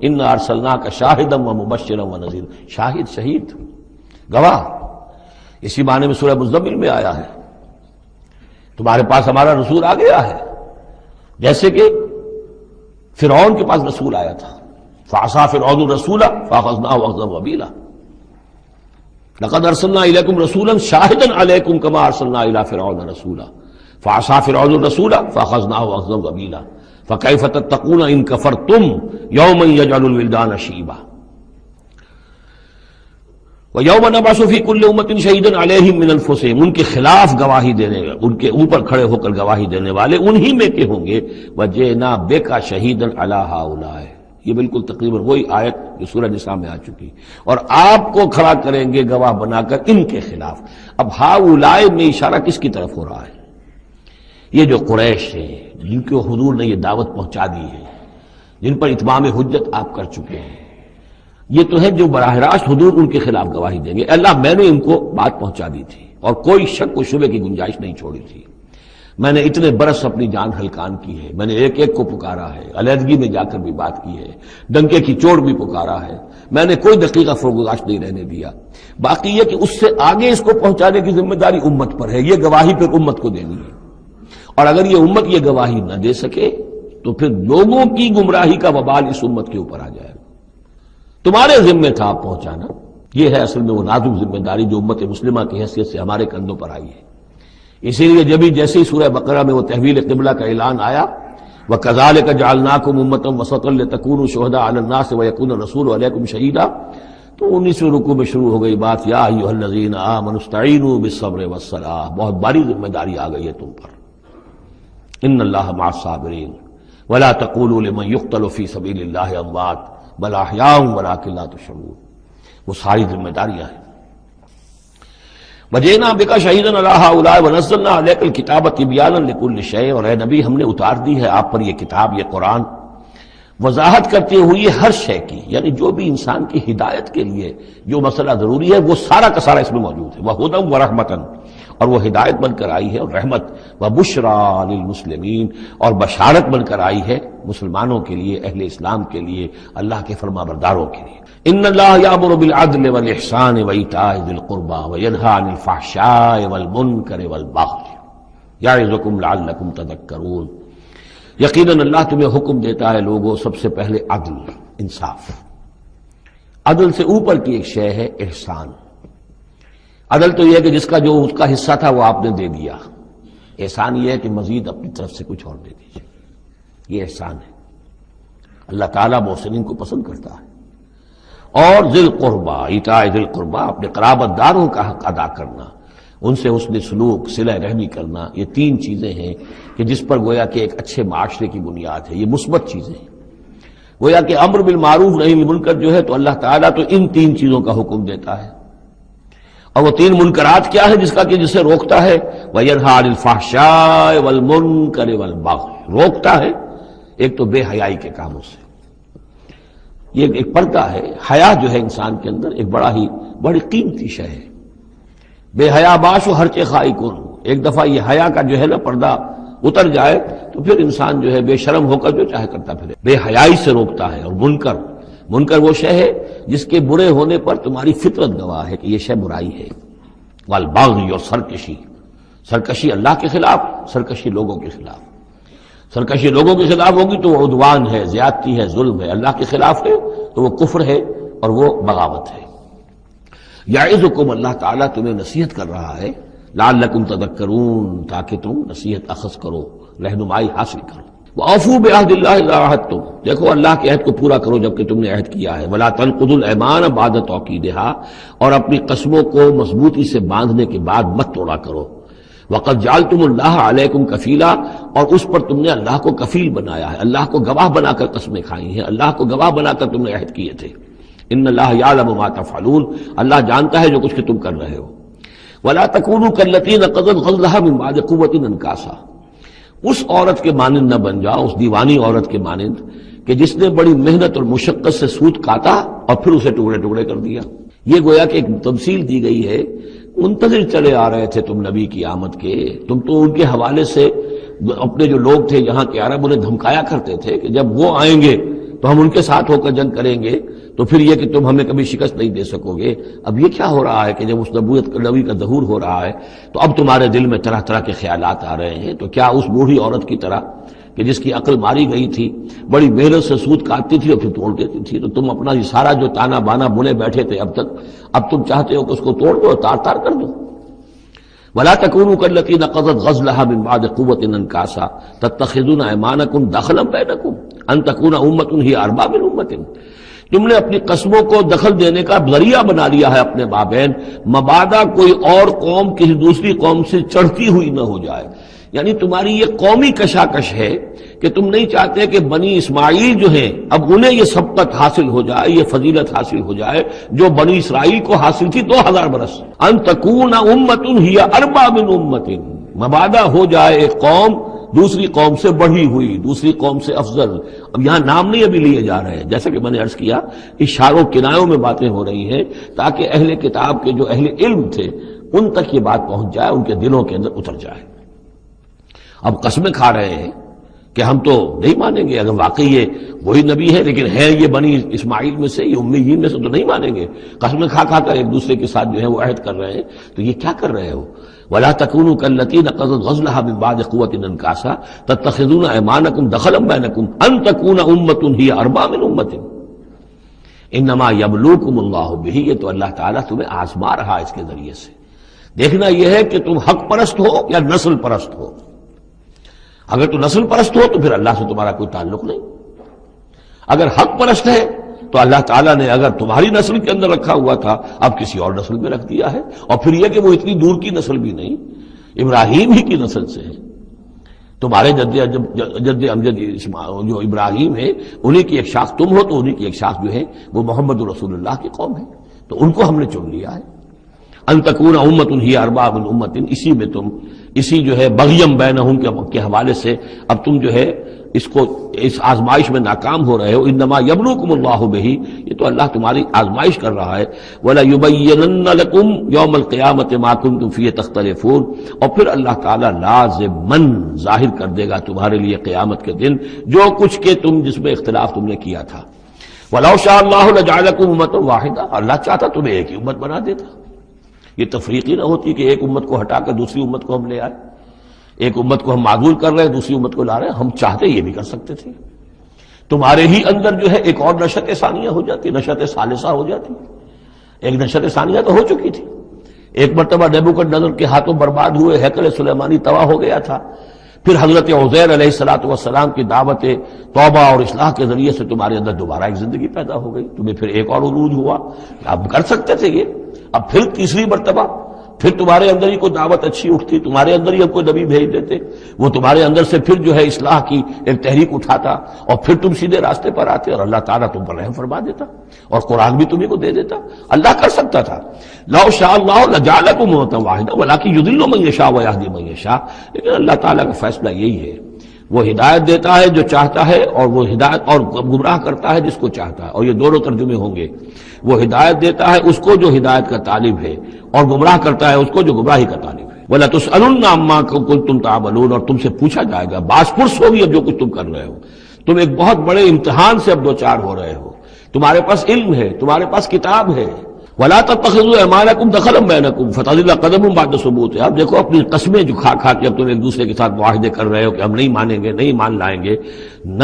A: انا ارسلناک شاہدا ومبشرا ونذیرا، شاہد شہید گواہ، اسی معنی میں سورہ مزمل میں آیا ہے، تمہارے پاس ہمارا رسول آ گیا ہے، جیسے کہ فرعون کے پاس رسول آیا تھا، فعصا فرعون الرسول فاخذناه اخذا وبیلا، لقد ارسلنا الیکم رسولا شاہدا علیکم کما ارسلنا الی فرعون رسولا فعصا فرعون الرسول فاخذناه اخذا وبیلا فکیف تتقون ان کفرتم یوما یجعل الولدان شیبا وَيَوْمَ نَبْعَثُ فِي كُلِّ أُمَّةٍ شَهِيدًا عَلَيْهِمْ مِنْ أَنفُسِهِمْ، ان کے خلاف گواہی دینے، ان کے اوپر کھڑے ہو کر گواہی دینے والے انہی میں کے ہوں گے، وَجِئْنَا بِكَ شَهِيدًا عَلَىٰ هَٰؤُلَاءِ، یہ بالکل تقریباً وہی آیت جو سورہ نساء میں آ چکی، اور آپ کو کھڑا کریں گے گواہ بنا کر ان کے خلاف۔ اب ہؤلاء میں اشارہ کس کی طرف ہو رہا ہے؟ یہ جو قریش ہیں جن کو حضور نے یہ دعوت پہنچا دی ہے، جن پر اتمام حجت آپ کر چکے ہیں، یہ تو ہے جو براہ راست حضور ان کے خلاف گواہی دیں گے، اللہ میں نے ان کو بات پہنچا دی تھی اور کوئی شک و شبے کی گنجائش نہیں چھوڑی تھی، میں نے اتنے برس اپنی جان ہلکان کی ہے، میں نے ایک ایک کو پکارا ہے، علیحدگی میں جا کر بھی بات کی ہے، ڈنکے کی چوٹ بھی پکارا ہے، میں نے کوئی دقیقہ فرگزاشت نہیں رہنے دیا۔ باقی یہ کہ اس سے آگے اس کو پہنچانے کی ذمہ داری امت پر ہے، یہ گواہی پھر امت کو دینی ہے، اور اگر یہ امت یہ گواہی نہ دے سکے تو پھر لوگوں کی گمراہی کا وبال اس امت کے اوپر آ جائے گا۔ تمہارے ذمے تھا پہنچانا. یہ ہے اصل میں وہ نازک ذمہ داری جو امت مسلمہ کی حیثیت سے ہمارے کندھوں پر آئی ہے. اسی لیے جیسے ہی سورہ بقرہ میں وہ تحویل قبلہ کا اعلان آیا، وَكَذَلِكَ جَعَلْنَاكُمْ أُمَّةً وَسَطًا لِتَكُونُوا شُهَدَاءَ عَلَى النَّاسِ وَيَكُونَ الرَّسُولُ عَلَيْكُمْ شَهِيدًا، تو 19ویں رکوع میں شروع ہو گئی بات، یا ایھا الذین آمنوا استعینوا بالصبر والصلاۃ. بہت بڑی ذمہ داری آ گئی ہے تم پر. ان اللہ مع الصابرین ولا تقولوا لمن يقتل في سبيل الله اموات بل احیاء ولكن لا تشعرون. وہ ساری ذمہ داریاں ہیں. وجئنا بک شہیدا علی ہؤلاء ونزلنا علیک الکتاب تبیانا لکل شیء. اور اے نبی ہم نے اتار دی ہے آپ پر یہ کتاب، یہ قرآن، وضاحت کرتے ہوئی ہر شے کی، یعنی جو بھی انسان کی ہدایت کے لیے جو مسئلہ ضروری ہے وہ سارا کا سارا اس میں موجود ہے. وہدی ورحمۃ، اور وہ ہدایت بن کر آئی ہے اور رحمت، وبشریٰ للمسلمین، اور بشارت بن کر آئی ہے مسلمانوں کے لیے، اہل اسلام کے لیے، اللہ کے فرمانبرداروں کے لیے. ان اللہ یامر بالعدل والاحسان وایتاء ذی القربى وینہی عن الفحشاء والمنکر والبغی یعظکم لعلکم تذکرون. یقیناً اللہ تمہیں حکم دیتا ہے لوگوں سب سے پہلے عدل، انصاف. عدل سے اوپر کی ایک شے ہے احسان. عدل تو یہ ہے کہ جس کا جو اس کا حصہ تھا وہ آپ نے دے دیا. احسان یہ ہے کہ مزید اپنی طرف سے کچھ اور دے دیجیے. یہ احسان ہے. اللہ تعالیٰ محسنین کو پسند کرتا ہے. اور ذی القربیٰ، ایتاء ذی القربیٰ، اپنے قرابت داروں کا حق ادا کرنا، ان سے حسن سلوک، صلہ رحمی کرنا، یہ تین چیزیں ہیں کہ جس پر گویا کہ ایک اچھے معاشرے کی بنیاد ہے. یہ مثبت چیزیں ہیں. گویا کہ امر بالمعروف نہی عن المنکر جو ہے تو اللہ تعالیٰ تو ان تین چیزوں کا حکم دیتا ہے. اور وہ تین منکرات کیا ہے جسے روکتا ہے؟ وَيَنْهَى عَنِ الْفَحْشَاءِ وَالْمُنْكَرِ وَالْبَغْيِ. روکتا ہے ایک تو بے حیائی کے کاموں سے. یہ ایک پردہ ہے. حیا جو ہے انسان کے اندر ایک بڑی قیمتی شے ہے. بے حیا باش و ہر چے خائی کن. ایک دفعہ یہ حیا کا جو ہے نا پردہ اتر جائے تو پھر انسان جو ہے بے شرم ہو کر جو چاہے کرتا پھرے. بے حیائی سے روکتا ہے. اور منکر وہ شے ہے جس کے برے ہونے پر تمہاری فطرت گواہ ہے کہ یہ شے برائی ہے. والبغی، اور سرکشی اللہ کے خلاف، سرکشی لوگوں کے خلاف. سرکشی لوگوں کے خلاف ہوگی تو وہ عدوان ہے، زیادتی ہے، ظلم ہے. اللہ کے خلاف ہے تو وہ کفر ہے اور وہ بغاوت ہے. یعظکم، اللہ تعالیٰ تمہیں نصیحت کر رہا ہے، لعلکم تذکرون، تاکہ تم نصیحت اخذ کرو، رہنمائی حاصل کرو. وَأَوْفُوا بِعَهْدِ اللَّهِ إِذَا عَاهَدتُّمْ، دیکھو اللہ کے عہد کو پورا کرو جب کہ تم نے عہد کیا ہے. وَلَا تَنقُضُوا الْأَيْمَانَ بَعْدَ تَوْكِيدِهَا، اور اپنی قسموں کو مضبوطی سے باندھنے کے بعد مت توڑا کرو. وَقَدْ جَعَلْتُمُ اللَّهَ عَلَيْكُمْ كَفِيلًا، اور اس پر تم نے اللہ کو کفیل بنایا ہے، اللہ کو گواہ بنا کر قسمیں کھائی ہیں، اللہ کو گواہ بنا کر تم نے عہد کیے تھے. ان اللہ یعلم ما تفعلون، اللہ جانتا ہے جو کچھ کہ تم کر رہے ہو. وَلَا تَكُونُوا كَالَّتِي نَقَضَتْ غَزْلَهَا مِن بَعْدِ قُوَّةٍ أَنْكَاثًا، اس عورت کے مانند نہ بن جاؤ، اس دیوانی عورت کے مانند کہ جس نے بڑی محنت اور مشقت سے سوت کاٹا اور پھر اسے ٹکڑے ٹکڑے کر دیا. یہ گویا کہ ایک تمثیل دی گئی ہے. منتظر چلے آ رہے تھے تم نبی کی آمد کے، تم تو ان کے حوالے سے اپنے جو لوگ تھے یہاں کے عرب انہیں دھمکایا کرتے تھے کہ جب وہ آئیں گے تو ہم ان کے ساتھ ہو کر جنگ کریں گے، تو پھر یہ کہ تم ہمیں کبھی شکست نہیں دے سکو گے. اب یہ کیا ہو رہا ہے کہ جب اس نبی کا ظہور ہو رہا ہے تو اب تمہارے دل میں طرح طرح کے خیالات آ رہے ہیں. تو کیا اس بوڑھی عورت کی طرح کہ جس کی عقل ماری گئی تھی، بڑی محنت سے سود کاٹتی تھی اور پھر توڑ دیتی تھی، تو تم اپنا یہ سارا جو تانا بانا بنے بیٹھے تھے اب تک، اب تم چاہتے ہو کہ اس کو توڑ دو، تار تار کر دو. وَلَا تَكُونُوا كَالَّتِي نَقَضَتْ غَزْلَهَا مِن بَعْدِ قُوَّةٍ أَنْكَاثًا تَتَّخِذُونَ أَيْمَانَكُمْ دَخْلًا بَيْنَكُمْ أَن تَكُونَ أُمَّةٌ هِيَ أَرْبَىٰ مِنْ أُمَّةٍ، تم نے اپنی قسموں کو دخل دینے کا ذریعہ بنا لیا ہے اپنے مابین، مبادا کوئی اور قوم کسی دوسری قوم سے چڑھتی ہوئی نہ ہو جائے. یعنی تمہاری یہ قومی کشاکش ہے کہ تم نہیں چاہتے کہ بنی اسماعیل جو ہیں اب انہیں یہ سبقت حاصل ہو جائے، یہ فضیلت حاصل ہو جائے جو بنی اسرائیل کو حاصل تھی 2000 برس. ان تکون امۃ ہی اربع من امۃ، مبادا ہو جائے ایک قوم دوسری قوم سے بڑھی ہوئی، دوسری قوم سے افضل. اب یہاں نام نہیں ابھی لیے جا رہے ہیں، جیسا کہ میں نے عرض کیا اشاروں کنایوں میں باتیں ہو رہی ہیں تاکہ اہل کتاب کے جو اہل علم تھے ان تک یہ بات پہنچ جائے، ان کے دلوں کے اندر اتر جائے. اب قسمیں کھا رہے ہیں کہ ہم تو نہیں مانیں گے، اگر واقعی یہ وہی نبی ہے لیکن ہے یہ بنی اسماعیل میں سے، یہ امیین میں سے، تو نہیں مانیں گے. قسمیں کھا کھا کر ایک دوسرے کے ساتھ جو ہے وہ عہد کر رہے ہیں. تو یہ کیا کر رہے ہو؟ وَلَا تَكُونُوا كَالَّتِي نَقَضَتْ غَزْلَهَا مِن بَعْدِ قُوَّةٍ أَنْكَاثًا تَتَّخِذُونَ أَيْمَانَكُمْ دَخْلًا بَيْنَكُمْ أَن تَكُونَ أُمَّةٌ هِيَ أَرْبَىٰ مِنْ أُمَّةٍ. انما یبلوکم اللہ بہ، یہ تو اللہ تعالیٰ تمہیں آزما رہا اس کے ذریعے سے۔ دیکھنا یہ ہے کہ تم حق پرست ہو یا نسل پرست ہو۔ اگر تو نسل پرست ہو تو پھر اللہ سے تمہارا کوئی تعلق نہیں، اگر حق پرست ہے تو اللہ تعالیٰ نے اگر تمہاری نسل کے اندر رکھا ہوا تھا اب کسی اور نسل میں رکھ دیا ہے، اور پھر یہ کہ وہ اتنی دور کی نسل بھی نہیں، ابراہیم ہی کی نسل سے ہے۔ تمہارے جد امجد جو ابراہیم ہے انہی کی ایک شاخ تم ہو، تو انہی کی ایک شاخ جو ہے وہ محمد رسول اللہ کی قوم ہے، تو ان کو ہم نے چن لیا ہے۔ ان تکون امۃ ہی اربا من امۃ، اسی میں تم اسی جو ہے بغیم بینہم کے حوالے سے اب تم جو ہے اس آزمائش میں ناکام ہو رہے ہو۔ انما یبلوکم اللہ بہ، یہ تو اللہ تمہاری آزمائش کر رہا ہے۔ وَلَيُبَيِّنَنَّ لَكُمْ يَوْمَ الْقِيَامَةِ مَا كُنتُمْ فِيهِ تَخْتَلِفُونَ، اور پھر اللہ تعالیٰ لازماً ظاہر کر دے گا تمہارے لیے قیامت کے دن جو کچھ کہ تم جس میں اختلاف تم نے کیا تھا۔ وَلَوْ شَاءَ اللَّهُ لَجَعَلَكُمْ أُمَّةً وَاحِدَةً، اللہ چاہتا تمہیں ایک ہی امت بنا دیتا، یہ تفریقی نہ ہوتی کہ ایک امت کو ہٹا کر دوسری امت کو ہم لے آئے، ایک امت کو ہم معذور کر رہے ہیں دوسری امت کو لا رہے ہیں، ہم چاہتے یہ بھی کر سکتے تھے۔ تمہارے ہی اندر جو ہے ایک اور نشأت ثانیہ ہو جاتی، نشأت ثالثہ ہو جاتی، ایک نشأت ثانیہ تو ہو چکی تھی۔ ایک مرتبہ نیبوکدنضر کے ہاتھوں برباد ہوئے ہیکل سلیمانی تباہ ہو گیا تھا، پھر حضرت عزیر علیہ السلام کی دعوت توبہ اور اصلاح کے ذریعے سے تمہارے اندر دوبارہ ایک زندگی پیدا ہو گئی، تمہیں پھر ایک اور عروج ہوا، اب کر سکتے تھے یہ، اب پھر تیسری مرتبہ پھر تمہارے اندر ہی کوئی دعوت اچھی اٹھتی، تمہارے اندر ہی کوئی نبی بھیج دیتے، وہ تمہارے اندر سے پھر جو ہے اصلاح کی ایک تحریک اٹھاتا، اور پھر تم سیدھے راستے پر آتے، اور اللہ تعالیٰ تم پر رحم فرما دیتا اور قرآن بھی تمہیں کو دے دیتا۔ اللہ کر سکتا تھا۔ لو شاء اللہ لجعلکم امۃ واحدہ ولکن یضل من یشاء ویہدی من یشاء، لیکن اللہ تعالیٰ کا فیصلہ یہی ہے، وہ ہدایت دیتا ہے جو چاہتا ہے، اور وہ ہدایت اور گمراہ کرتا ہے جس کو چاہتا ہے، اور یہ دونوں ترجمے ہوں گے، وہ ہدایت دیتا ہے اس کو جو ہدایت کا طالب ہے، اور گمراہ کرتا ہے اس کو جو گمراہی کا طالب ہے۔ وَلَتُسْأَلُنَّ عَمَّا كُنتُمْ تَعْمَلُونَ، اور تم سے پوچھا جائے گا، باس پرس ہوگی اب جو کچھ تم کر رہے ہو، تم ایک بہت بڑے امتحان سے اب دوچار ہو رہے ہو، تمہارے پاس علم ہے، تمہارے پاس کتاب ہے۔ وَلَا تَتَّخِذُوا أَيْمَانَكُمْ دَخَلًا بَيْنَكُمْ فَتَزِلَّ قَدَمٌ بَعْدَ ثُبُوتِهَا، اب دیکھو اپنی قسمیں جو کھا کھا کے اب تم ایک دوسرے کے ساتھ معاہدے کر رہے ہو کہ ہم نہیں مانیں گے، نہیں مان لائیں گے، نہ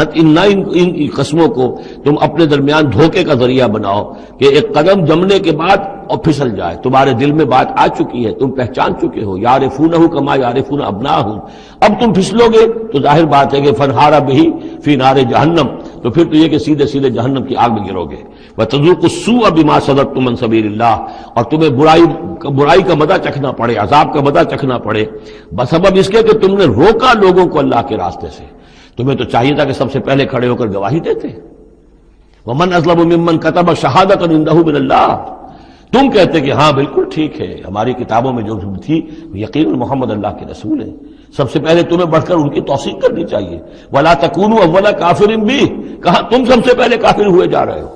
A: ان قسموں کو تم اپنے درمیان دھوکے کا ذریعہ بناؤ کہ ایک قدم جمنے کے بعد اور پھسل جائے، تمہارے دل میں بات آ چکی ہے، تم پہچان چکے ہو، یعرفونہ کما یعرفون ابناہم، اب تم پھسلو گے تو ظاہر بات ہے کہ فنہارا بہی فی نار جہنم، تو پھر تو یہ کہ سیدھے سیدھے جہنم کی آگ میں گرو گے۔ وَتَذُوقُوا السُّوءَ بِمَا صَدَدتُّم عَن سَبِيلِ اللَّهِ، اور تمہیں برائی کا مزہ چکھنا پڑے، عذاب کا مزہ چکھنا پڑے بسبب اس کے کہ تم نے روکا لوگوں کو اللہ کے راستے سے۔ تمہیں تو چاہیے تھا کہ سب سے پہلے کھڑے ہو کر گواہی دیتے۔ وَمَنْ أَظْلَمُ مِمَّنْ كَتَبَ شَهَادَةً عِندَهُ مِنَ اللَّهِ، تم کہتے کہ ہاں بالکل ٹھیک ہے، ہماری کتابوں میں جو تھی یقیناً محمد اللہ کے رسول ہیں، سب سے پہلے تمہیں بڑھ کر ان کی توثیق کرنی چاہیے۔ وَلَا تَكُونُوا أَوَّلَ كَافِرٍ بِهِ، کہا تم سب سے پہلے کافر ہوئے جا رہے ہو۔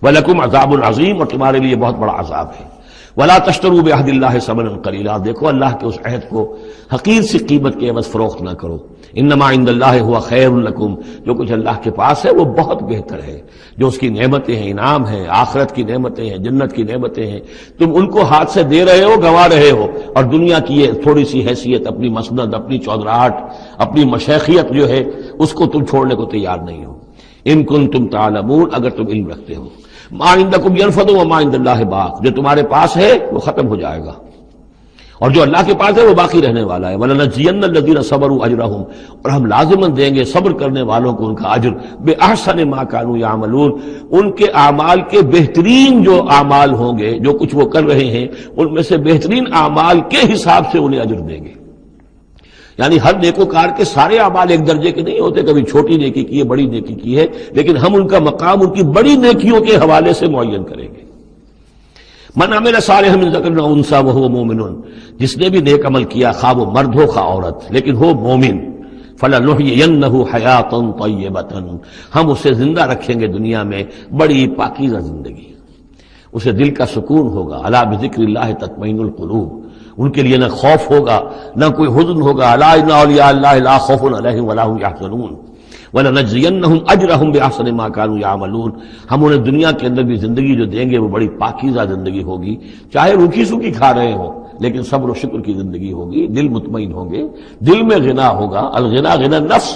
A: وَلَكُمْ عَذَابٌ عَظِيمٌ، اور تمہارے لیے بہت بڑا عذاب ہے۔ وَلَا تَشْتَرُوا بِعَهْدِ اللَّهِ ثَمَنًا قَلِيلًا، دیکھو اللہ کے اس عہد کو حقیر سی قیمت کے عوض فروخت نہ کرو۔ انما عند اللہ هو خیر لکم، جو کچھ اللہ کے پاس ہے وہ بہت بہتر ہے، جو اس کی نعمتیں ہیں، انعام ہیں، آخرت کی نعمتیں ہیں، جنت کی نعمتیں ہیں، تم ان کو ہاتھ سے دے رہے ہو، گنوا رہے ہو، اور دنیا کی یہ تھوڑی سی حیثیت، اپنی مسند، اپنی چودراہٹ، اپنی مشیخیت جو ہے اس کو تم چھوڑنے کو تیار نہیں ہو۔ ان کنتم تعلمون، اگر تم علم رکھتے ہو۔ ما عندکم ینفد وما عند اللہ باق، جو تمہارے پاس ہے وہ ختم ہو جائے گا، اور جو اللہ کے پاس ہے وہ باقی رہنے والا ہے۔ وَلَنَجْزِيَنَّ الَّذِينَ صَبَرُوا أَجْرَهُمْ، اور ہم لازماً دیں گے صبر کرنے والوں کو ان کا اجر، بِأَحْسَنِ مَا كَانُوا يَعْمَلُونَ، ان کے اعمال کے بہترین جو اعمال ہوں گے، جو کچھ وہ کر رہے ہیں ان میں سے بہترین اعمال کے حساب سے انہیں اجر دیں گے۔ یعنی ہر نیکوکار کے سارے اعمال ایک درجے کے نہیں ہوتے، کبھی چھوٹی نیکی کی ہے، بڑی نیکی کی ہے، لیکن ہم ان کا مقام ان کی بڑی نیکیوں کے حوالے سے معین کریں گے۔ من عمل صالحا من ذکر او انثى وهو مؤمن، جس نے بھی نیک عمل کیا، خواہ وہ مرد ہو خواہ عورت، لیکن ہو مومن، فلنحيينه حیاتا طیبۃ، ہم اسے زندہ رکھیں گے دنیا میں بڑی پاکیزہ زندگی، اسے دل کا سکون ہوگا۔ الا بذکر اللہ تطمئن القلوب، ان کے لیے نہ خوف ہوگا نہ کوئی حزن ہوگا۔ الا ان اولیاء اللہ لا خوف علیہم ولا هم يحزنون وَلَنَجْزِيَنَّهُمْ أَجْرَهُمْ بِأَحْسَنِ مَا كَانُوا يَعْمَلُونَ، ہم انہیں دنیا کے اندر بھی زندگی جو دیں گے وہ بڑی پاکیزہ زندگی ہوگی، چاہے روکھی سوکھی کھا رہے ہوں لیکن صبر و شکر کی زندگی ہوگی، دل مطمئن ہوں گے، دل میں غنا ہوگا۔ الغنا غنا النفس،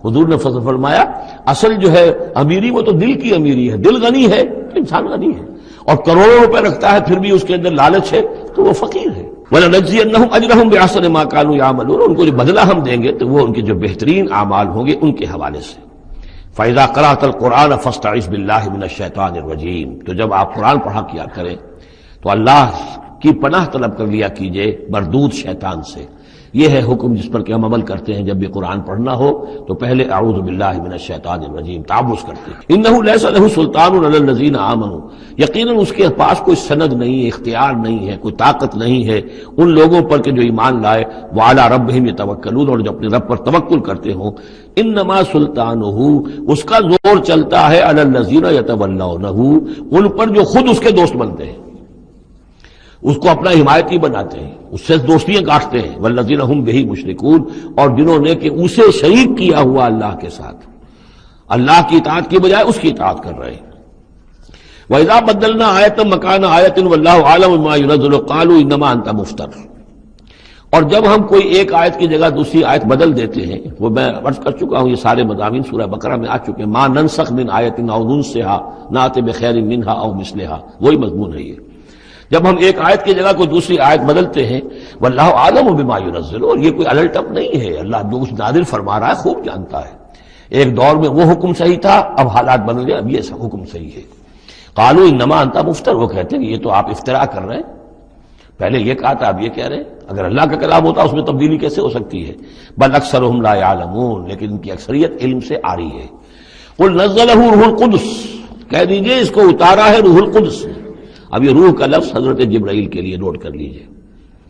A: حضور نے فرمایا اصل جو ہے امیری وہ تو دل کی امیری ہے، دل غنی ہے انسان غنی ہے، اور کروڑوں روپے رکھتا ہے پھر بھی اس کے اندر لالچ ہے تو وہ فقیر ہے۔ وَلَنَجْزِيَنَّهُمْ أَجْرَهُمْ بِأَحْسَنِ مَا كَانُوا يَعْمَلُونَ، ان کو جو بدلہ ہم دیں گے تو وہ ان کے جو بہترین اعمال ہوں گے ان کے حوالے سے۔ فَإِذَا قَرَأْتَ الْقُرْآنَ فَاسْتَعِذْ بِاللَّهِ مِنَ الشَّيْطَانِ الرَّجِيمِ، تو جب آپ قرآن پڑھا کیا کریں تو اللہ کی پناہ طلب کر لیا کیجئے مردود شیطان سے۔ یہ ہے حکم جس پر کہ ہم عمل کرتے ہیں، جب بھی قرآن پڑھنا ہو تو پہلے اعوذ باللہ من الشیطان الرجیم تعوذ کرتے ہیں۔ انہ لیس لہ سلطان علی الذین آمنوا، یقیناً اس کے پاس کوئی سند نہیں ہے، اختیار نہیں ہے، کوئی طاقت نہیں ہے ان لوگوں پر کہ جو ایمان لائے، وعلی ربہم یتوکلون، اور جو اپنے رب پر توکل کرتے ہوں۔ انما سلطانہ، اس کا زور چلتا ہے علی الذین یتولونہ، ان پر جو خود اس کے دوست بنتے ہیں، اس کو اپنا حمایتی بناتے ہیں، اس سے دوستیاں کاٹتے ہیں، والذین ہم بہ مشرکون، اور جنہوں نے کہ اسے شریک کیا ہوا اللہ کے ساتھ، اللہ کی اطاعت کی بجائے اس کی اطاعت کر رہے ہیں۔ وَإِذَا بَدَّلْنَا آیَةً مَكَانَ آیَةٍ وَاللَّهُ أَعْلَمُ بِمَا يُنَزِّلُ قَالُوا إِنَّمَا أَنْتَ مُفْتَرٍ، اور جب ہم کوئی ایک آیت کی جگہ دوسری آیت بدل دیتے ہیں، وہ میں عرض کر چکا ہوں، یہ سارے مضامین سورہ بقرہ میں آ چکے ہیں، مَا نَنسَخْ مِنْ آیَةٍ أَوْ نُنْسِهَا نَأْتِ بِخَيْرٍ مِنْهَا أَوْ مِثْلِهَا، وہی مضمون ہے یہ۔ جب ہم ایک آیت کی جگہ کوئی دوسری آیت بدلتے ہیں، واللہ عالم بما ينزل، اور یہ کوئی الٹ اپ نہیں ہے، اللہ جو کچھ نازل فرما رہا ہے خوب جانتا ہے۔ ایک دور میں وہ حکم صحیح تھا، اب حالات بدل گئے، اب یہ حکم صحیح ہے۔ قالوا انما انت مفتر، وہ کہتے ہیں یہ تو آپ افتراء کر رہے ہیں، پہلے یہ کہا تھا اب یہ کہہ رہے ہیں، اگر اللہ کا کلام ہوتا اس میں تبدیلی کیسے ہو سکتی ہے؟ بل اکثرهم لا يعلمون، لیکن ان کی اکثریت علم سے آ رہی ہے۔ قل نزلہ روح القدس، کہہ دیجئے اس کو اتارا ہے روح القدس۔ اب یہ روح کا لفظ حضرت جبرائیل کے لیے نوٹ کر لیجئے۔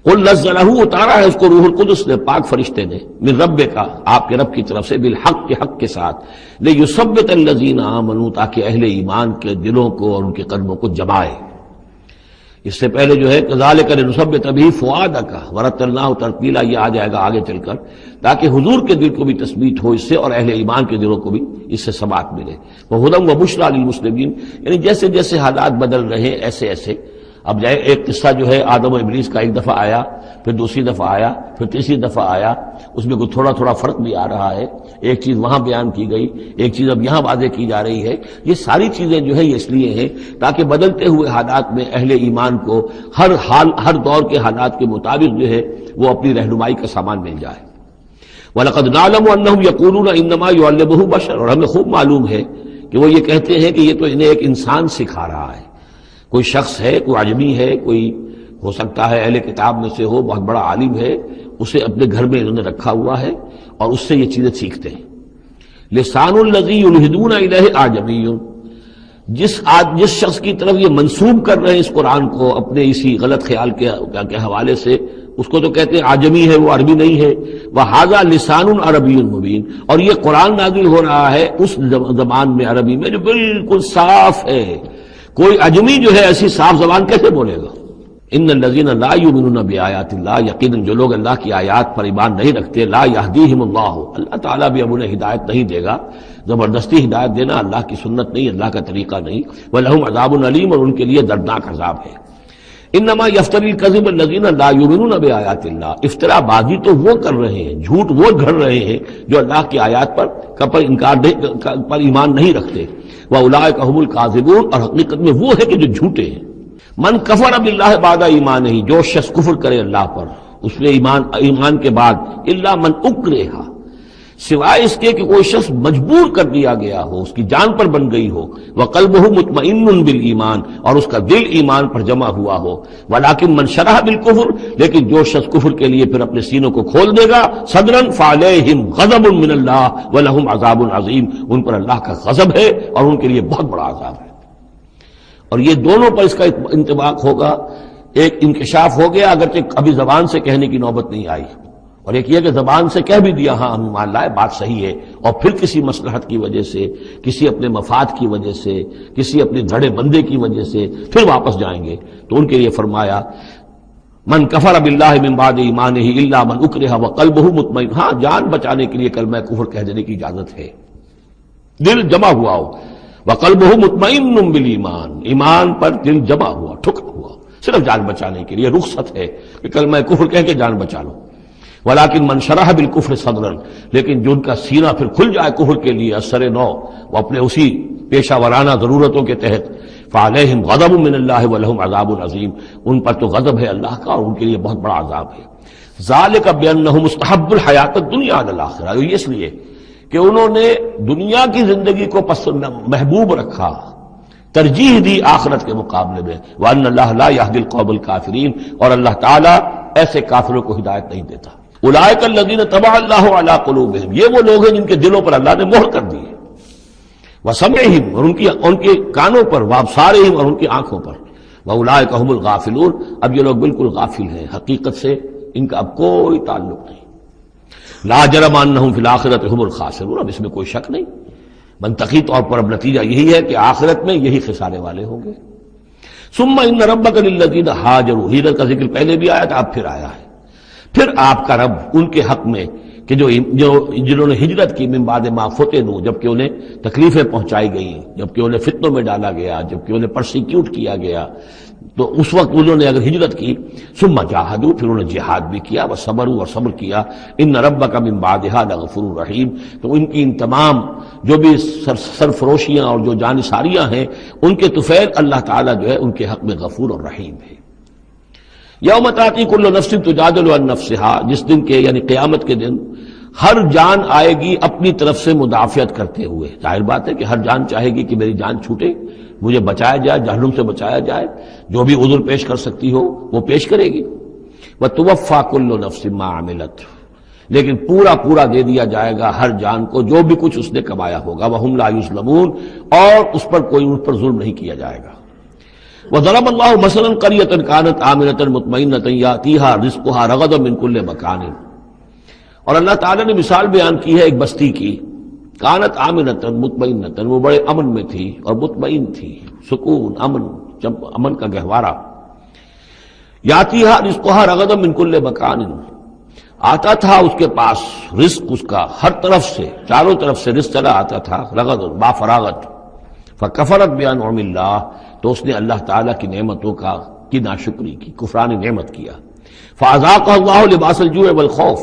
A: قل نزلہ، اتارا ہے اس کو روح القدس نے، پاک فرشتے نے، من رب کا، آپ کے رب کی طرف سے، بالحق، کے حق کے ساتھ، لیثبت الذین آمنوا، تاکہ اہل ایمان کے دلوں کو اور ان کے قلبوں کو جمائے۔ اس سے پہلے جو ہے کذالک لنثبت بہ فؤادک ورتلناہ ترتیلا، یہ آ جائے گا آگے چل کر، تاکہ حضور کے دل کو بھی تثبیت ہو اس سے اور اہل ایمان کے دلوں کو بھی اس سے ثبات ملے۔ وہدی وبشریٰ للمسلمین، یعنی جیسے جیسے حالات بدل رہے ہیں ایسے ایسے۔ اب جائے ایک قصہ جو ہے آدم و ابلیس کا، ایک دفعہ آیا، پھر دوسری دفعہ آیا، پھر تیسری دفعہ آیا، اس میں کوئی تھوڑا تھوڑا فرق بھی آ رہا ہے، ایک چیز وہاں بیان کی گئی، ایک چیز اب یہاں واضح کی جا رہی ہے۔ یہ ساری چیزیں جو ہے یہ اس لیے ہیں تاکہ بدلتے ہوئے حالات میں اہل ایمان کو ہر حال، ہر دور کے حالات کے مطابق جو ہے وہ اپنی رہنمائی کا سامان مل جائے۔ وَلَقَدْ نَعْلَمُ أَنَّهُمْ يَقُولُونَ إِنَّمَا يُعَلِّمُهُ بَشَرٌ، اور ہمیں خوب معلوم ہے کہ وہ یہ کہتے ہیں کہ یہ تو انہیں ایک انسان سکھا رہا ہے، کوئی شخص ہے، کوئی عجمی ہے، کوئی ہو سکتا ہے اہل کتاب میں سے ہو، بہت بڑا عالم ہے، اسے اپنے گھر میں انہوں نے رکھا ہوا ہے اور اس سے یہ چیزیں سیکھتے ہیں۔ لسان الذی یلحدون الیہ اعجمی، جس شخص کی طرف یہ منسوب کر رہے ہیں اس قرآن کو اپنے اسی غلط خیال کے حوالے سے، اس کو تو کہتے ہیں عجمی ہے، وہ عربی نہیں ہے۔ وہذا لسان عربی مبین، اور یہ قرآن نازل ہو رہا ہے اس زبان میں، عربی میں جو بالکل صاف ہے، کوئی عجمی جو ہے ایسی صاف زبان کیسے بولے گا؟ ان الذین لا یؤمنون بآیات اللہ، یقیناً جو لوگ اللہ کی آیات پر ایمان نہیں رکھتے، لا یہدیہم اللہ، اللہ تعالیٰ بھی اب انہیں ہدایت نہیں دے گا، زبردستی ہدایت دینا اللہ کی سنت نہیں، اللہ کا طریقہ نہیں۔ وَلَهُمْ عَذَابٌ أَلِيمٌ، اور ان کے لیے دردناک عذاب ہے۔ انما یفتری الکذب الذین لا یؤمنون بآیات اللہ، افطرا بازی تو وہ کر رہے ہیں، جھوٹ وہ گھڑ رہے ہیں جو اللہ کی آیات پر ایمان نہیں رکھتے۔ وَأُولَٰئِکَ هُمُ الْكَاذِبُونَ، اور حقیقت میں وہ ہے کہ جو جھوٹے ہیں۔ من کفر باللہ بعد ایمانہ، جو شخص کفر کرے اللہ پر اس میں ایمان کے بعد، الا من اکرہ، سوائے اس کے کہ کوئی شخص مجبور کر دیا گیا ہو، اس کی جان پر بن گئی ہو، وقلبہ مطمئن بالایمان، اور اس کا دل ایمان پر جمع ہوا ہو، ولکن من شرح بالکفر، لیکن جو شخص کفر کے لیے پھر اپنے سینوں کو کھول دے گا، صدرا فعلیہم غضب من اللہ ولہم عذاب عظیم، ان پر اللہ کا غضب ہے اور ان کے لیے بہت بڑا عذاب ہے۔ اور یہ دونوں پر اس کا انطباق ہوگا، ایک انکشاف ہو گیا اگرچہ ابھی زبان سے کہنے کی نوبت نہیں آئی، اور ایک یہ کہ زبان سے کہہ بھی دیا ہاں ہم مان لائے بات صحیح ہے، اور پھر کسی مصلحت کی وجہ سے، کسی اپنے مفاد کی وجہ سے، کسی اپنے دھڑے بندے کی وجہ سے پھر واپس جائیں گے، تو ان کے لیے فرمایا من کفر باللہ من بعد ایمانہ الا من اکرہ وقلبہ مطمئن، ہاں جان بچانے کے لیے کلمہ کفر کہہ دینے کی اجازت ہے، دل جمع ہوا ہو، وقلبہ مطمئن بالایمان، ایمان پر دل جمع ہوا، ٹھکا ہوا، صرف جان بچانے کے لیے رخصت ہے کہ کلمہ کفر کہہ کے جان بچا لو. ولیکن من شرح بالکفر صدرا، لیکن جو ان کا سینہ پھر کھل جائے کفر کے لیے اثر نو، وہ اپنے اسی پیشہ ورانہ ضرورتوں کے تحت، فعلیہم غضب من اللہ ولہم عذاب عظیم، ان پر تو غضب ہے اللہ کا اور ان کے لیے بہت بڑا عذاب ہے. ذالک بانہم استحبوا الحیات الدنیا علی الاخرہ، یہ اس لیے کہ انہوں نے دنیا کی زندگی کو محبوب رکھا، ترجیح دی آخرت کے مقابلے میں. وان اللہ لا یہدی القوم الکافرین، اور اللہ تعالیٰ ایسے کافروں کو ہدایت نہیں دیتا. اولئک الذین طبع اللہ علی قلوبہم، یہ وہ لوگ ہیں جن کے دلوں پر اللہ نے مہر کر دی ہے. وسمعہم، اور ان کے کانوں پر، وابصارہم، اور ان کی آنکھوں پر. واولئک هم الغافلون، اب یہ لوگ بالکل غافل ہیں، حقیقت سے ان کا اب کوئی تعلق نہیں. لا جرم انہم فی الآخرۃ هم الخاسرون، اب اس میں کوئی شک نہیں، منطقی طور پر اب نتیجہ یہی ہے کہ آخرت میں یہی خسارے والے ہوں گے. ثم ان ربک للذین ہاجروا، ہجرت کا ذکر پہلے بھی آیا تھا، اب پھر آیا ہے. پھر آپ کا رب ان کے حق میں کہ جنہوں نے ہجرت کی من بعد ما فتنوا، جبکہ انہیں تکلیفیں پہنچائی گئیں، جبکہ انہیں فتنوں میں ڈالا گیا، جبکہ انہیں پرسیکیوٹ کیا گیا، تو اس وقت انہوں نے اگر ہجرت کی، ثم جاہدوا، پھر انہوں نے جہاد بھی کیا، وصبروا، اور صبر کیا، ان ربک من بعدها لغفور رحیم، تو ان کی ان تمام جو بھی سرفروشیاں اور جو جانثاریاں ہیں ان کے طفیل اللہ تعالیٰ جو ہے ان کے حق میں غفور اور رحیم ہے. یوم تاتی کل نفس تجادل عن نفسها، جس دن کے یعنی قیامت کے دن ہر جان آئے گی اپنی طرف سے مدافعت کرتے ہوئے. ظاہر بات ہے کہ ہر جان چاہے گی کہ میری جان چھوٹے، مجھے بچایا جائے، جہنم سے بچایا جائے، جو بھی عذر پیش کر سکتی ہو وہ پیش کرے گی. وتوفى كل نفس ما عملت، لیکن پورا دے دیا جائے گا ہر جان کو جو بھی کچھ اس نے کمایا ہوگا. وهم لا يظلمون، اور اس پر کوئی ان پر ظلم نہیں کیا جائے گا. وضرب اللہ مثلا قریۃ کانت آمنۃ مطمئنۃ یاتیھا رزقھا رغدا من کل مکان، اور اللہ تعالیٰ نے مثال بیان کی ہے ایک بستی کی، کانت آمنۃ مطمئنۃ، وہ بڑے امن میں تھی اور مطمئن تھی، سکون، امن کا گہوارہ. یاتیھا رزقھا رغدا من کل مکان، آتا تھا اس کے پاس رزق اس کا ہر طرف سے، چاروں طرف سے رزق چلا آتا تھا، رغد با فراغت. فکفرت بانعم اللہ، تو اس نے اللہ تعالیٰ کی نعمتوں کی ناشکری کی، کفران نعمت کیا. فاذاقہ اللہ لباس الجوع والخوف،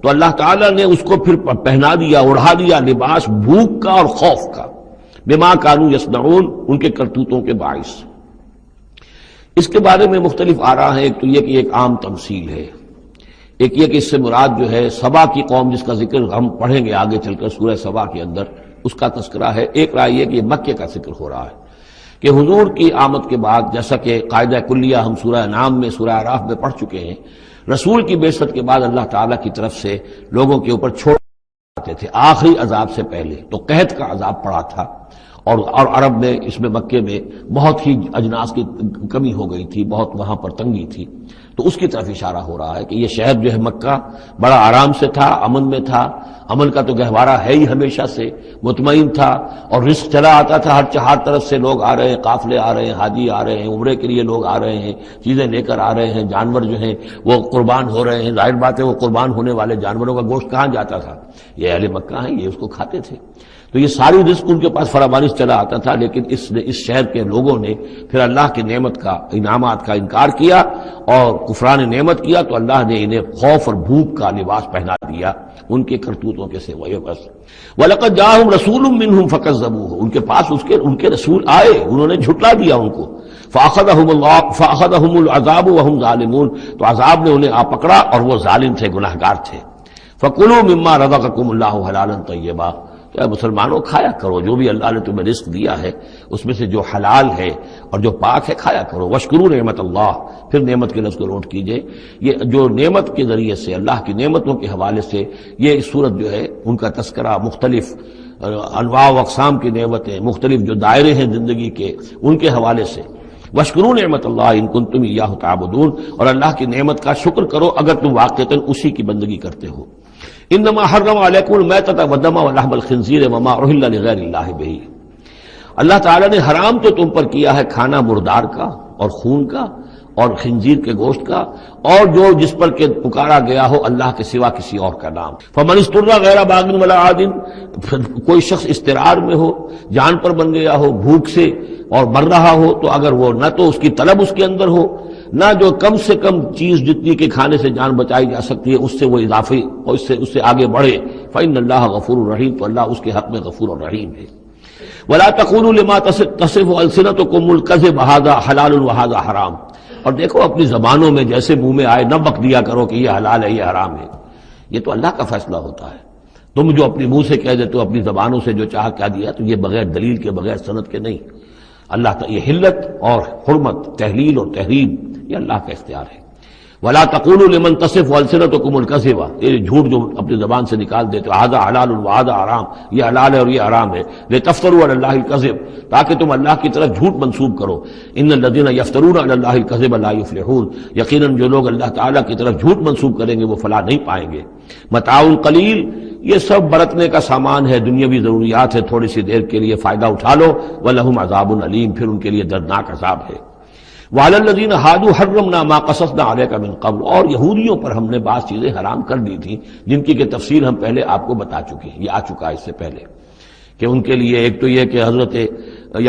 A: تو اللہ تعالیٰ نے اس کو پھر پہنا دیا، اڑھا دیا لباس بھوک کا اور خوف کا، بما کانوا یصنعون، ان کے کرتوتوں کے باعث. اس کے بارے میں مختلف آراء ہیں. ایک تو یہ کہ ایک عام تمثیل ہے، ایک یہ کہ اس سے مراد جو ہے سبا کی قوم جس کا ذکر ہم پڑھیں گے آگے چل کر سورہ سبا کے اندر، اس کا تذکرہ ہے. ایک رائے یہ کہ یہ مکے کا ذکر ہو رہا ہے کہ حضور کی آمد کے بعد، جیسا کہ قاعدہ کلیہ ہم سورہ انعام میں، سورہ اعراف میں پڑھ چکے ہیں، رسول کی بعثت کے بعد اللہ تعالیٰ کی طرف سے لوگوں کے اوپر چھوڑ آتے تھے آخری عذاب سے پہلے. تو قحط کا عذاب پڑا تھا، اور عرب میں، اس میں مکے میں بہت ہی اجناس کی کمی ہو گئی تھی، بہت وہاں پر تنگی تھی. تو اس کی طرف اشارہ ہو رہا ہے کہ یہ شہر جو ہے مکہ بڑا آرام سے تھا، امن میں تھا، امن کا تو گہوارہ ہے ہی ہمیشہ سے، مطمئن تھا، اور رزق چلا آتا تھا، ہر طرف سے لوگ آ رہے ہیں، قافلے آ رہے ہیں، حاجی آ رہے ہیں، عمرے کے لیے لوگ آ رہے ہیں، چیزیں لے کر آ رہے ہیں، جانور جو ہیں وہ قربان ہو رہے ہیں. ظاہر بات ہے وہ قربان ہونے والے جانوروں کا گوشت کہاں جاتا تھا؟ یہ اہل مکہ ہیں، یہ اس کو کھاتے تھے. تو یہ ساری رزق ان کے پاس فراوانی چلا آتا تھا. لیکن اس شہر کے لوگوں نے پھر اللہ کی نعمت کا، انعامات کا انکار کیا اور کفران نعمت کیا، تو اللہ نے انہیں خوف اور بھوک کا لباس پہنا دیا ان کے کرتوتوں کے سوائے بس. وَلَقَدْ جَاءَهُمْ رَسُولٌ مِّنْهُمْ فَكَذَّبُوهُ، ان کے پاس ان کے رسول آئے، انہوں نے جھٹلا دیا ان کو. فَأَخَذَهُمُ الْعَذَابُ وَهُمْ ظَالِمُونَ، تو عذاب نے انہیں آ پکڑا اور وہ ظالم تھے، گناہگار تھے. فَكُلُوا مِمَّا رَزَقَكُمُ اللَّهُ حَلَالًا طَيِّبًا، کہ مسلمانوں کھایا کرو جو بھی اللہ نے تمہیں رزق دیا ہے اس میں سے جو حلال ہے اور جو پاک ہے کھایا کرو. واشکروا نعمت اللہ، پھر نعمت کے لفظ کو نوٹ کیجئے. یہ جو نعمت کے ذریعے سے، اللہ کی نعمتوں کے حوالے سے یہ سورت جو ہے ان کا تذکرہ، مختلف انواع و اقسام کی نعمتیں، مختلف جو دائرے ہیں زندگی کے، ان کے حوالے سے. واشکروا نعمت اللہ ان کنتم ایاہ تعبدون، اور اللہ کی نعمت کا شکر کرو اگر تم واقعتاً اسی کی بندگی کرتے ہو. انما حرم علیکم المیتۃ والدم ولحم الخنزیر وما اہل لغیر اللہ بہ، اللہ تعالیٰ نے حرام تو تم پر کیا ہے کھانا مردار کا اور خون کا اور خنزیر کے گوشت کا، اور جو جس پر کہ پکارا گیا ہو اللہ کے سوا کسی اور کا نام. فمن اضطر غیر باغ ولا عاد، کوئی شخص اضطرار میں ہو، جان پر بن گیا ہو، بھوک سے اور مر رہا ہو، تو اگر وہ نہ تو اس کی طلب اس کے اندر ہو، نہ جو کم سے کم چیز جتنی کہ کھانے سے جان بچائی جا سکتی ہے اس سے وہ اضافی اور اس سے آگے بڑھے. فإن اللہ غفور الرحیم، تو اللہ اس کے حق میں غفور الرحیم ہے. ولا تقولوا لما تصف السنتكم الكذب هذا حلال وهذا حرام. اور دیکھو اپنی زبانوں میں جیسے منہ میں آئے نہ بک دیا کرو کہ یہ حلال ہے یہ حرام ہے. یہ تو اللہ کا فیصلہ ہوتا ہے. تم جو اپنی منہ سے کہہ دیتے ہو اپنی زبانوں سے جو چاہ کہہ دیا، تو یہ بغیر دلیل کے بغیر سند کے نہیں. اللہ تعالی یہ حلت اور حرمت، تحلیل اور تحریم، یہ اللہ کا اختیار ہے. ولا تقولوا لمن تصف السنتكم الكذب، یہ جھوٹ جو اپنی زبان سے نکال دیتے ہو، هذا حلال وهذا حرام، یہ حلال ہے اور یہ حرام ہے، لتفتروا على الله الكذب، تاکہ تم اللہ کی طرف جھوٹ منسوب کرو. ان الذين يفترون على الله الكذب لا يفلحون، یقیناً جو لوگ اللہ تعالیٰ کی طرف جھوٹ منسوب کریں گے وہ فلاح نہیں پائیں گے. متاع قلیل، یہ سب برتنے کا سامان ہے، دنیاوی ضروریات ہے، تھوڑی سی دیر کے لیے فائدہ اٹھا لو. ولہم عذاب علیم، پھر ان کے لیے دردناک عذاب ہے. وعلی الذین ہادوا حرمنا ما قصصنا علیک من قبل، اور یہودیوں پر ہم نے بعض چیزیں حرام کر دی تھیں جن کی کہ تفصیل ہم پہلے آپ کو بتا چکے ہیں. یہ آ چکا ہے اس سے پہلے کہ ان کے لیے ایک تو یہ کہ حضرت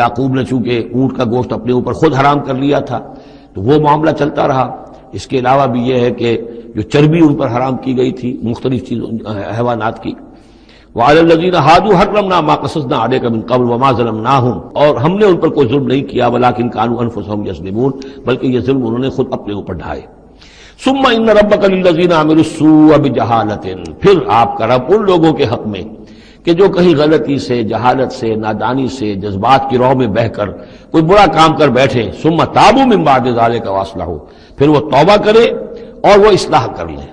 A: یعقوب نے چونکہ اونٹ کا گوشت اپنے اوپر خود حرام کر لیا تھا تو وہ معاملہ چلتا رہا. اس کے علاوہ بھی یہ ہے کہ جو چربی ان پر حرام کی گئی تھی مختلف چیزوں حیوانات کی. وعلی الذین ہادوا حرمنا ما قصصنا علیک من قبل وما ظلمناہم، اور ہم نے ان پر کوئی ظلم نہیں کیا، ولکن کانوا انفسہم یظلمون، بلکہ یہ ظلم انہوں نے خود اپنے اوپر ڈھائے. ثم ان ربک للذین عملوا السوء بجہالۃ، پھر آپ کا رب ان لوگوں کے حق میں کہ جو کہیں غلطی سے، جہالت سے، نادانی سے، جذبات کی رو میں بہہ کر کوئی برا کام کر بیٹھے، ثم تابوا من بعد ذلک واصلحوا، پھر وہ توبہ کرے اور وہ اصلاح کر لیں،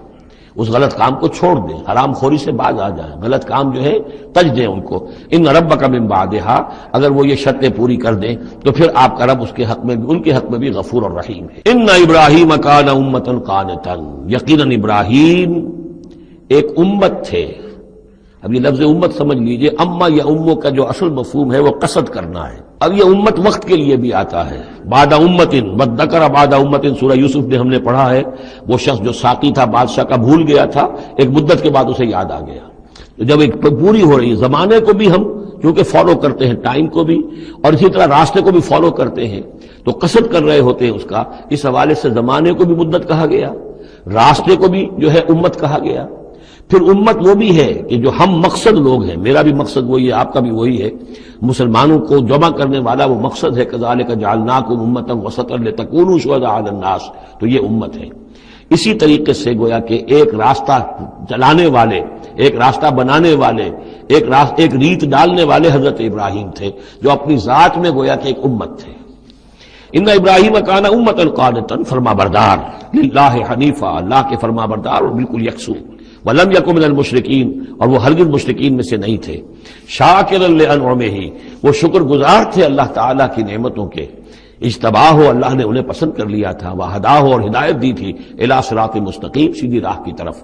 A: اس غلط کام کو چھوڑ دیں، حرام خوری سے باز آ جائیں، غلط کام جو ہے تج دیں ان کو. ان ربک من بعدہا، اگر وہ یہ شرطیں پوری کر دیں تو پھر آپ کا رب اس کے حق میں بھی، ان کے حق میں بھی غفور الرحیم ہے. ان ابراہیم کان امۃ قانتا، یقیناً ابراہیم ایک امت تھے. اب یہ لفظ امت سمجھ لیجئے، اما یا امو کا جو اصل مفہوم ہے وہ قصد کرنا ہے. اب یہ امت وقت کے لیے بھی آتا ہے. بعد امت وذکر بعد امت، سورہ یوسف میں ہم نے پڑھا ہے، وہ شخص جو ساقی تھا بادشاہ کا بھول گیا تھا، ایک مدت کے بعد اسے یاد آ گیا. تو جب ایک پوری ہو رہی زمانے کو بھی ہم کیونکہ فالو کرتے ہیں، ٹائم کو بھی، اور اسی طرح راستے کو بھی فالو کرتے ہیں، تو قصد کر رہے ہوتے ہیں اس کا. اس حوالے سے زمانے کو بھی مدت کہا گیا، راستے کو بھی جو ہے امت کہا گیا. پھر امت وہ بھی ہے کہ جو ہم مقصد لوگ ہیں، میرا بھی مقصد وہی ہے، آپ کا بھی وہی ہے، مسلمانوں کو جمع کرنے والا وہ مقصد ہے. کذالک جعلناکم امۃ وسطا لتکونوا شہداء علی الناس، تو یہ امت ہے. اسی طریقے سے گویا کہ ایک راستہ چلانے والے، ایک راستہ بنانے والے، ایک ریت ڈالنے والے حضرت ابراہیم تھے، جو اپنی ذات میں گویا کہ ایک امت تھے. ان ابراہیم کان امۃ قانتا، فرما بردار، للہ حنیفا، اللہ کے فرما بردار اور بالکل یکسو. ولم یکن من المشرکین، اور وہ ہرگز مشرکین میں سے نہیں تھے. شاکرا لانعمہ، وہ شکر گزار تھے اللہ تعالیٰ کی نعمتوں کے. اجتباہ ہو، اللہ نے انہیں پسند کر لیا تھا. وہداہ، اور ہدایت دی تھی، الی صراط مستقیم، سیدھی راہ کی طرف.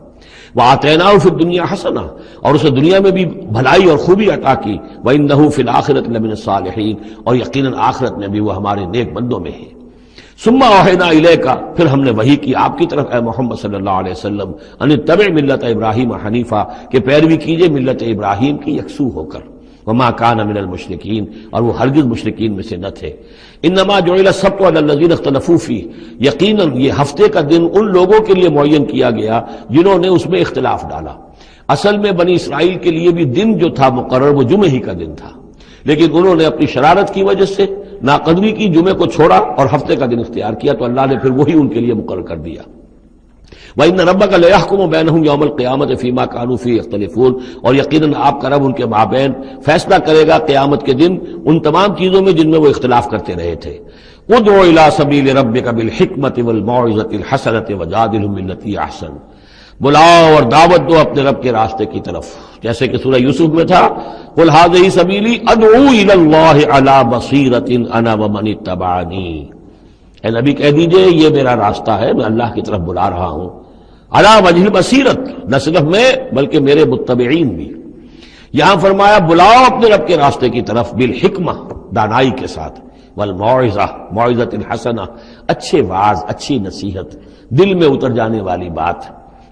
A: وآتیناہ فی الدنیا حسنہ، اور اسے دنیا میں بھی بھلائی اور خوبی عطا کی. وانہ فی الآخرۃ لمن الصالحین، اور یقیناً آخرت میں بھی وہ ہمارے نیک بندوں میں ہیں. ثم اوحینا الیک، پھر ہم نے وحی کی آپ کی طرف اے محمد صلی اللہ علیہ وسلم، ان اتبع ملت ابراہیم حنیفا، کہ پیروی کیجئے ملت ابراہیم کی یکسو ہو کر. وما کان من المشرکین، اور وہ ہرگز مشرکین میں سے نہ تھے. انما جعل السبت علی الذین اختلفوا فیہ، یقیناً یہ ہفتے کا دن ان لوگوں کے لیے معین کیا گیا جنہوں نے اس میں اختلاف ڈالا. اصل میں بنی اسرائیل کے لیے بھی دن جو تھا مقرر وہ جمعہ ہی کا دن تھا، لیکن انہوں نے اپنی شرارت کی وجہ سے ناقدری کی، جمعے کو چھوڑا اور ہفتے کا دن اختیار کیا، تو اللہ نے پھر وہی ان کے لیے مقرر کر دیا. وَإِنَّ رَبَّكَ لَيَحْكُمُ بَيْنَهُمْ يَوْمَ الْقِيَامَةِ فِي مَا كَانُوا فِيهِ يَخْتَلِفُونَ، اور یقیناً آپ کا رب ان کے مابین فیصلہ کرے گا قیامت کے دن ان تمام چیزوں میں جن میں وہ اختلاف کرتے رہے تھے. ادع الى سبیل ربک بالحکمت والموعظۃ الحسنۃ وجادلهم بالتي احسن، بلاؤ اور دعوت دو اپنے رب کے راستے کی طرف، جیسے کہ سورہ یوسف میں تھا، قل هذه سبیلی ادعو الى اللہ علی بصیرۃ انا ومن اتبعنی، اے نبی کہہ دیجئے یہ میرا راستہ ہے، میں اللہ کی طرف بلا رہا ہوں، علی وجہ البصیرت، نہ صرف میں بلکہ میرے متبعین بھی. یہاں فرمایا بلاؤ اپنے رب کے راستے کی طرف، بالحکمہ، دانائی کے ساتھ، والموعظہ، موعظۃ الحسنہ، اچھے واعظ، اچھی نصیحت، دل میں اتر جانے والی بات،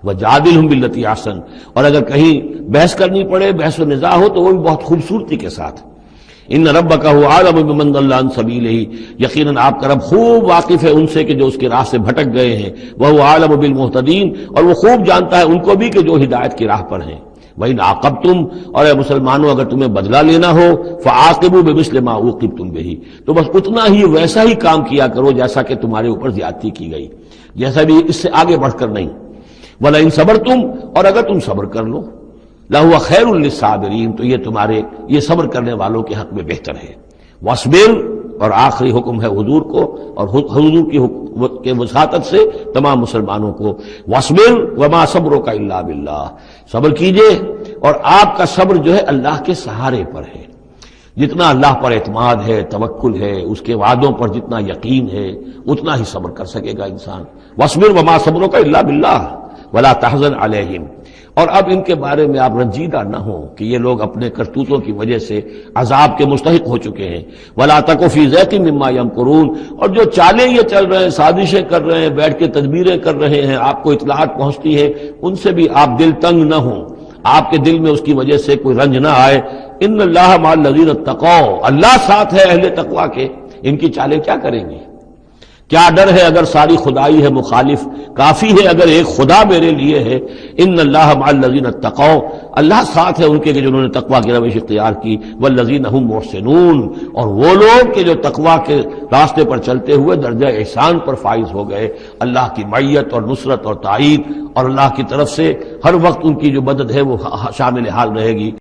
A: وجادلہم باللتی احسن، اور اگر کہیں بحث کرنی پڑے، بحث و نزاع ہو تو وہ بھی بہت خوبصورتی کے ساتھ. ان ربک هو اعلم بمن ضل عن سبیلہ، یقیناً آپ کا رب خوب واقف ہے ان سے کہ جو اس کے راہ سے بھٹک گئے ہیں، وہو اعلم بالمہتدین، اور وہ خوب جانتا ہے ان کو بھی کہ جو ہدایت کی راہ پر ہیں۔ وَإِنْ عَاقَبْتُمْ، اور اے مسلمانوں اگر تمہیں بدلہ لینا ہو، فَعَاقِبُوا بِمِثْلِ مَا عُوقِبْتُمْ بِهِ، تو بس اتنا ہی ویسا ہی کام کیا کرو جیسا کہ تمہارے اوپر زیادتی کی گئی، جیسا بھی اس سے آگے بڑھ کر نہیں۔ وَلَئِنْ صَبَرْتُمْ، اور اگر تم صبر کر لو، لَهُوَ خَيْرٌ لِلصَّابِرِينَ، تو یہ تمہارے یہ صبر کرنے والوں کے حق میں بہتر ہے۔ وَاصْبِرْ، اور آخری حکم ہے حضور کو اور حضور کی وساطت سے تمام مسلمانوں کو، وَاصْبِرْ وَمَا صَبْرُكَ إِلَّا بِاللَّهِ، صبر کیجئے اور آپ کا صبر جو ہے اللہ کے سہارے پر ہے۔ جتنا اللہ پر اعتماد ہے، توکل ہے، اس کے وعدوں پر جتنا یقین ہے، اتنا ہی صبر کر سکے گا انسان۔ وَاصْبِرْ وَمَا صَبْرُكَ إِلَّا بِاللَّهِ وَلَا تَحْزَنْ عَلَيْهِمْ، اور اب ان کے بارے میں آپ رنجیدہ نہ ہوں کہ یہ لوگ اپنے کرتوتوں کی وجہ سے عذاب کے مستحق ہو چکے ہیں۔ وَلَا تَكُ فِي ضَيْقٍ مِّمَّا يَمْكُرُونَ، اور جو چالیں یہ چل رہے ہیں، سازشیں کر رہے ہیں، بیٹھ کے تدبیریں کر رہے ہیں، آپ کو اطلاعات پہنچتی ہے، ان سے بھی آپ دل تنگ نہ ہوں، آپ کے دل میں اس کی وجہ سے کوئی رنج نہ آئے۔ ان اللہ مع الذین اتقوا، اللہ ساتھ ہے اہل تقوی کے، ان کی چالیں کیا کریں گے؟ کیا ڈر ہے اگر ساری خدائی ہے مخالف، کافی ہے اگر ایک خدا میرے لیے ہے۔ ان اللہ مع الذین اتقوا، اللہ ساتھ ہے ان کے کہ جنہوں نے تقوی کی روش اختیار کی، والذین هم محسنون، اور وہ لوگ کہ جو تقوی کے راستے پر چلتے ہوئے درجہ احسان پر فائز ہو گئے، اللہ کی معیت اور نصرت اور تائید اور اللہ کی طرف سے ہر وقت ان کی جو مدد ہے وہ شامل حال رہے گی۔